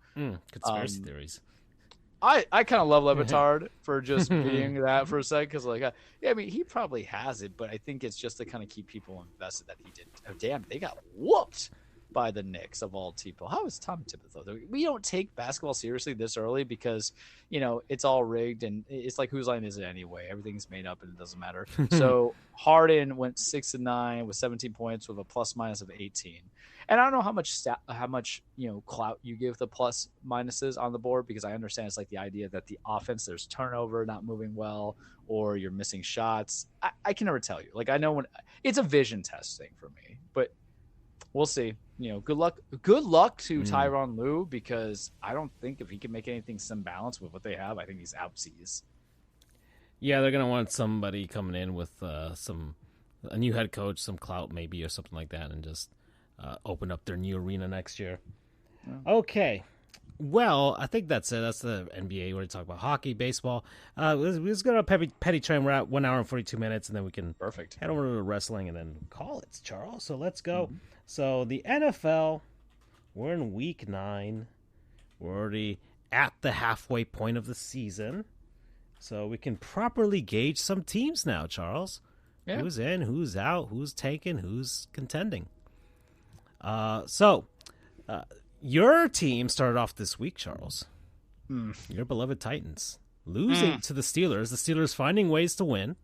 Conspiracy theories. I kind of love Le Batard for just being that for a sec, because he probably has it, but I think it's just to kind of keep people invested that he didn't. Oh, damn, they got whooped by the Knicks of all people. How is Tom Thibodeau? We don't take basketball seriously this early because it's all rigged, and it's like, whose line is it anyway? Everything's made up and it doesn't matter. So Harden went 6-9 with 17 points with a plus minus of 18. And I don't know how much clout you give the plus minuses on the board, because I understand it's like the idea that the offense, there's turnover, not moving well, or you're missing shots. I can never tell you. Like, I know when it's a vision test thing for me, but we'll see. Good luck to Tyronn Lue, because I don't think if he can make anything some balance with what they have, I think he's outseas. Yeah, they're gonna want somebody coming in with a new head coach, some clout maybe, or something like that, and just open up their new arena next year. Yeah. Okay. Well, I think that's it. That's the NBA. We're going to talk about hockey, baseball. Let's go to a petty train. We're at 1 hour and 42 minutes, and then we can head over to the wrestling and then call it, Charles. So let's go. So the NFL, we're in week 9. We're already at the halfway point of the season. So we can properly gauge some teams now, Charles. Yeah. Who's in, who's out, who's taken, who's contending. Your team started off this week, Charles. Your beloved Titans losing to the Steelers. The Steelers finding ways to win.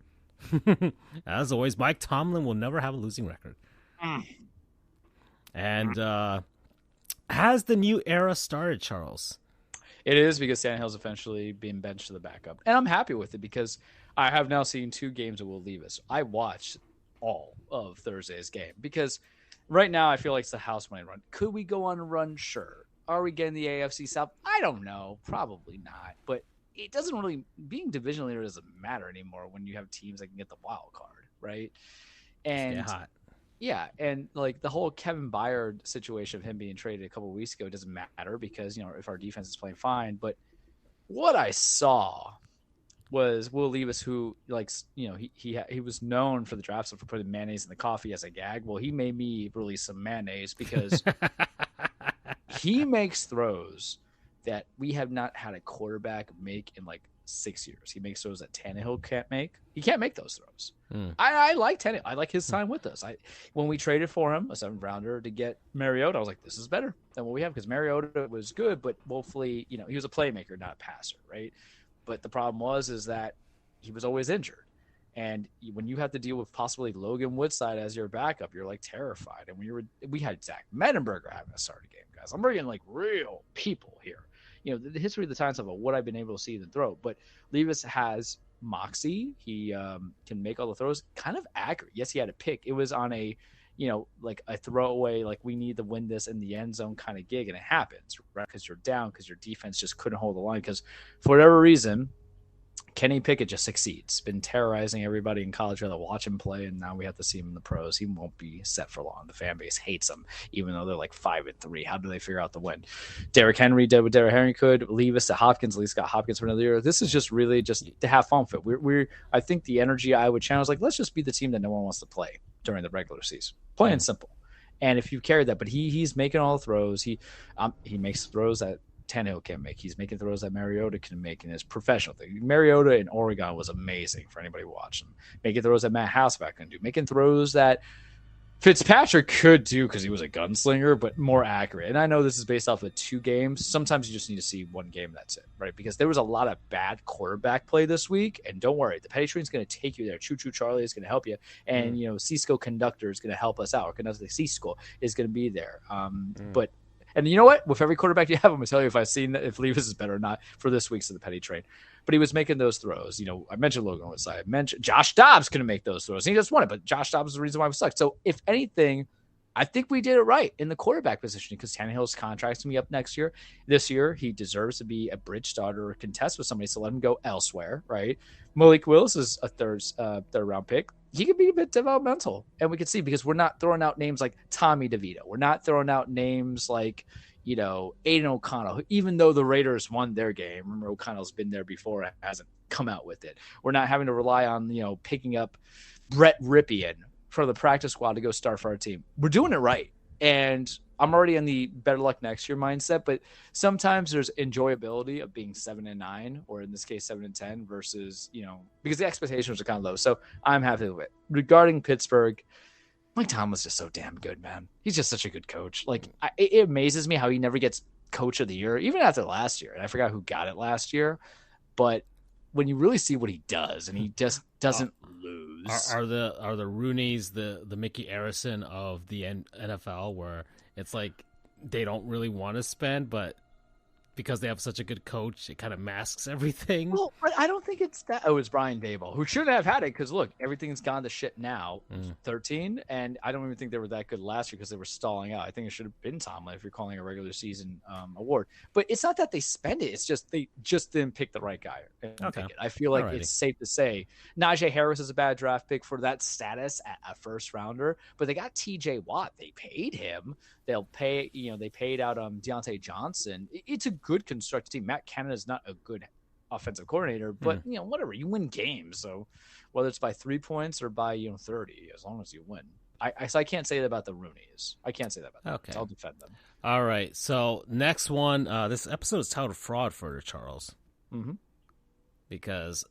As always, Mike Tomlin will never have a losing record. And has the new era started, Charles? It is, because Tannehill's eventually being benched to the backup. And I'm happy with it, because I have now seen 2 games that will leave us. I watched all of Thursday's game, because right now I feel like it's the house money run. Could we go on a run? Sure. Are we getting the AFC South? I don't know. Probably not. But it doesn't really – being division leader doesn't matter anymore when you have teams that can get the wild card, right? And get hot. Yeah, and like the whole Kevin Byard situation of him being traded a couple of weeks ago doesn't matter, because if our defense is playing fine. But what I saw was Will Levis, who he was known for the draft for putting mayonnaise in the coffee as a gag. Well, he made me release some mayonnaise, because he makes throws that we have not had a quarterback make in like 6 years. He makes throws that Tannehill can't make. He can't make those throws. I like Tannehill. I like his time with us. When we traded for him, a 7th rounder, to get Mariota, I was like, this is better than what we have, because Mariota was good, but woefully, he was a playmaker, not a passer, right? But the problem is that he was always injured. And when you have to deal with possibly Logan Woodside as your backup, you're like terrified. And we had Zach Mettenberger having a starting game, guys. I'm bringing like real people here. The history of the Titans of what I've been able to see them throw. But Levis has moxie. He can make all the throws kind of accurate. Yes, he had a pick. It was on a, like a throwaway, like we need to win this in the end zone kind of gig. And it happens, right? Because you're down, because your defense just couldn't hold the line. Because for whatever reason, Kenny Pickett just succeeds. Been terrorizing everybody in college rather watch him play, and now we have to see him in the pros. He won't be set for long. The fan base hates him, even though they're like 5-3. How do they figure out the win? Derrick Henry did what Derrick Henry could. Leave us to Hopkins. At least got Hopkins for another year. This is just really just to have fun with it. I think the energy I would channel is like, let's just be the team that no one wants to play during the regular season. Plain and simple. And if you carry that, but he's making all the throws. He makes throws that Tannehill can't make. He's making throws that Mariota can make in his professional thing. Mariota in Oregon was amazing for anybody watching. Making throws that Matt Hasselbeck can do. Making throws that Fitzpatrick could do because he was a gunslinger, but more accurate. And I know this is based off of 2 games. Sometimes you just need to see 1 game. That's it, right? Because there was a lot of bad quarterback play this week. And don't worry, the petty train is going to take you there. Choo Choo Charlie is going to help you. And, Cisco Conductor is going to help us out. Conductor Cisco is going to be there. But, and you know what? With every quarterback you have, I'm going to tell you if Levis is better or not for this week's of the petty train. But he was making those throws. I mentioned Logan Woodside. I mentioned Josh Dobbs couldn't make those throws. He just won it, but Josh Dobbs is the reason why we sucked. So if anything, I think we did it right in the quarterback position because Tannehill's contract's going to be up next year. This year, he deserves to be a bridge starter or contest with somebody, so let him go elsewhere, right? Malik Willis is a third round pick. He could be a bit developmental, and we can see because we're not throwing out names like Tommy DeVito. We're not throwing out names like Aiden O'Connell, even though the Raiders won their game. Remember, O'Connell's been there before and hasn't come out with it. We're not having to rely on, picking up Brett Ripien for the practice squad to go start for our team. We're doing it right. And I'm already in the better luck next year mindset, but sometimes there's enjoyability of being 7-9, or in this case, 7-10 versus, because the expectations are kind of low. So I'm happy with it. Regarding Pittsburgh, Mike Tomlin's just so damn good, man. He's just such a good coach. It amazes me how he never gets coach of the year, even after last year. And I forgot who got it last year. But when you really see what he does, and he just doesn't lose. Are the Rooneys the Mickey Arison of the NFL, where it's like they don't really want to spend, but because they have such a good coach, it kind of masks everything? Well, but I don't think it's that. Oh, it's Brian Daboll, who shouldn't have had it because, look, everything's gone to shit now. 13, and I don't even think they were that good last year because they were stalling out. I think it should have been Tomlin if you're calling a regular season award. But it's not that they spend it. It's just they just didn't pick the right guy. Okay. I feel like it's safe to say Najee Harris is a bad draft pick for that status at a first rounder, but they got TJ Watt. They paid him. They'll pay, they paid out Deontay Johnson. It's a good constructed team. Matt Canada is not a good offensive coordinator, but whatever, you win games. So whether it's by 3 points or by 30, as long as you win. So I can't say that about the Rooneys. I can't say that about them. Okay, I'll defend them. All right. So next one, this episode is titled Fraudfurter, Charles. Mm-hmm. Because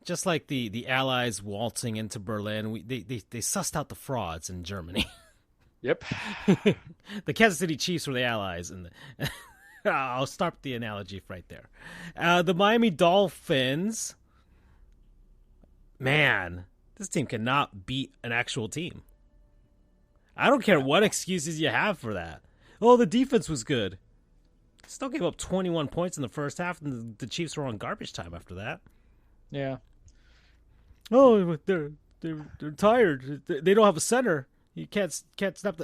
just like the Allies waltzing into Berlin, they sussed out the frauds in Germany. Yep. The Kansas City Chiefs were the Allies, and I'll start the analogy right there. The Miami Dolphins, man, this team cannot beat an actual team. I don't care what excuses you have for that. Oh, the defense was good. Still gave up 21 points in the first half, and the Chiefs were on garbage time after that. Yeah. Oh, they're tired. They don't have a center. You can't snap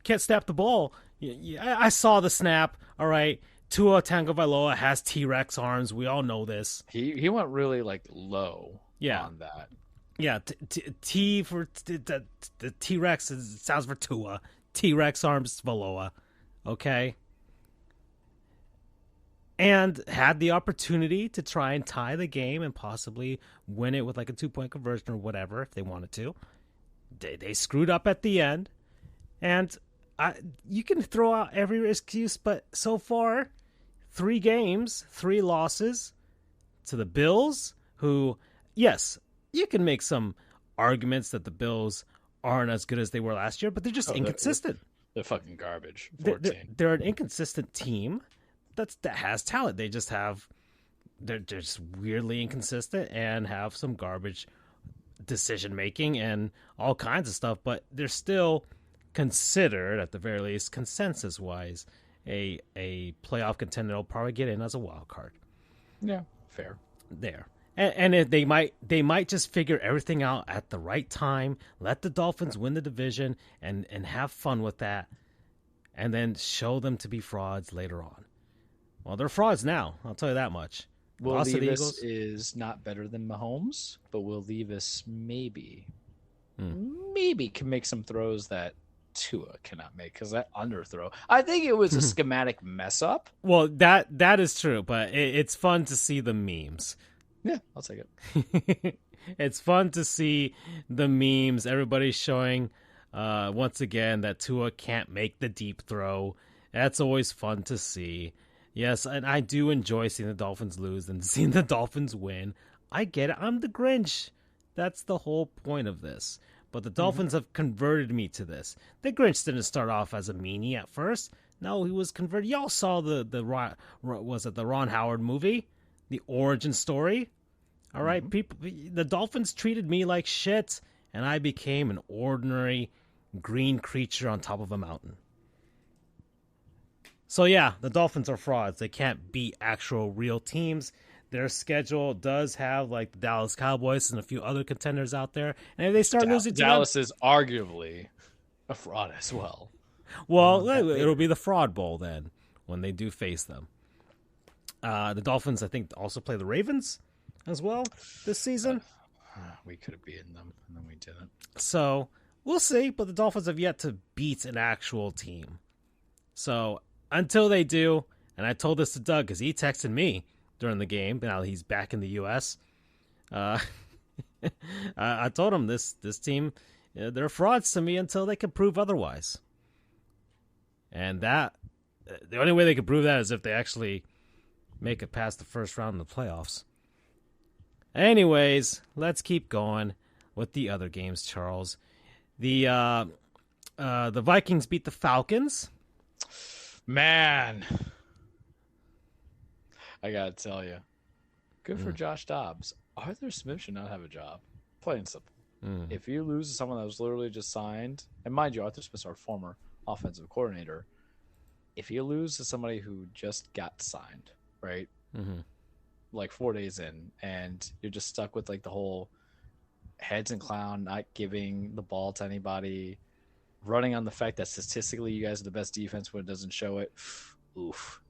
can't snap the ball. I saw the snap. All right, Tua Tagovailoa has T-Rex arms. We all know this. He went really low. On that. Yeah, T for the T-Rex sounds for Tua. T-Rex arms Valoa. Okay. And had the opportunity to try and tie the game and possibly win it with a 2-point conversion or whatever if they wanted to. They screwed up at the end. And you can throw out every excuse, but so far, 3 games, 3 losses to the Bills, who, yes, you can make some arguments that the Bills aren't as good as they were last year, but they're just inconsistent. They're fucking garbage. They're an inconsistent team that has talent. They're just weirdly inconsistent and have some garbage decision making and all kinds of stuff, but they're still considered, at the very least, consensus wise, a playoff contender. They'll probably get in as a wild card. Yeah, fair. There. And they might just figure everything out at the right time, let the Dolphins win the division and have fun with that, and then show them to be frauds later on. Well, they're frauds now. I'll tell you that much. Will Levis is not better than Mahomes, but Will Levis maybe can make some throws that Tua cannot make because that underthrow. I think it was a schematic mess up. Well, that is true, but it's fun to see the memes. Yeah, I'll take it. It's fun to see the memes. Everybody's showing Once again, that Tua can't make the deep throw. That's always fun to see. Yes, and I do enjoy seeing the Dolphins lose and seeing the Dolphins win. I get it. I'm the Grinch. That's the whole point of this. But the Dolphins have converted me to this. The Grinch didn't start off as a meanie at first. No, he was converted. Y'all saw the Ron Howard movie, The Origin Story. All right, people. The Dolphins treated me like shit, and I became an ordinary green creature on top of a mountain. So yeah, the Dolphins are frauds. They can't beat actual real teams. Their schedule does have like the Dallas Cowboys and a few other contenders out there. And if they start losing to Dallas them, is arguably a fraud as well. well, it'll be the Fraud Bowl then when they do face them. The Dolphins, I think, also play the Ravens as well this season. We could have beaten them, and then we didn't. So we'll see. But the Dolphins have yet to beat an actual team. So until they do, and I told this to Doug because he texted me during the game. Now he's back in the U.S. I told him this team, they're frauds to me until they can prove otherwise. And that the only way they can prove that is if they actually make it past the first round of the playoffs. Anyways, let's keep going with the other games, Charles. The Vikings beat the Falcons. Man, I gotta tell you, good for Josh Dobbs. Arthur Smith should not have a job. Plain and simple. If you lose to someone that was literally just signed, and mind you, Arthur Smith's our former offensive coordinator. If you lose to somebody who just got signed, right? Like 4 days in, and you're just stuck with like the whole heads and clown, not giving the ball to anybody, running on the fact that statistically you guys are the best defense when it doesn't show it. Oof.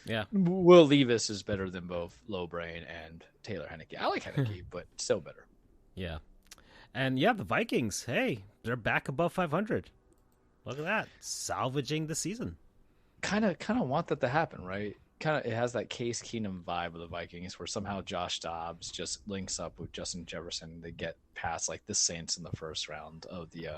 Yeah. Will Levis is better than both Lowbrain and Taylor Henneke. I like Henneke, but still better. Yeah. And yeah, the Vikings, hey, they're back above 500. Look at that. Salvaging the season. Kind of want that to happen, right? It has that Case Keenum vibe of the Vikings where somehow Josh Dobbs just links up with Justin Jefferson. They get past like the Saints in the first round of the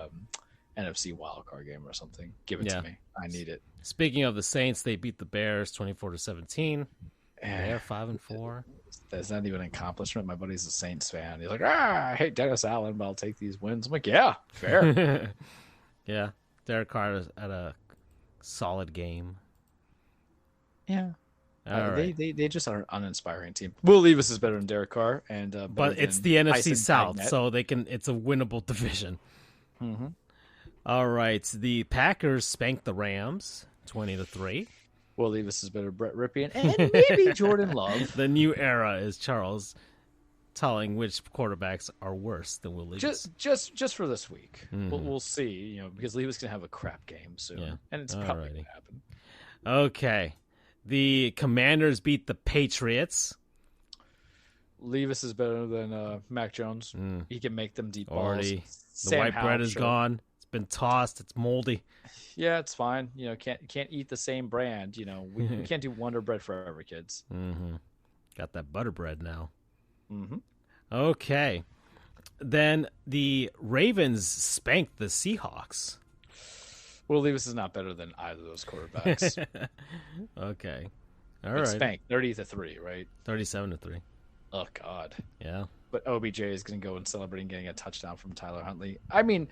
NFC wildcard game or something. Give it to me. I need it. Speaking of the Saints, they beat the Bears 24-17. They're 5-4. That's not even an accomplishment. My buddy's a Saints fan. He's like, I hate Dennis Allen, but I'll take these wins. I'm like, yeah, fair. Yeah. Derek Carr had a solid game. Yeah. Right. They just are an uninspiring team. Will Levis is better than Derek Carr, and but it's the NFC South, so they can. It's a winnable division. All right, the Packers spanked the Rams 20-3. Will Levis is better than Brett Ripien, and maybe Jordan Love. The new era is Charles telling which quarterbacks are worse than Will Levis. Just for this week, we'll see. Because Levis can have a crap game soon, and it's probably going to happen. Okay. The Commanders beat the Patriots. Levis is better than Mac Jones. He can make them deep balls. The white bread is gone. It's been tossed. It's moldy. Yeah, it's fine. Can't eat the same brand. We can't do Wonder Bread forever, kids. Got that butter bread now. Okay. Then the Ravens spanked the Seahawks. Will Levis is not better than either of those quarterbacks. Okay. All right. right. Spanked 30-3, right? 37-3. Oh God. Yeah. But OBJ is going to go and celebrate and getting a touchdown from Tyler Huntley. I mean,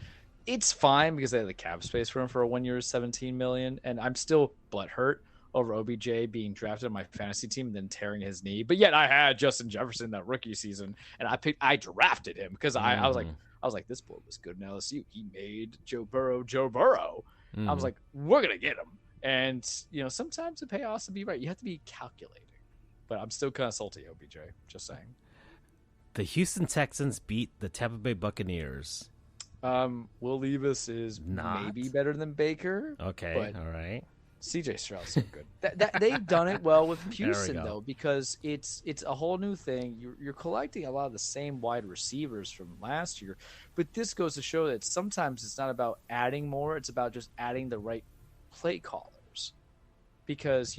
it's fine because they have the cap space for him for a 1 year, $17 million, and I'm still butthurt over OBJ being drafted on my fantasy team and then tearing his knee. But yet I had Justin Jefferson that rookie season, and I drafted him because I was like, this boy was good in LSU. He made Joe Burrow. I was like, we're gonna get him. And sometimes it pays to be right. You have to be calculating. But I'm still kind of salty, OBJ. Just saying. The Houston Texans beat the Tampa Bay Buccaneers. Will Levis is maybe better than Baker. Okay, all right. CJ Stroud's so good. They've done it well with Houston though, because it's a whole new thing. You're collecting a lot of the same wide receivers from last year, but this goes to show that sometimes it's not about adding more; it's about just adding the right play callers. Because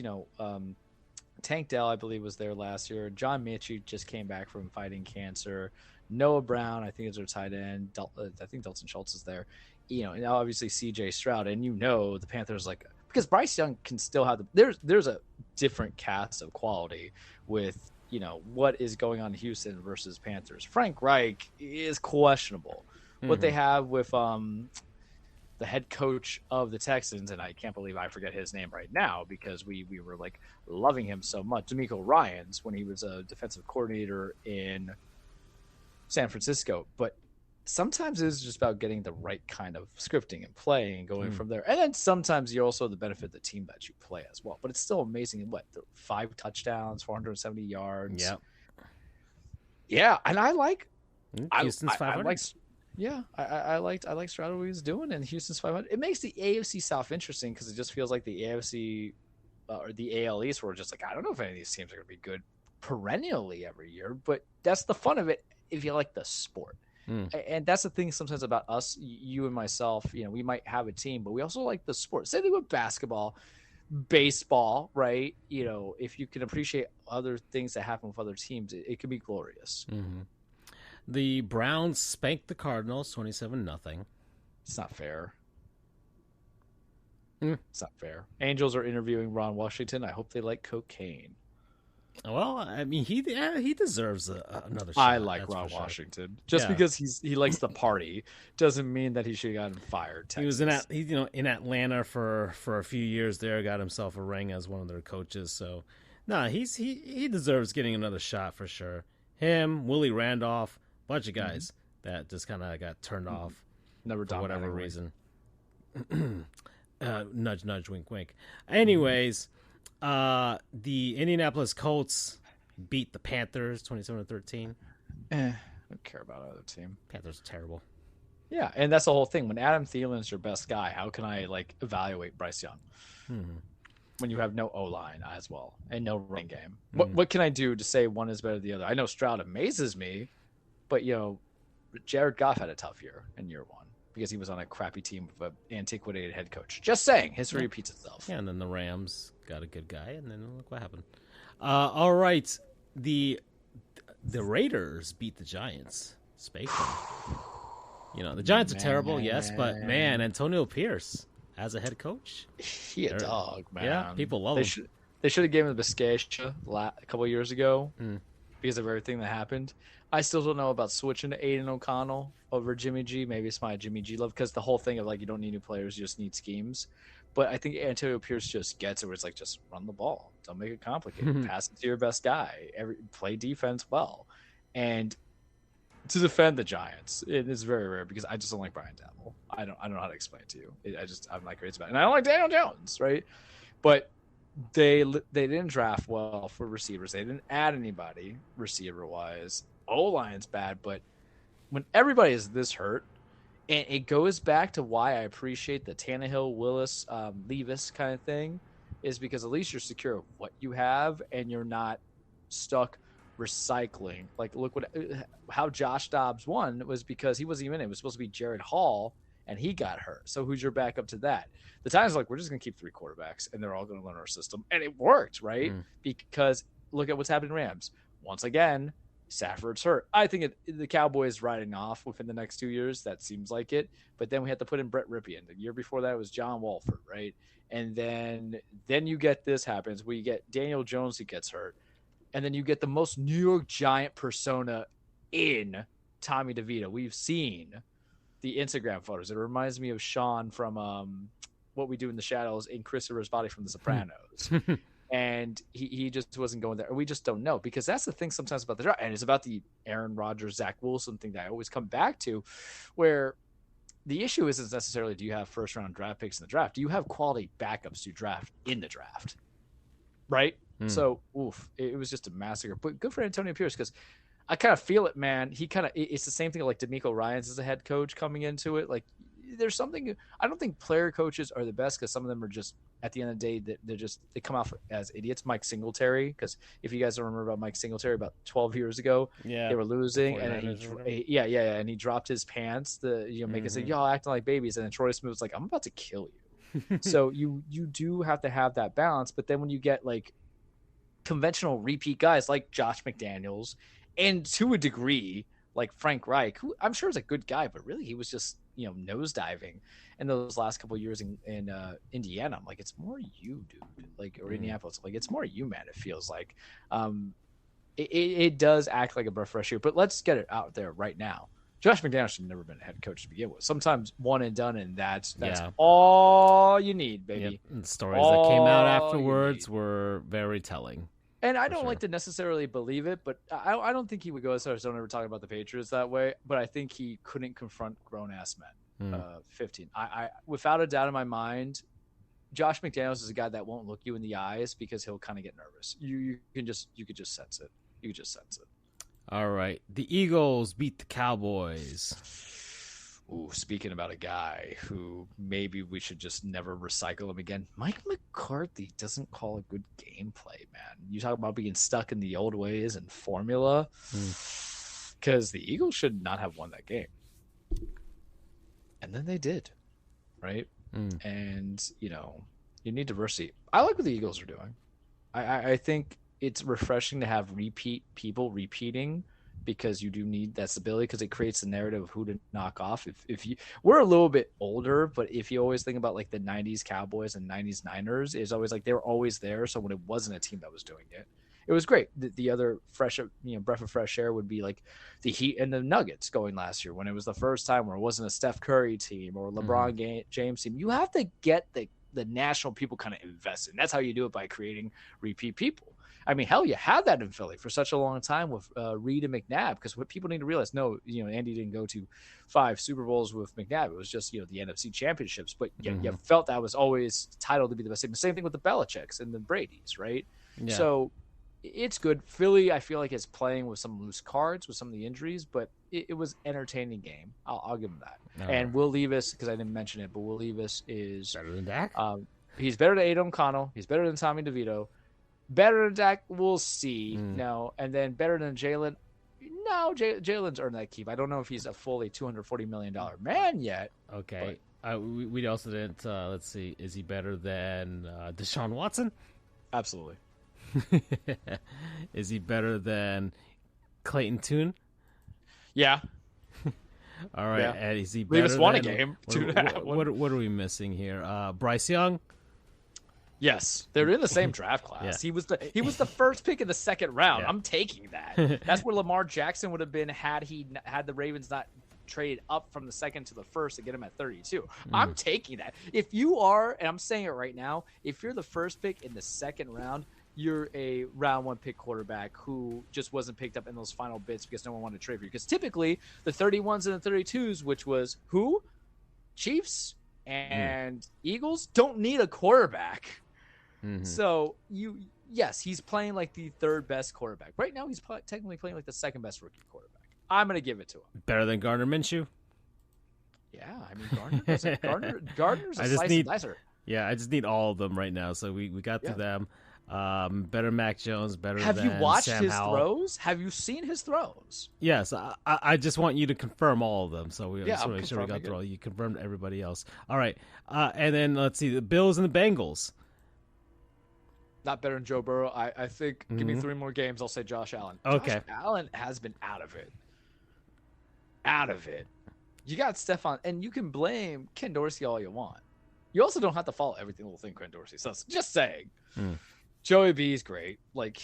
Tank Dell, I believe, was there last year. John Mitchell just came back from fighting cancer. Noah Brown, I think, is their tight end. I think Dalton Schultz is there. and obviously CJ Stroud, and the Panthers, like, because Bryce Young can still have there's a different cast of quality with what is going on in Houston versus Panthers. Frank Reich is questionable. What they have with the head coach of the Texans, and I can't believe I forget his name right now because we were like loving him so much, DeMeco Ryans, when he was a defensive coordinator in San Francisco. But sometimes it's just about getting the right kind of scripting and play and going from there. And then sometimes you're also the benefit of the team that you play as well. But it's still amazing. 5 touchdowns, 470 yards. Yeah. Yeah, and I like Houston's 500. I liked Stroud what he was doing, and Houston's 500. It makes the AFC South interesting because it just feels like the AFC or the AL East were just like, I don't know if any of these teams are going to be good perennially every year, but that's the fun of it if you like the sport. And that's the thing sometimes about us, you and myself, we might have a team, but we also like the sport. Same thing with basketball, baseball, right? If you can appreciate other things that happen with other teams, it can be glorious. The Browns spanked the Cardinals 27-0. It's not fair. It's not fair. Angels are interviewing Ron Washington. I hope they like cocaine. Well, I mean, he deserves another shot. I like Ron Washington. Just because he likes the party doesn't mean that he should have gotten fired. Texas. He was in Atlanta for a few years there, got himself a ring as one of their coaches. So, he deserves getting another shot for sure. Him, Willie Randolph, bunch of guys that just kind of got turned off for whatever reason. Nudge, nudge, wink, wink. Anyways, the Indianapolis Colts beat the Panthers 27-13. I don't care about either team. Panthers are terrible. Yeah, and that's the whole thing. When Adam Thielen's your best guy, how can I evaluate Bryce Young? When you have no O-line as well and no running game? What can I do to say one is better than the other? I know Stroud amazes me, but Jared Goff had a tough year in year one because he was on a crappy team with an antiquated head coach. Just saying, history repeats itself. Yeah, and then the Rams got a good guy, and then look what happened. All right, the Raiders beat the Giants. Space them. The Giants are terrible, yes, but man, Antonio Pierce as a head coach, he a dog, man. Yeah, people love him. They should have given him the Biscaycia a couple of years ago because of everything that happened. I still don't know about switching to Aiden O'Connell over Jimmy G. Maybe it's my Jimmy G love because the whole thing of you don't need new players, you just need schemes. But I think Antonio Pierce just gets it where it's just run the ball. Don't make it complicated. Pass it to your best guy. Play defense well. And to defend the Giants, it is very rare because I just don't like Brian Dabble. I don't know how to explain it to you. I'm not crazy about it. And I don't like Daniel Jones, right? But they didn't draft well for receivers. They didn't add anybody receiver-wise. O-line's bad, but when everybody is this hurt, and it goes back to why I appreciate the Tannehill, Willis, Levis kind of thing, is because at least you're secure of what you have and you're not stuck recycling. Look how Josh Dobbs won was because he wasn't even in. It was supposed to be Jared Hall, and he got hurt. So who's your backup to that? The Titans we're just going to keep 3 quarterbacks, and they're all going to learn our system. And it worked, right? Because look at what's happened in Rams. Once again, Stafford's hurt. I think the Cowboys riding off within the next 2 years. That seems like it. But then we had to put in Brett Ripien. The year before that it was John Wolford, right? And then you get this happens. We get Daniel Jones who gets hurt. And then you get the most New York Giant persona in Tommy DeVito. We've seen the Instagram photos. It reminds me of Sean from What We Do in the Shadows in Christopher's Body from The Sopranos. And he just wasn't going there. We just don't know because that's the thing sometimes about the draft. And it's about the Aaron Rodgers, Zach Wilson thing that I always come back to where the issue isn't necessarily do you have first-round draft picks in the draft. Do you have quality backups to draft in the draft? Right? So, it was just a massacre. But good for Antonio Pierce because I kind of feel it, man. It's the same thing like DeMeco Ryans as a head coach coming into it. There's something – I don't think player coaches are the best because some of them are just – at the end of the day, they come off as idiots. Mike Singletary, because if you guys don't remember about Mike Singletary, about 12 years ago, they were losing, and he dropped his pants to make it say, y'all acting like babies, and then Troy Smith was like, I'm about to kill you. So you do have to have that balance, but then when you get conventional repeat guys like Josh McDaniels, and to a degree like Frank Reich, who I'm sure is a good guy, but really he was just, nosediving in those last couple of years in Indiana. I'm like, it's more you, dude, like, or Indianapolis. Like, it's more you, man. It feels like it does act like a breath of fresh air. But let's get it out there right now. Josh McDaniels should have never been a head coach to begin with. Sometimes one and done, and that's all you need, baby. Yep. And the stories that came out afterwards were very telling. And I don't like to necessarily believe it, but I don't think he would go as far as don't ever talk about the Patriots that way. But I think he couldn't confront grown-ass men. 15. I without a doubt in my mind, Josh McDaniels is a guy that won't look you in the eyes because he'll kind of get nervous. You could just sense it. You could just sense it. All right. The Eagles beat the Cowboys. Ooh, speaking about a guy who maybe we should just never recycle him again. Mike McCarthy doesn't call a good gameplay, man. You talk about being stuck in the old ways and formula. Because the Eagles should not have won that game. And then they did, right? And, you need diversity. I like what the Eagles are doing. I think it's refreshing to have people repeating, because you do need that stability, because it creates the narrative of who to knock off. If we're a little bit older, but if you always think about like the 90s Cowboys and 90s Niners, it's always like they were always there. So when it wasn't a team that was doing it, it was great. The other fresh, breath of fresh air would be like the Heat and the Nuggets going last year, when it was the first time where it wasn't a Steph Curry team or LeBron James team. You have to get the national people kind of invested. And that's how you do it, by creating repeat people. I mean, hell, you had that in Philly for such a long time with Reed and McNabb, because what people need to realize, Andy didn't go to 5 Super Bowls with McNabb. It was just, the NFC championships, but you felt that was always titled to be the best team. Same thing with the Belichicks and the Bradys, right? Yeah. So it's good. Philly, I feel like, is playing with some loose cards with some of the injuries, but it was an entertaining game. I'll give them that. And Will Levis, because I didn't mention it, but Will Levis is better than Dak. He's better than Aidan O'Connell. He's better than Tommy DeVito. Better than Dak, we'll see. No, and then better than Jalen. No, Jalen's earned that keep. I don't know if he's a fully $240 million man yet. Okay. We also didn't. Let's see. Is he better than Deshaun Watson? Absolutely. Is he better than Clayton Tune? Yeah. All right. Yeah. And is he better than... won a game. What are we missing here? Bryce Young? Yes, they're in the same draft class. Yeah. He was the first pick in the second round. Yeah. I'm taking that. That's where Lamar Jackson would have been had the Ravens not traded up from the second to the first to get him at 32. I'm taking that. If you are, and I'm saying it right now, if you're the first pick in the second round, you're a round 1 pick quarterback who just wasn't picked up in those final bits because no one wanted to trade for you. Because typically the 31s and the 32s, which was who? Chiefs and Eagles, don't need a quarterback. So yes, he's playing like the third best quarterback right now. He's technically playing like the second best rookie quarterback. I'm gonna give it to him. Better than Gardner Minshew. Yeah, I mean Gardner's a slice and dicer. Yeah, I just need all of them right now. So we got to them. Better Mac Jones. Better. Have than you watched Sam his Howell. throws? Have you seen his throws? Yes, I just want you to confirm all of them. So we just want to make sure we got through all. You confirmed everybody else. All right, and then let's see the Bills and the Bengals. Not better than Joe Burrow. I think give me 3 more games, I'll say Josh Allen. Okay. Josh Allen has been out of it. Out of it. You got Stephon, and you can blame Ken Dorsey all you want. You also don't have to follow every little thing Ken Dorsey says. Just saying. Joey B is great. Like,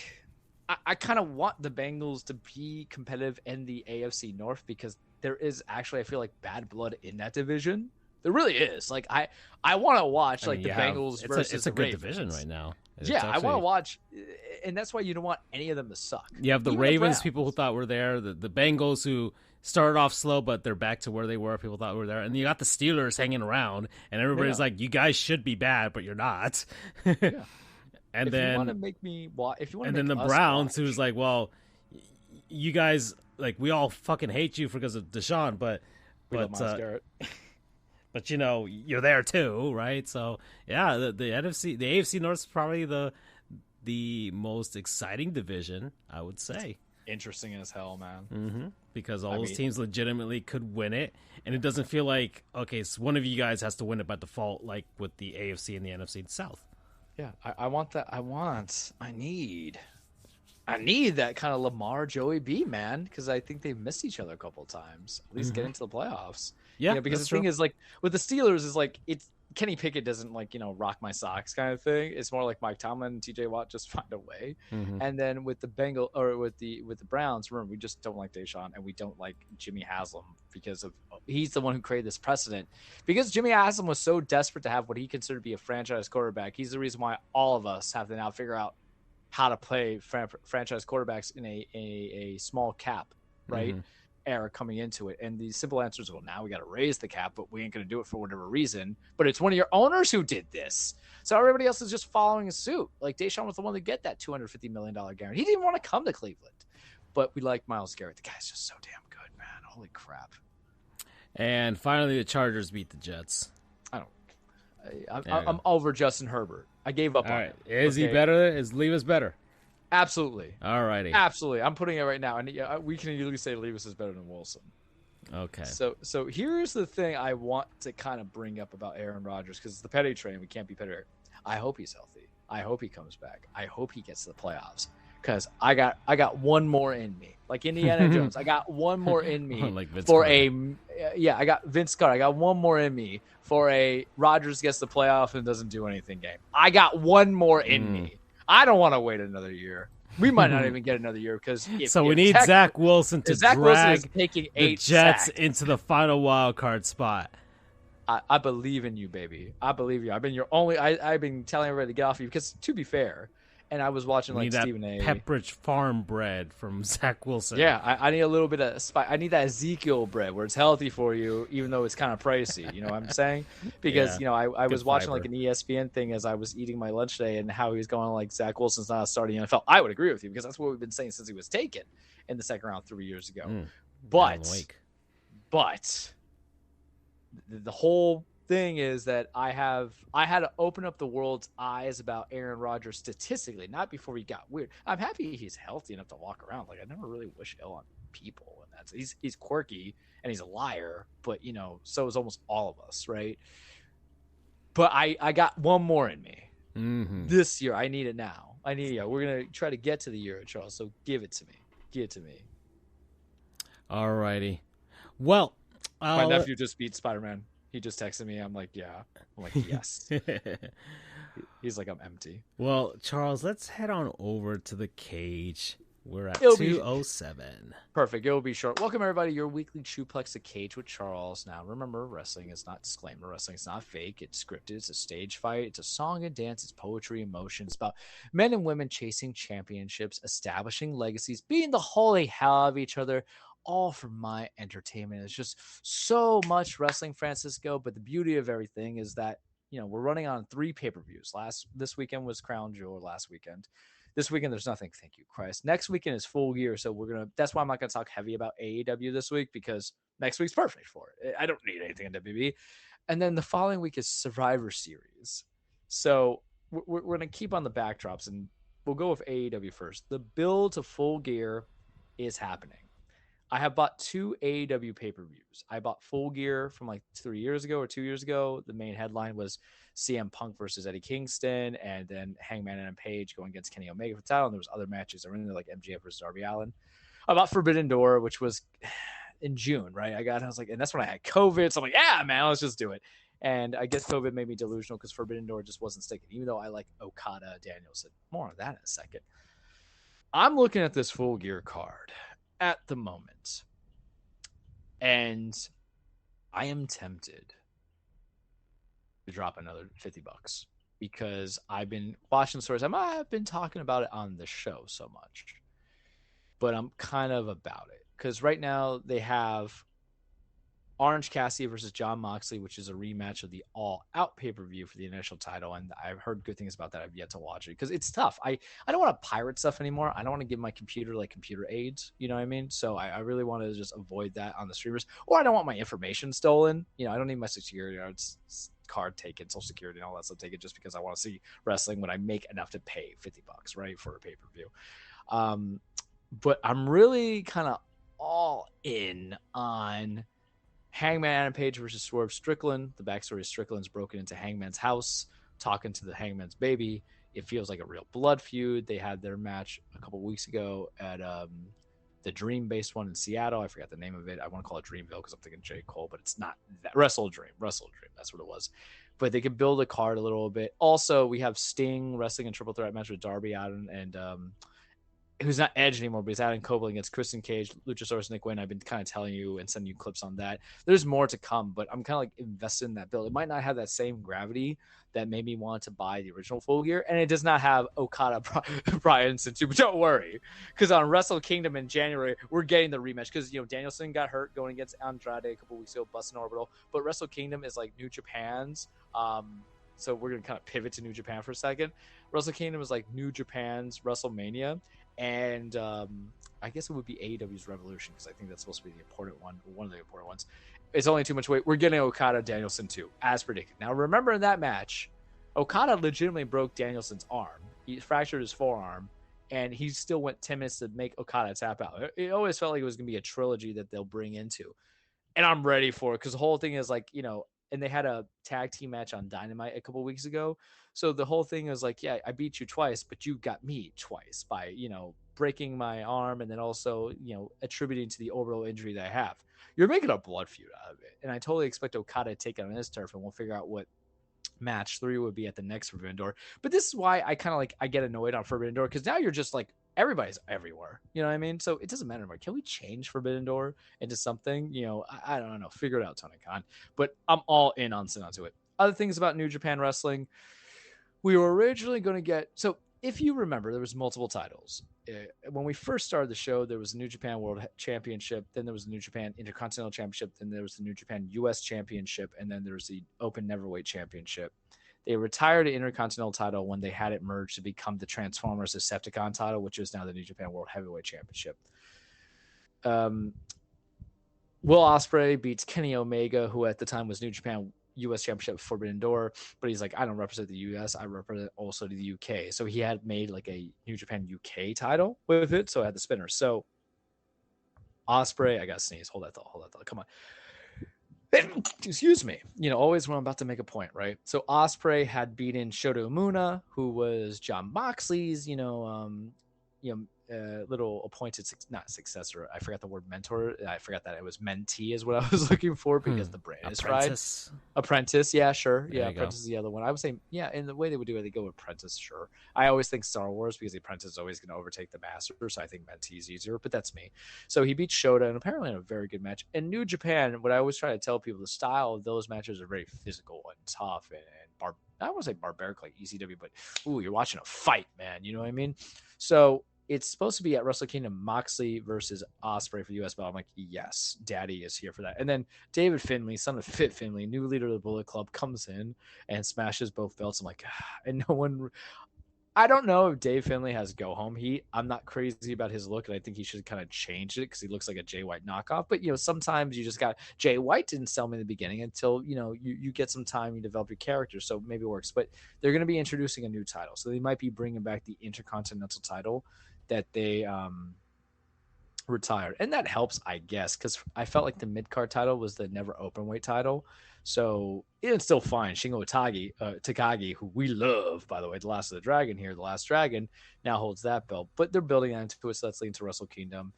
I kind of want the Bengals to be competitive in the AFC North, because there is actually, I feel like, bad blood in that division. There really is. Like, I want to watch the Bengals versus it's a the good Ravens. division right now. I want to watch, and that's why you don't want any of them to suck. You have the Ravens, people who thought were there, the Bengals who started off slow, but they're back to where they were. People thought were there, and you got the Steelers hanging around, and everybody's like, "You guys should be bad, but you're not." Yeah. And if then you want to make me watch, if you want, and to then the Browns, who's like, "Well, you guys, like, we all fucking hate you because of Deshaun, but but you're there too, right?" So yeah, the AFC North is probably the most exciting division, I would say. Interesting as hell, man. Because all those teams legitimately could win it, and it doesn't feel like, okay, so one of you guys has to win it by default, like with the AFC and the NFC South. Yeah, I want that. I need. I need that kind of Lamar Joey B, man, because I think they've missed each other a couple of times. At least get into the playoffs. Yeah, because the thing is, like, with the Steelers is like it's Kenny Pickett doesn't like rock my socks kind of thing. It's more like Mike Tomlin and T.J. Watt just find a way. And then with the with the Browns, remember, we just don't like Deshaun and we don't like Jimmy Haslam because of he's the one who created this precedent. Because Jimmy Haslam was so desperate to have what he considered to be a franchise quarterback. He's the reason why all of us have to now figure out how to play franchise quarterbacks in a small cap, right? Era coming into it. And the simple answer is, well, now we got to raise the cap, but we ain't going to do it for whatever reason. But it's one of your owners who did this. So everybody else is just following suit. Like Deshaun was the one to get that $250 million guarantee. He didn't want to come to Cleveland. But we like Myles Garrett. The guy's just so damn good, man. Holy crap. And finally, the Chargers beat the Jets. I'm over Justin Herbert. I gave up on him. Is he better? Is Levis better? Absolutely. All righty. Absolutely. I'm putting it right now. And we can usually say Levis is better than Wilson. Okay. So here's the thing I want to kind of bring up about Aaron Rodgers, because it's the petty train. We can't be petty. I hope he's healthy. I hope he comes back. I hope he gets to the playoffs, because I got one more in me. Like Indiana Jones, I got one more in me like Vince for Carter. I got Vince Carter. I got one more in me for a Rodgers gets the playoff and doesn't do anything game. I got one more in me. I don't want to wait another year. We might not even get another year, because we need Zach Wilson to Zach Wilson drag is taking the 8 Jets sacks. into the final wild card spot. I believe in you, baby. I believe you. I've been telling everybody to get off you, because, to be fair, and I was watching We like need Stephen A. that Pepperidge Farm bread from Zach Wilson. Yeah, I need a little bit of spice. I need that Ezekiel bread where it's healthy for you, even though it's kind of pricey. You know what I'm saying? Because I was watching like an ESPN thing as I was eating my lunch today, and how he was going like Zach Wilson's not starting NFL. I would agree with you, because that's what we've been saying since he was taken in the second round 3 years ago. But the whole thing is that I had to open up the world's eyes about Aaron Rodgers statistically, not before he got weird. I'm happy he's healthy enough to walk around. Like, I never really wish ill on people, and he's quirky and he's a liar, but so is almost all of us, right? But I got one more in me this year. I need it now. We're gonna try to get to the year, Charles. So give it to me. All righty. Well, my nephew just beat Spider-Man. He just texted me. I'm like, yeah. I'm like, yes. He's like, I'm empty. Well, Charles, let's head on over to the cage. We're at 2:07. Perfect. It'll be short. Welcome, everybody. Your weekly Chewplex The Cage with Charles. Now, remember, wrestling is not disclaimer. Wrestling is not fake. It's scripted. It's a stage fight. It's a song and dance. It's poetry, emotion. It's about men and women chasing championships, establishing legacies, being the holy hell of each other, all for my entertainment. It's just so much wrestling, Francisco. But the beauty of everything is that, we're running on 3 pay-per-views. This weekend was Crown Jewel last weekend. This weekend, there's nothing. Thank you, Christ. Next weekend is Full Gear. So that's why I'm not going to talk heavy about AEW this week, because next week's perfect for it. I don't need anything in WWE. And then the following week is Survivor Series. So we're going to keep on the backdrops, and we'll go with AEW first. The build to Full Gear is happening. I have bought 2 AEW pay-per-views. I bought Full Gear from like 3 years ago or 2 years ago. The main headline was CM Punk versus Eddie Kingston, and then Hangman and Page going against Kenny Omega for the title. And there was other matches that were in there, like MJF versus Darby Allin. I bought Forbidden Door, which was in June, right? I was like, and that's when I had COVID. So I'm like, yeah, man, let's just do it. And I guess COVID made me delusional, because Forbidden Door just wasn't sticking, even though I like Okada, Danielson. More on that in a second. I'm looking at this Full Gear card at the moment, and I am tempted to drop another $50, because I've been watching stories. I've been talking about it on the show so much, but I'm kind of about it, because right now they have Orange Cassidy versus Jon Moxley, which is a rematch of the All Out pay-per-view for the initial title, and I've heard good things about that. I've yet to watch it, because it's tough. I don't want to pirate stuff anymore. I don't want to give my computer like computer aids, you know what I mean? So I really want to just avoid that on the streamers, or I don't want my information stolen. I don't need my security card taken, social security and all that stuff taken, just because I want to see wrestling when I make enough to pay $50, right, for a pay-per-view. But I'm really kind of all in on Hangman Adam Page versus Swerve Strickland. The backstory is Strickland's broken into Hangman's house, talking to the Hangman's baby. It feels like a real blood feud. They had their match a couple weeks ago at the Dream-based one in Seattle. I forgot the name of it. I want to call it Dreamville because I'm thinking J. Cole, but it's not that. Wrestle Dream. That's what it was. But they could build a card a little bit. Also, we have Sting wrestling a triple threat match with Darby Allin and who's not Edge anymore, but he's Adam Copeland against Christian Cage, Luchasaurus, Nick Wayne. I've been kind of telling you and sending you clips on that. There's more to come, but I'm kind of like invested in that build. It might not have that same gravity that made me want to buy the original Full Gear, and it does not have Okada Bryan Sensu, but don't worry, because on Wrestle Kingdom in January, we're getting the rematch, because, Danielson got hurt going against Andrade a couple weeks ago, busting Orbital, but Wrestle Kingdom is like New Japan's, so we're going to kind of pivot to New Japan for a second. Wrestle Kingdom is like New Japan's WrestleMania, and I guess it would be AEW's Revolution, because I think that's supposed to be the important one, one of the important ones. It's only too much weight. We're getting Okada Danielson too, as predicted. Now, remember in that match, Okada legitimately broke Danielson's arm. He fractured his forearm, and he still went 10 minutes to make Okada tap out. It always felt like it was going to be a trilogy that they'll bring into. And I'm ready for it, because the whole thing is like, and they had a tag team match on Dynamite a couple weeks ago. So the whole thing is like, yeah, I beat you twice, but you got me twice by, breaking my arm and then also, attributing to the orbital injury that I have. You're making a blood feud out of it. And I totally expect Okada to take it on his turf, and we'll figure out what match 3 would be at the next Forbidden Door. But this is why I kind of I get annoyed on Forbidden Door, because now you're just like, everybody's everywhere. You know what I mean? So it doesn't matter anymore. Can we change Forbidden Door into something? I don't know. Figure it out, Tony Khan. But I'm all in on onto it. Other things about New Japan Wrestling. We were originally going to get... So if you remember, there was multiple titles. When we first started the show, there was the New Japan World Championship, then there was the New Japan Intercontinental Championship, then there was the New Japan US Championship, and then there was the Open Neverweight Championship. They retired the Intercontinental title when they had it merged to become the Transformers Decepticon title, which is now the New Japan World Heavyweight Championship. Will Ospreay beats Kenny Omega, who at the time was New Japan U.S. Championship Forbidden Door, but he's like, I don't represent the U.S., I represent also the U.K. So he had made like a New Japan U.K. title with it, so I had the spinner. So Ospreay, I gotta sneeze. Hold that thought. Come on. Excuse me. Always when I'm about to make a point, right? So Ospreay had beaten Shota Umino, who was John Moxley's, little appointed, not successor. I forgot the word mentor. I forgot that it was mentee is what I was looking for, because the brand is right. Apprentice. Yeah, sure. Yeah. Apprentice is the other one. I would say, yeah. In the way they would do it, they go with apprentice. Sure. I always think Star Wars, because the apprentice is always going to overtake the master. So I think mentee is easier, but that's me. So he beat Shota, and apparently in a very good match. In New Japan, what I always try to tell people, the style of those matches are very physical and tough and I don't want to say barbaric like ECW, but you're watching a fight, man. You know what I mean? So it's supposed to be at Wrestle Kingdom, Moxley versus Ospreay for the U.S. belt. I'm like, yes, daddy is here for that. And then David Finlay, son of Fit Finlay, new leader of the Bullet Club, comes in and smashes both belts. I'm like, and no one... I don't know if Dave Finlay has go-home heat. I'm not crazy about his look, and I think he should kind of change it because he looks like a Jay White knockoff. But, sometimes you just got... Jay White didn't sell me in the beginning until, you get some time, you develop your character, so maybe it works. But they're going to be introducing a new title, so they might be bringing back the Intercontinental title that they retired. And that helps, I guess, because I felt like the mid-card title was the never openweight title. So it's still fine. Shingo Takagi, who we love, by the way, the Last of the Dragon here, the Last Dragon, now holds that belt. But they're building that into it, so that's leading to Wrestle Kingdom.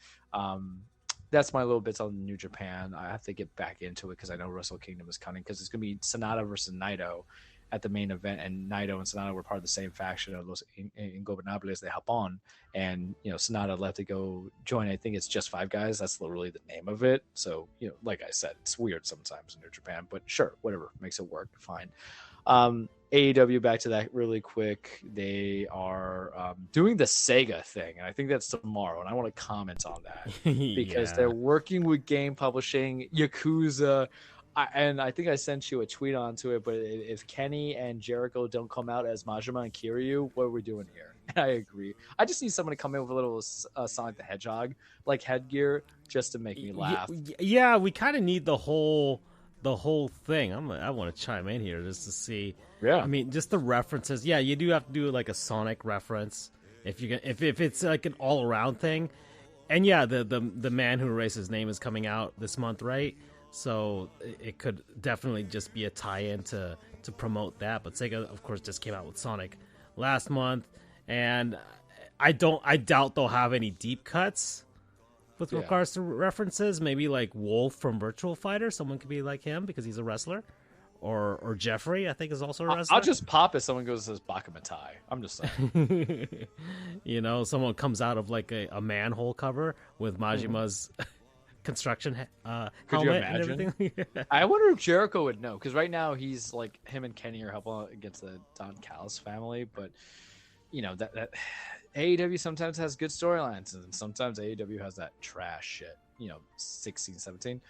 That's my little bits on New Japan. I have to get back into it because I know Wrestle Kingdom is coming, because it's going to be Sonata versus Naito at the main event, and Naito and Sonata were part of the same faction of Los Ingobernables de Japón, and Sonata left to go join, I think it's Just Five Guys. That's literally the name of it. So like I said, it's weird sometimes in New Japan, but sure, whatever makes it work, fine. AEW, back to that really quick, they are doing the Sega thing, and I think that's tomorrow, and I want to comment on that because they're working with game publishing, Yakuza. And I think I sent you a tweet onto it, but if Kenny and Jericho don't come out as Majima and Kiryu, what are we doing here? And I agree. I just need someone to come in with a little Sonic the Hedgehog like headgear just to make me laugh. Yeah, we kind of need the whole thing. I want to chime in here just to see. Yeah, I mean, just the references. Yeah, you do have to do like a Sonic reference if it's like an all around thing. And yeah, the man who erased his name is coming out this month, right? So it could definitely just be a tie-in to promote that. But Sega, of course, just came out with Sonic last month, and I doubt they'll have any deep cuts with regards to references. Maybe like Wolf from Virtual Fighter, someone could be like him because he's a wrestler, or Jeffrey, I think, is also a wrestler. I'll just pop if someone goes and says Bakamatai. I'm just saying. Someone comes out of like a manhole cover with Majima's construction helmet and everything. I wonder if Jericho would know, because right now he's like, him and Kenny are helping against the Don Callis family, but that AEW sometimes has good storylines, and sometimes AEW has that trash shit, 16, 17,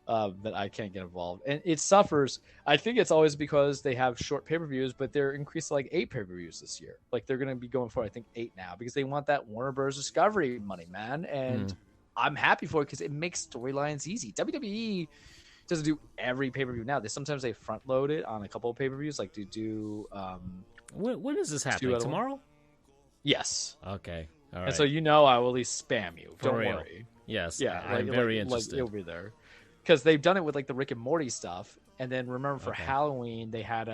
that I can't get involved. And it suffers. I think it's always because they have short pay-per-views, but they're increased to like 8 pay-per-views this year. Like they're going to be going for, I think, 8 now, because they want that Warner Bros. Discovery money, man. And I'm happy for it because it makes storylines easy. WWE doesn't do every pay-per-view now. They front load it on a couple of pay-per-views, like to do. When is this happening? Tomorrow? Yes. Okay. All right. And so I will at least spam you. Don't worry. Yes. Yeah. I'm very interested. You'll be there because they've done it with like the Rick and Morty stuff, and then remember for Halloween they had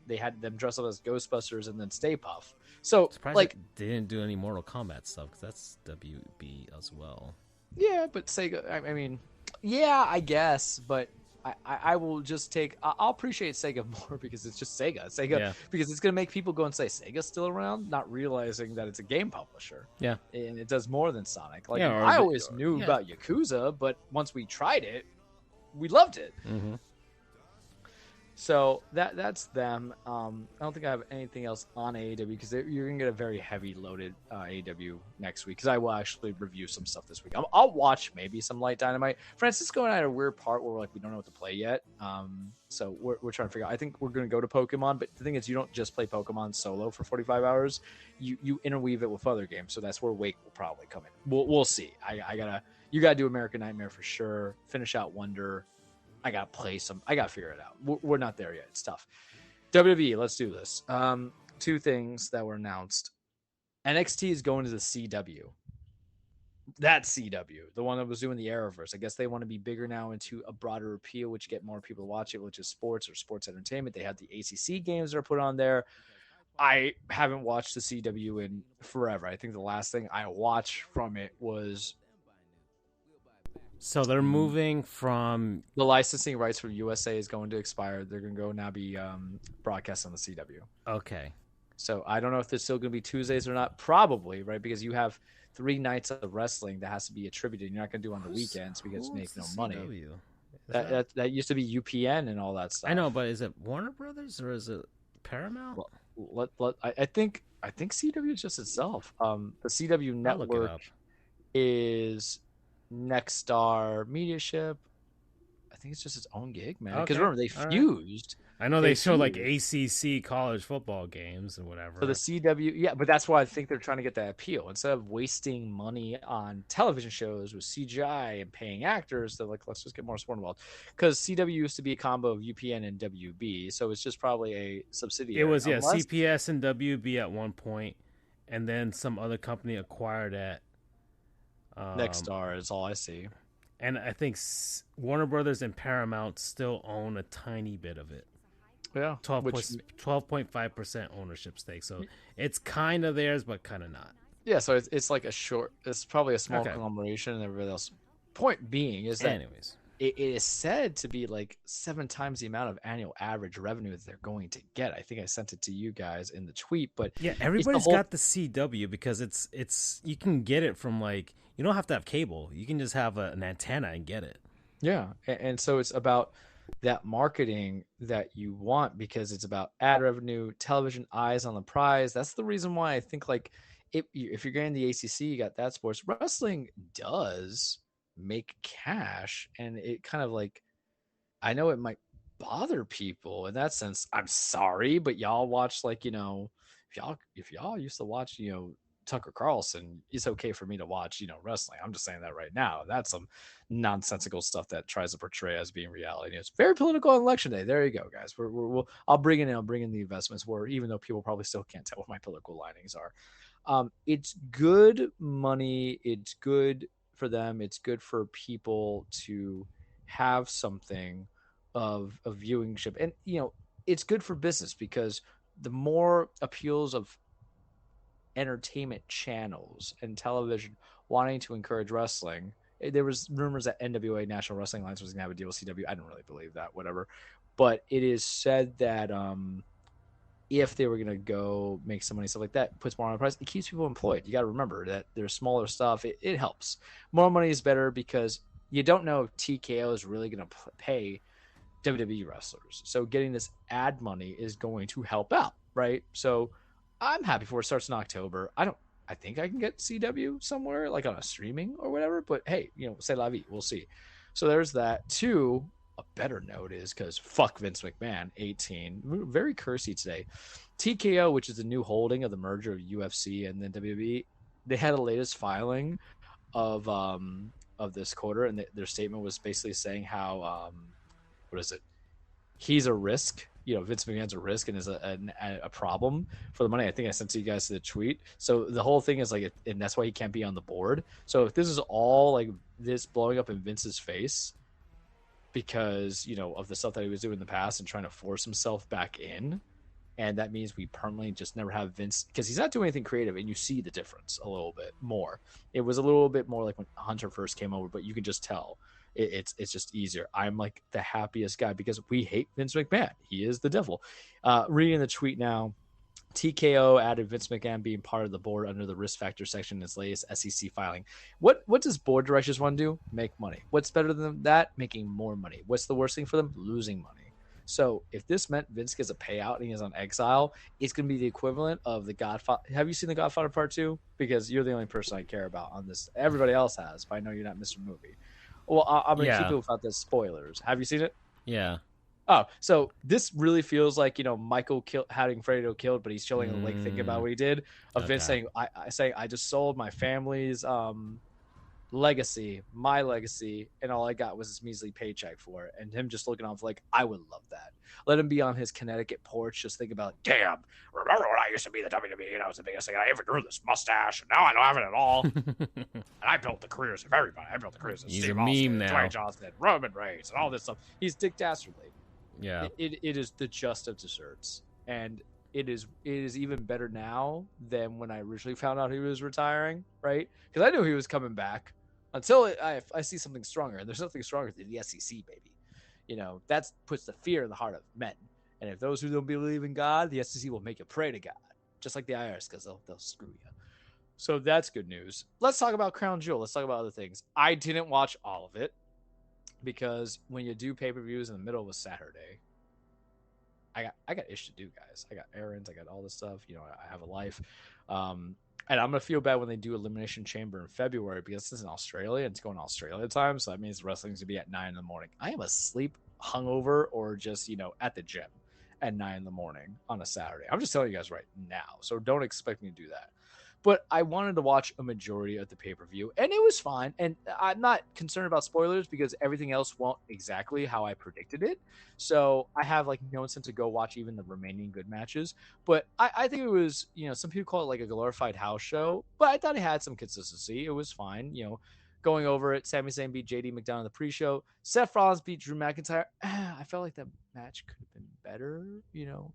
them dress up as Ghostbusters and then Stay Puft. So like they didn't do any Mortal Kombat stuff because that's WB as well. Yeah, but Sega. I mean, yeah, I guess, but I will just take. I'll appreciate Sega more because it's just Sega. Because it's gonna make people go and say Sega's still around, not realizing that it's a game publisher. Yeah, and it does more than Sonic. Like I always knew about Yakuza, but once we tried it, we loved it. Mm-hmm. So that's them. I don't think I have anything else on AEW because you're gonna get a very heavy loaded AEW next week because I will actually review some stuff this week. I'll watch maybe some light Dynamite. Francisco and I had a weird part where we don't know what to play yet. So we're trying to figure out. I think we're gonna go to Pokemon, but the thing is, you don't just play Pokemon solo for 45 hours. You interweave it with other games. So that's where Wake will probably come in. We'll see. You gotta do American Nightmare for sure. Finish out Wonder. I gotta play some. I gotta figure it out. We're not there yet. It's tough. WWE, let's do this. 2 things that were announced. NXT is going to the CW. That CW, the one that was doing the Arrowverse. I guess they want to be bigger now into a broader appeal, which get more people to watch it, which is sports or sports entertainment. They have the ACC games that are put on there. I haven't watched the CW in forever. I think the last thing I watched from it was. So they're moving from the licensing rights for USA is going to expire. They're going to go now be broadcast on the CW. Okay. So I don't know if they're still going to be Tuesdays or not. Probably, right? Because you have 3 nights of wrestling that has to be attributed. You're not going to do on the weekends because you make no money. That used to be UPN and all that stuff. I know, but is it Warner Brothers or is it Paramount? Well, I think CW is just itself. The CW network is Nexstar Mediaship. I think it's just its own gig, man. Because remember, they fused. I know they show like ACC college football games and whatever. So the CW, yeah, but that's why I think they're trying to get that appeal. Instead of wasting money on television shows with CGI and paying actors, they're like, let's just get more sport involved. Because CW used to be a combo of UPN and WB, so it's just probably a subsidiary. It was, CPS and WB at one point, and then some other company acquired it. Nexstar is all I see. And I think Warner Brothers and Paramount still own a tiny bit of it. Yeah. 12.5% ownership stake. So it's kind of theirs, but kind of not. Yeah, so it's like it's probably a small conglomeration and everybody else. Point being is that it is said to be like 7 times the amount of annual average revenue that they're going to get. I think I sent it to you guys in the tweet, but yeah, everybody's got the CW because it's you can get it from like, you don't have to have cable. You can just have an antenna and get it. Yeah, and so it's about that marketing that you want because it's about ad revenue, television eyes on the prize. That's the reason why I think like if you're getting the ACC, you got that sports. Wrestling does make cash, and it kind of like, I know it might bother people in that sense. I'm sorry, but y'all watch like, if y'all used to watch, Tucker Carlson, it's okay for me to watch, wrestling. I'm just saying that right now. That's some nonsensical stuff that tries to portray as being reality. It's very political on election day. There you go, guys. I'll bring in the investments where, even though people probably still can't tell what my political linings are. It's good money. It's good for them. It's good for people to have something of viewingship. And, it's good for business because the more appeals of entertainment channels and television wanting to encourage wrestling. There was rumors that NWA National Wrestling Alliance was going to have a deal with CW. I don't really believe that, whatever. But it is said that if they were going to go make some money, stuff like that, puts more on the price, it keeps people employed. You got to remember that there's smaller stuff. It helps. More money is better because you don't know if TKO is really going to pay WWE wrestlers. So getting this ad money is going to help out, right? So I'm happy for it. Starts in October. I think I can get CW somewhere, like on a streaming or whatever. But hey, c'est la vie. We'll see. So there's that. Two, a better note is because fuck Vince McMahon, 18. Very cursy today. TKO, which is the new holding of the merger of UFC and then WWE, they had a latest filing of this quarter, and their statement was basically saying how what is it? He's a risk. Vince McMahon's a risk and is a problem for the money. I think I sent you guys the tweet. So the whole thing is like, and that's why he can't be on the board. So if this is all like this blowing up in Vince's face because, of the stuff that he was doing in the past and trying to force himself back in, and that means we permanently just never have Vince because he's not doing anything creative, and you see the difference a little bit more. It was a little bit more like when Hunter first came over, but you can just tell. It's just easier. I'm like the happiest guy because we hate Vince McMahon. He is the devil. Reading the tweet now, TKO added Vince McMahon being part of the board under the risk factor section in his latest SEC filing. What does board directors want to do? Make money. What's better than that? Making more money. What's the worst thing for them? Losing money. So if this meant Vince gets a payout and he's on exile, it's going to be the equivalent of The Godfather. Have you seen The Godfather Part 2? Because you're the only person I care about on this. Everybody else has, but I know you're not Mr. Movie. Well, I'm going to keep it without the spoilers. Have you seen it? Yeah. Oh, so this really feels like, Michael having Fredo killed, but he's chilling in the lake thinking about what he did. Of Vince saying, I just sold my family's legacy, my legacy, and all I got was this measly paycheck for it. And him just looking off like, I would love that. Let him be on his Connecticut porch, just think about, damn, remember when I used to be the WWE and I was the biggest thing? I ever grew this mustache, and now I don't have it at all. And I built the careers of everybody. I built the careers of Steve Austin, Dwayne Johnson, Roman Reigns, and all this stuff. He's Dick Dastardly. Yeah. It is the just of desserts. And it is even better now than when I originally found out he was retiring, right? Because I knew he was coming back. Until I see something stronger, and there's nothing stronger than the SEC, baby. That puts the fear in the heart of men. And if those who don't believe in God, the SEC will make you pray to God, just like the IRS, because they'll screw you. So that's good news. Let's talk about Crown Jewel. Let's talk about other things. I didn't watch all of it because when you do pay-per-views in the middle of a Saturday, I got ish to do, guys. I got errands. I got all this stuff. I have a life. And I'm going to feel bad when they do Elimination Chamber in February because this is in Australia and it's going to Australia time. So that means wrestling's going to be at 9 in the morning. I am asleep, hungover, or just, at the gym at 9 in the morning on a Saturday. I'm just telling you guys right now. So don't expect me to do that. But I wanted to watch a majority of the pay-per-view, and it was fine. And I'm not concerned about spoilers because everything else won't exactly how I predicted it. So I have no incentive to go watch even the remaining good matches. But I think it was, some people call it like a glorified house show, but I thought it had some consistency. It was fine. Going over it, Sami Zayn beat JD McDonagh in the pre-show. Seth Rollins beat Drew McIntyre. I felt like that match could have been better,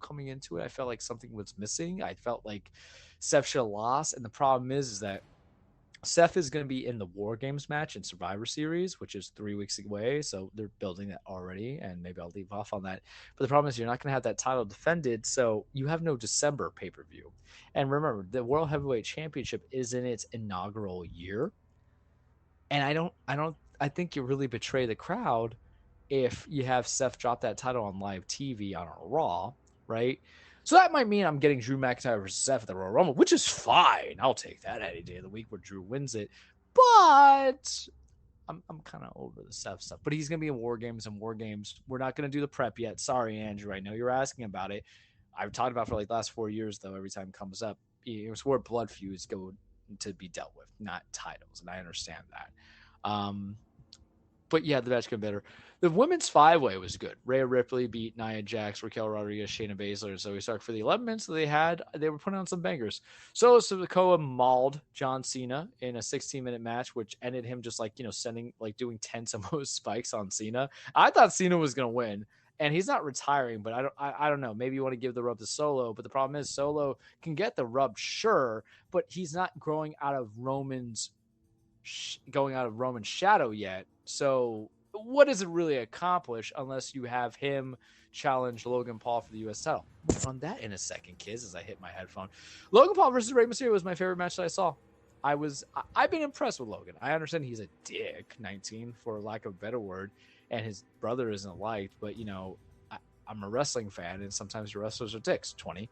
coming into it. I felt like something was missing. I felt like Seth should have lost. And the problem is that Seth is going to be in the War Games match in Survivor Series, which is 3 weeks away. So they're building that already, and maybe I'll leave off on that. But the problem is you're not going to have that title defended, so you have no December pay-per-view. And remember, the World Heavyweight Championship is in its inaugural year. And I think you really betray the crowd if you have Seth drop that title on live TV on a Raw, right? So that might mean I'm getting Drew McIntyre versus Seth at the Royal Rumble, which is fine. I'll take that any day of the week where Drew wins it. But I'm kind of over the Seth stuff. But he's going to be in War Games, and War Games, we're not going to do the prep yet. Sorry, Andrew. I know you're asking about it. I've talked about it for the last 4 years, though, every time it comes up. It's where blood feuds go to be dealt with, not titles, and I understand that. But yeah, the match got better. The women's 5-way was good. Rhea Ripley beat Nia Jax, Raquel Rodriguez, Shayna Baszler, and Zoe Stark for the 11 minutes that they were putting on some bangers. Solo Sikoa mauled John Cena in a 16-minute match, which ended him just doing 10 Samoa spikes on Cena. I thought Cena was going to win. And he's not retiring, but I don't know. Maybe you want to give the rub to Solo, but the problem is Solo can get the rub, sure, but he's not growing out of Roman's shadow yet. So what does it really accomplish unless you have him challenge Logan Paul for the U.S. title? On that in a second, kids, as I hit my headphone. Logan Paul versus Rey Mysterio was my favorite match that I saw. I've been impressed with Logan. I understand he's a dick, 19 for lack of a better word, and his brother isn't liked, but I'm a wrestling fan, and sometimes your wrestlers are dicks, 20.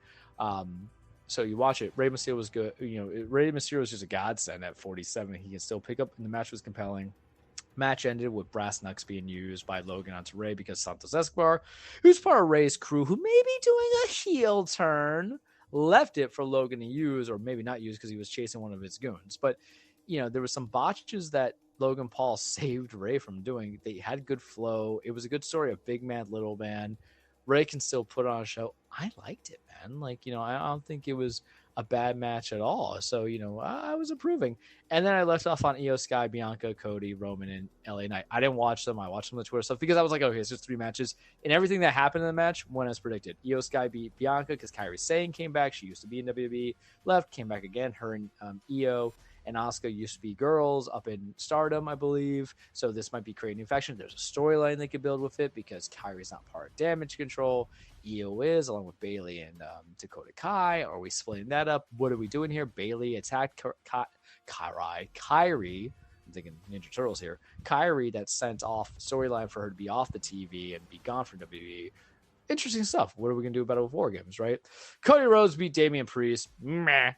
So you watch it. Rey Mysterio was good. Rey Mysterio was just a godsend at 47. He can still pick up, and the match was compelling. Match ended with brass knucks being used by Logan onto Rey because Santos Escobar, who's part of Rey's crew, who may be doing a heel turn, left it for Logan to use, or maybe not use because he was chasing one of his goons. But, there were some botches that Logan Paul saved Rey from doing. They had good flow. It was a good story of big man, little man. Rey can still put on a show. I liked it, man. I don't think it was a bad match at all. So, I was approving. And then I left off on Io Sky, Bianca, Cody, Roman, and LA Knight. I didn't watch them. I watched some of the Twitter stuff because I was like, okay, it's just 3 matches. And everything that happened in the match went as predicted. Io Sky beat Bianca because Kairi Sane came back. She used to be in WWE, left, came back again. Her and Io and Asuka used to be girls up in Stardom, I believe. So this might be creating a faction. There's a storyline they could build with it because Kyrie's not part of Damage Control. Io is, along with Bailey and Dakota Kai. Are we splitting that up? What are we doing here? Bailey attacked Kyrie. I'm thinking Ninja Turtles here. Kyrie that sent off storyline for her to be off the TV and be gone from WWE. Interesting stuff. What are we going to do about it with War Games, right? Cody Rhodes beat Damian Priest. Meh.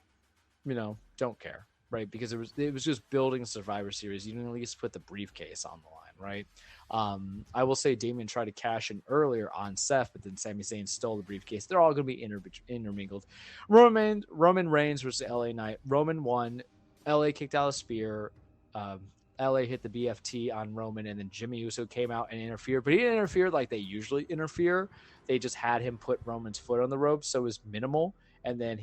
Don't care. Right, because it was just building a Survivor Series. You didn't at least put the briefcase on the line, right? I will say Damian tried to cash in earlier on Seth, but then Sami Zayn stole the briefcase. They're all going to be intermingled. Roman Reigns versus LA Knight. Roman won. LA kicked out a spear. LA hit the BFT on Roman, and then Jimmy Uso came out and interfered. But he didn't interfere like they usually interfere. They just had him put Roman's foot on the ropes, so it was minimal. And then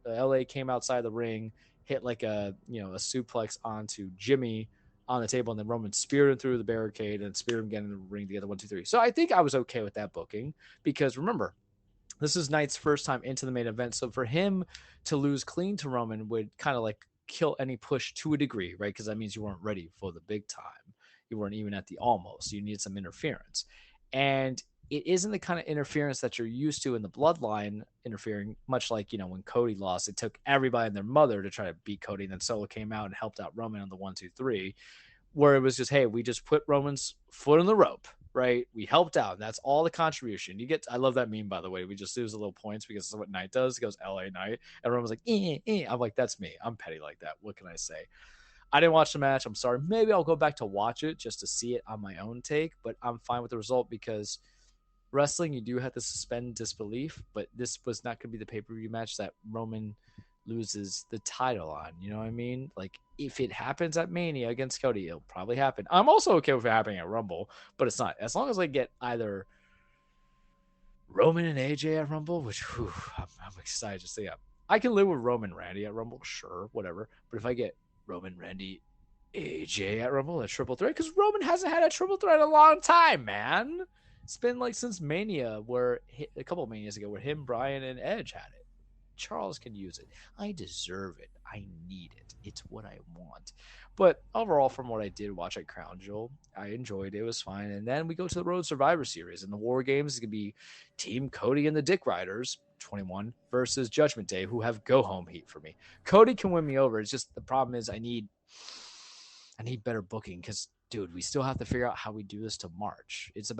LA came outside the ring, hit like a suplex onto Jimmy on the table, and then Roman speared him through the barricade and speared him again in the ring together. 1, 2, 3. So I think I was okay with that booking because remember, this is Knight's first time into the main event. So for him to lose clean to Roman would kind of like kill any push to a degree, right? Because that means you weren't ready for the big time. You weren't even at the almost. You need some interference. And it isn't the kind of interference that you're used to in the bloodline interfering, much like, when Cody lost, it took everybody and their mother to try to beat Cody. And then Solo came out and helped out Roman on the 1, 2, 3, where it was just, hey, we just put Roman's foot on the rope, right? We helped out. That's all the contribution you get. I love that meme, by the way. We just lose a little points because that's what Knight does. He goes LA Knight. Everyone was like, I'm like, that's me. I'm petty like that. What can I say? I didn't watch the match. I'm sorry. Maybe I'll go back to watch it just to see it on my own take, but I'm fine with the result because wrestling, you do have to suspend disbelief, but this was not going to be the pay-per-view match that Roman loses the title on. You know what I mean? Like, if it happens at Mania against Cody, it'll probably happen. I'm also okay with it happening at Rumble, but it's not. As long as I get either Roman and AJ at Rumble, which I'm excited to see. I can live with Roman Randy at Rumble, sure, whatever. But if I get Roman Randy AJ at Rumble, a triple threat, because Roman hasn't had a triple threat in a long time, man. It's been like since Mania, where a couple of Manias ago, where him, Bryan, and Edge had it. Charles can use it. I deserve it. I need it. It's what I want. But overall, from what I did watch at Crown Jewel, I enjoyed it. It was fine. And then we go to the Road Survivor Series, and the War Games is going to be Team Cody and the Dick Riders, 21, versus Judgment Day, who have go-home heat for me. Cody can win me over. It's just the problem is I need better booking because, dude, we still have to figure out how we do this to March. It's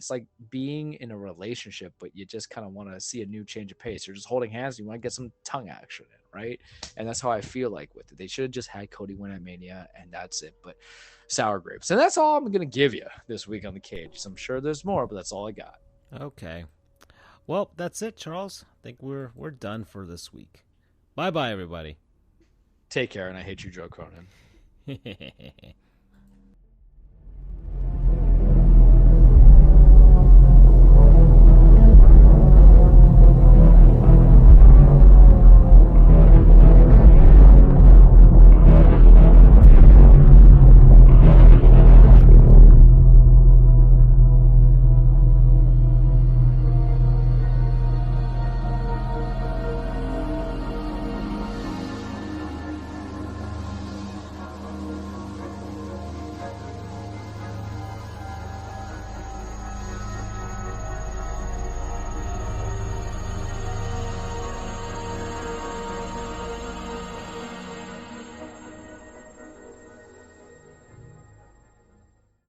like being in a relationship, but you just kind of want to see a new change of pace. You're just holding hands. You want to get some tongue action in, right? And that's how I feel like with it. They should have just had Cody win at Mania, and that's it. But sour grapes. And that's all I'm going to give you this week on the cage. So I'm sure there's more, but that's all I got. Okay. Well, that's it, Charles. I think we're done for this week. Bye-bye, everybody. Take care, and I hate you, Joe Cronin.